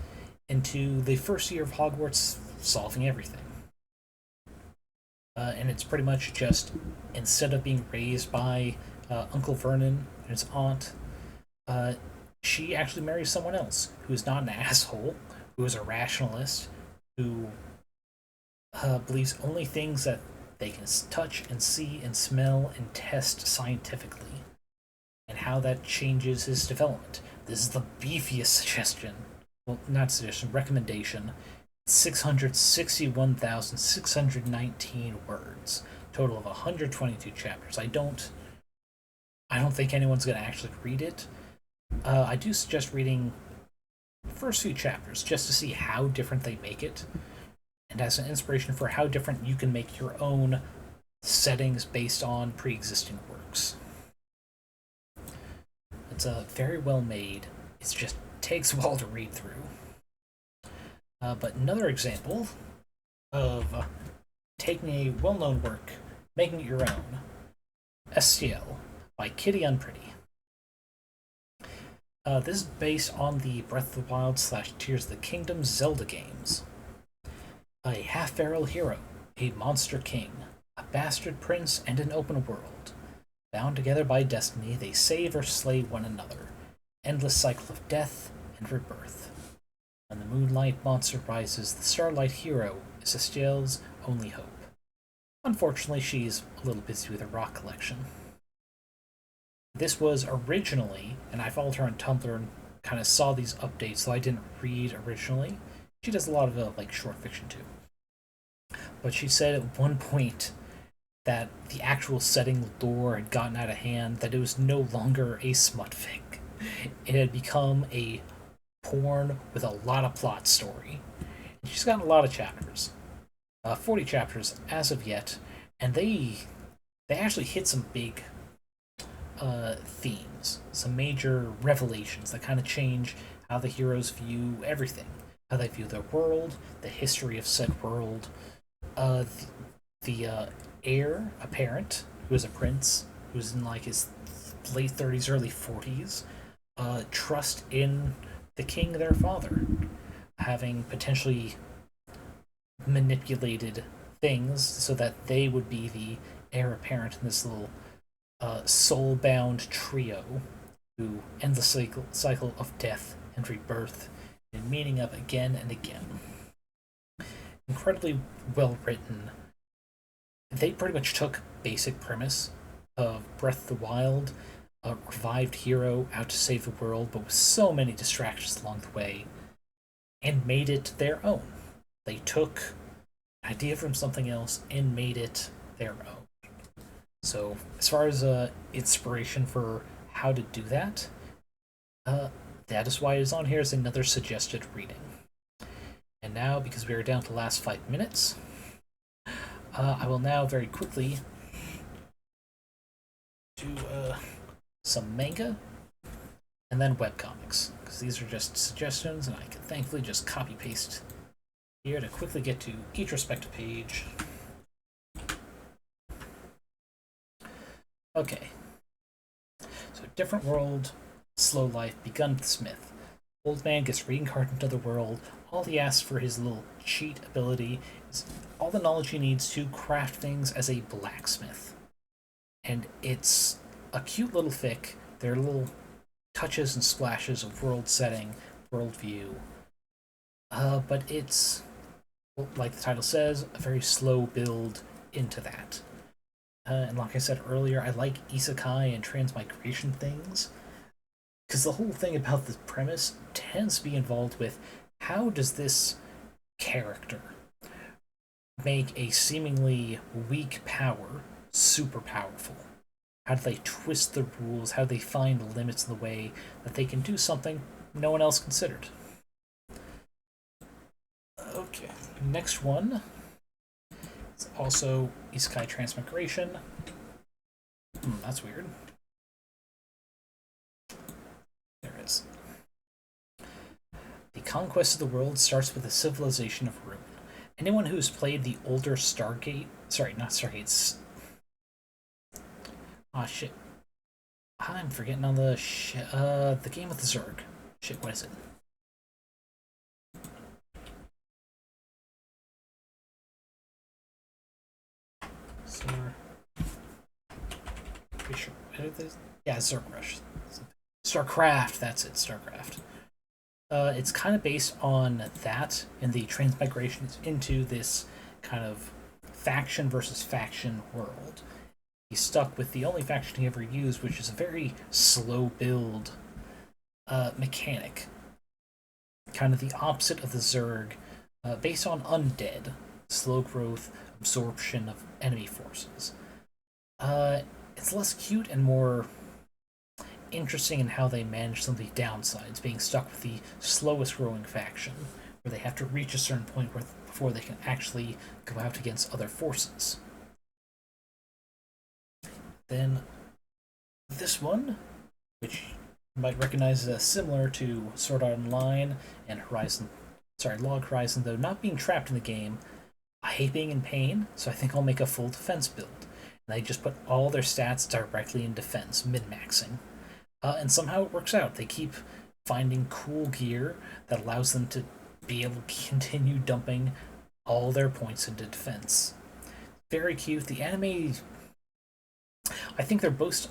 into the first year of Hogwarts solving everything. And it's pretty much just, instead of being raised by Uncle Vernon and his aunt, she actually marries someone else who is not an asshole, who is a rationalist, who believes only things that they can touch and see and smell and test scientifically, and how that changes his development. This is the beefiest suggestion. Well, not suggestion, recommendation. 661,619 words. Total of 122 chapters. I don't think anyone's going to actually read it. I do suggest reading the first few chapters just to see how different they make it, and as an inspiration for how different you can make your own settings based on pre-existing works. It's very well made. It just takes a while to read through. But another example of taking a well-known work, making it your own. SCL by Gideon. This is based on the Breath of the Wild / Tears of the Kingdom Zelda games. A half-feral hero, a monster king, a bastard prince, and an open world. Bound together by destiny, they save or slay one another. Endless cycle of death and rebirth. When the moonlight monster rises, the starlight hero is SCL's only hope. Unfortunately, she's a little busy with her rock collection. This was originally, and I followed her on Tumblr and kind of saw these updates, so I didn't read originally. She does a lot of short fiction too. But she said at one point that the actual setting lore had gotten out of hand, that it was no longer a smut fic. It had become a porn with a lot of plot story. And she's gotten a lot of chapters. 40 chapters as of yet, and they actually hit some big themes, some major revelations that kind of change how the heroes view everything, how they view their world, the history of said world, the heir apparent, who is a prince, who's in like his late 30s, early 40s, trust in the king, their father, having potentially manipulated things so that they would be the heir apparent in this little soul-bound trio who end the cycle of death and rebirth and meeting up again and again. Incredibly well written. They pretty much took basic premise of Breath of the Wild, a revived hero out to save the world, but with so many distractions along the way, and made it their own. They took an idea from something else and made it their own. So, as far as inspiration for how to do that, that is why it is on here as another suggested reading. And now, because we are down to the last 5 minutes, I will now very quickly do some manga and then webcomics, because these are just suggestions and I can thankfully just copy paste here to quickly get to each respective page. Okay, so different world, slow life, begun with Smith. Old man gets reincarnated into the world. All he asks for his little cheat ability is all the knowledge he needs to craft things as a blacksmith. And it's a cute little fic. There are little touches and splashes of world setting, world view. But it's, like the title says, a very slow build into that. And like I said earlier, I like isekai and transmigration things, because the whole thing about the premise tends to be involved with how does this character make a seemingly weak power super powerful? How do they twist the rules? How do they find limits in the way that they can do something no one else considered? Okay, next one. It's also Isekai Transmigration. That's weird. There it is. conquest of the world starts with the civilization of ruin. Anyone who's played the older Stargate, sorry, not Stargates. Ah, shit. I'm forgetting on the game with the Zerg. Shit, what is it? Pretty sure. Yeah, Zerg Rush. StarCraft, that's it, StarCraft. It's kind of based on that and the transmigrations into this kind of faction versus faction world. He's stuck with the only faction he ever used, which is a very slow build mechanic. Kind of the opposite of the Zerg, based on undead, slow growth, absorption of enemy forces. It's less cute and more interesting in how they manage some of the downsides, being stuck with the slowest growing faction, where they have to reach a certain point before they can actually go out against other forces. Then this one, which you might recognize as similar to Sword Art Online and Log Horizon, though not being trapped in the game. I hate being in pain, so I think I'll make a full defense build. And I just put all their stats directly in defense, min-maxing. And somehow it works out. They keep finding cool gear that allows them to be able to continue dumping all their points into defense. Very cute. The anime, I think they're both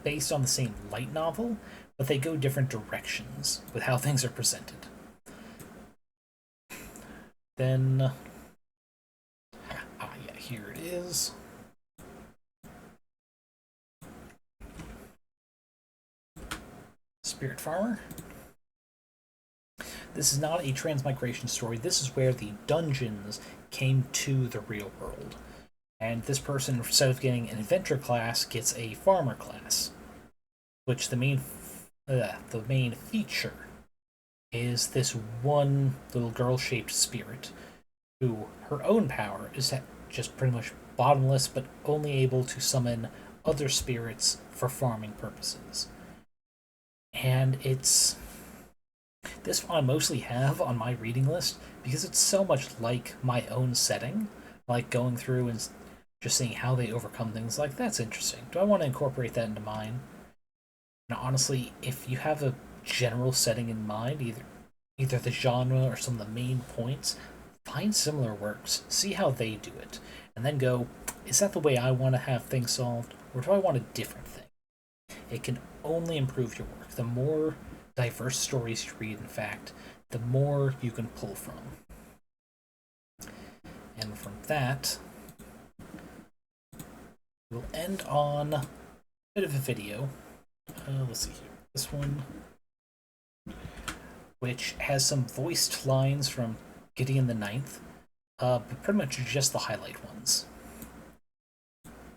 based on the same light novel, but they go different directions with how things are presented. Then, yeah, here it is. Spirit Farmer. This is not a transmigration story. This is where the dungeons came to the real world. And this person, instead of getting an adventure class, gets a farmer class. Which the main feature is this one little girl-shaped spirit, who her own power is just pretty much bottomless, but only able to summon other spirits for farming purposes. And it's this one I mostly have on my reading list because it's so much like my own setting, like going through and just seeing how they overcome things. Like, that's interesting. Do I want to incorporate that into mine? And honestly, if you have a general setting in mind, either the genre or some of the main points, find similar works, see how they do it, and then go, is that the way I want to have things solved, or do I want a different thing? It can only improve your work. The more diverse stories you read, in fact, the more you can pull from. And from that, we'll end on a bit of a video. Let's see here. This one, which has some voiced lines from Gideon the Ninth, but pretty much just the highlight ones.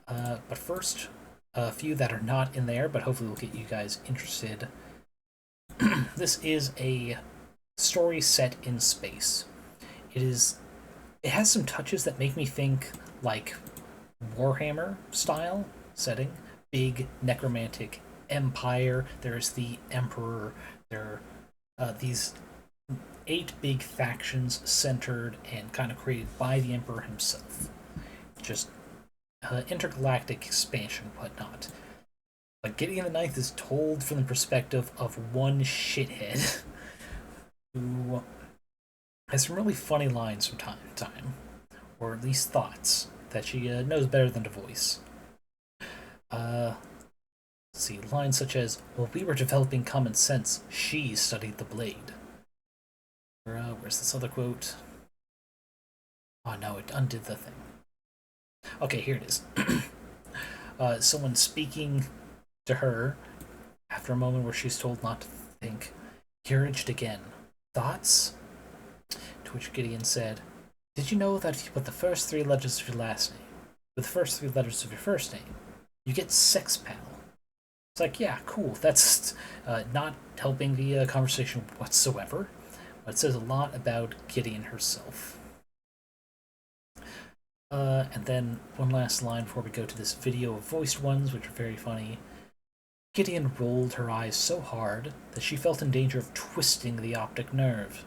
But first, a few that are not in there, but hopefully will get you guys interested. This is a story set in space. It has some touches that make me think like Warhammer style setting. Big necromantic empire. There's the Emperor. There are these 8 big factions centered and kind of created by the Emperor himself. Just intergalactic expansion and whatnot. But Gideon the Ninth is told from the perspective of one shithead who has some really funny lines from time to time, or at least thoughts that she knows better than to voice. Let's see, lines such as, "While we were developing common sense, she studied the blade." Or, where's this other quote? Oh no, it undid the thing. Okay, here it is. Someone speaking to her after a moment where she's told not to think. "Couraged again. Thoughts?" To which Gideon said, "Did you know that if you put the first 3 letters of your last name with the first 3 letters of your first name, you get sex pal?" It's like, yeah, cool. That's not helping the conversation whatsoever, but it says a lot about Gideon herself. And then one last line before we go to this video of voiced ones, which are very funny. Gideon rolled her eyes so hard that she felt in danger of twisting the optic nerve.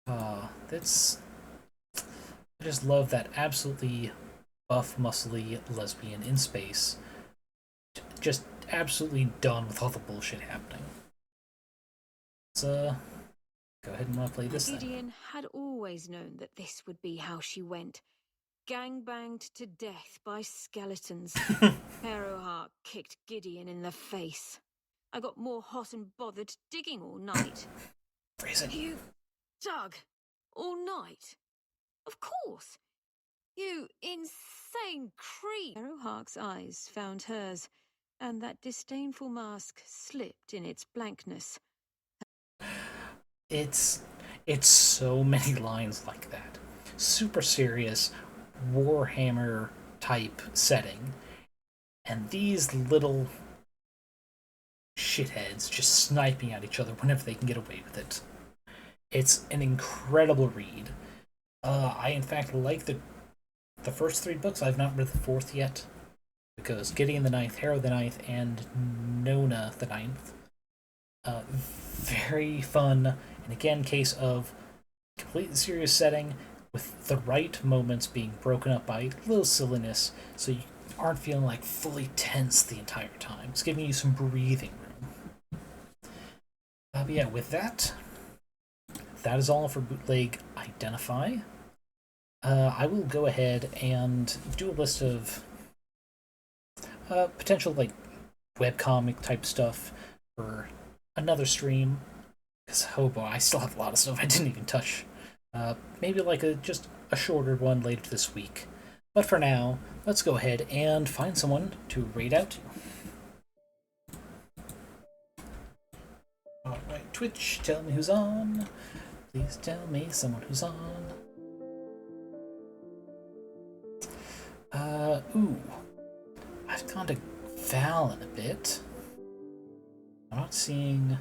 I just love that absolutely buff, muscly lesbian in space. Just absolutely done with all the bullshit happening. Let's, go ahead and play this then. Gideon had always known that this would be how she went. Gangbanged to death by skeletons. Harrowheart kicked Gideon in the face. I got more hot and bothered digging all night. Freezing. You dug all night? Of course. You insane creep. Harrowheart's eyes found hers, and that disdainful mask slipped in its blankness. It's so many lines like that. Super serious Warhammer type setting, and these little shitheads just sniping at each other whenever they can get away with it. It's an incredible read. I in fact like the first 3 books. I've not read the 4th yet, because Gideon the 9th, Harrow the 9th, and Nona the 9th. Very fun, and again, case of completely serious setting with the right moments being broken up by a little silliness, so you aren't feeling like fully tense the entire time. It's giving you some breathing room. But yeah, with that is all for Bootleg Identify. I will go ahead and do a list of potential like webcomic type stuff for another stream, because oh boy, I still have a lot of stuff I didn't even touch. Maybe like just a shorter one later this week. But for now, let's go ahead and find someone to raid out to. Alright, Twitch, tell me who's on. Please tell me someone who's on. Ooh. I've gone to Val in a bit. I'm not seeing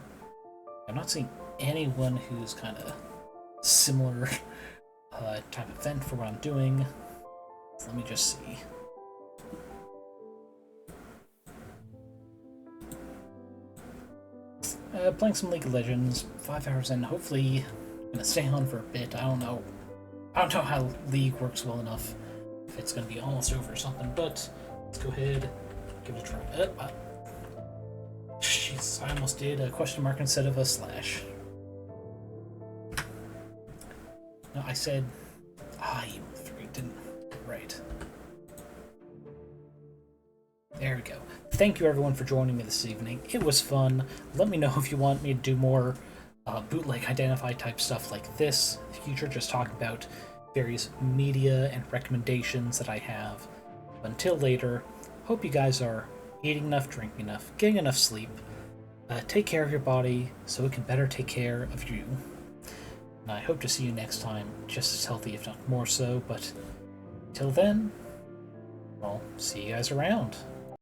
anyone who's kind of similar type of event for what I'm doing. So let me just see. Playing some League of Legends, 5 hours in. Hopefully, I'm gonna stay on for a bit. I don't know how League works well enough. If it's gonna be almost over or something, but let's go ahead, give it a try. Jeez, I almost did a question mark instead of a slash. No, I said you 3 didn't. Right. There we go. Thank you everyone for joining me this evening. It was fun. Let me know if you want me to do more bootleg identify type stuff like this in the future, just talk about various media and recommendations that I have. Until later, hope you guys are eating enough, drinking enough, getting enough sleep. Take care of your body so it can better take care of you. And I hope to see you next time, just as healthy, if not more so. But until then, I'll see you guys around.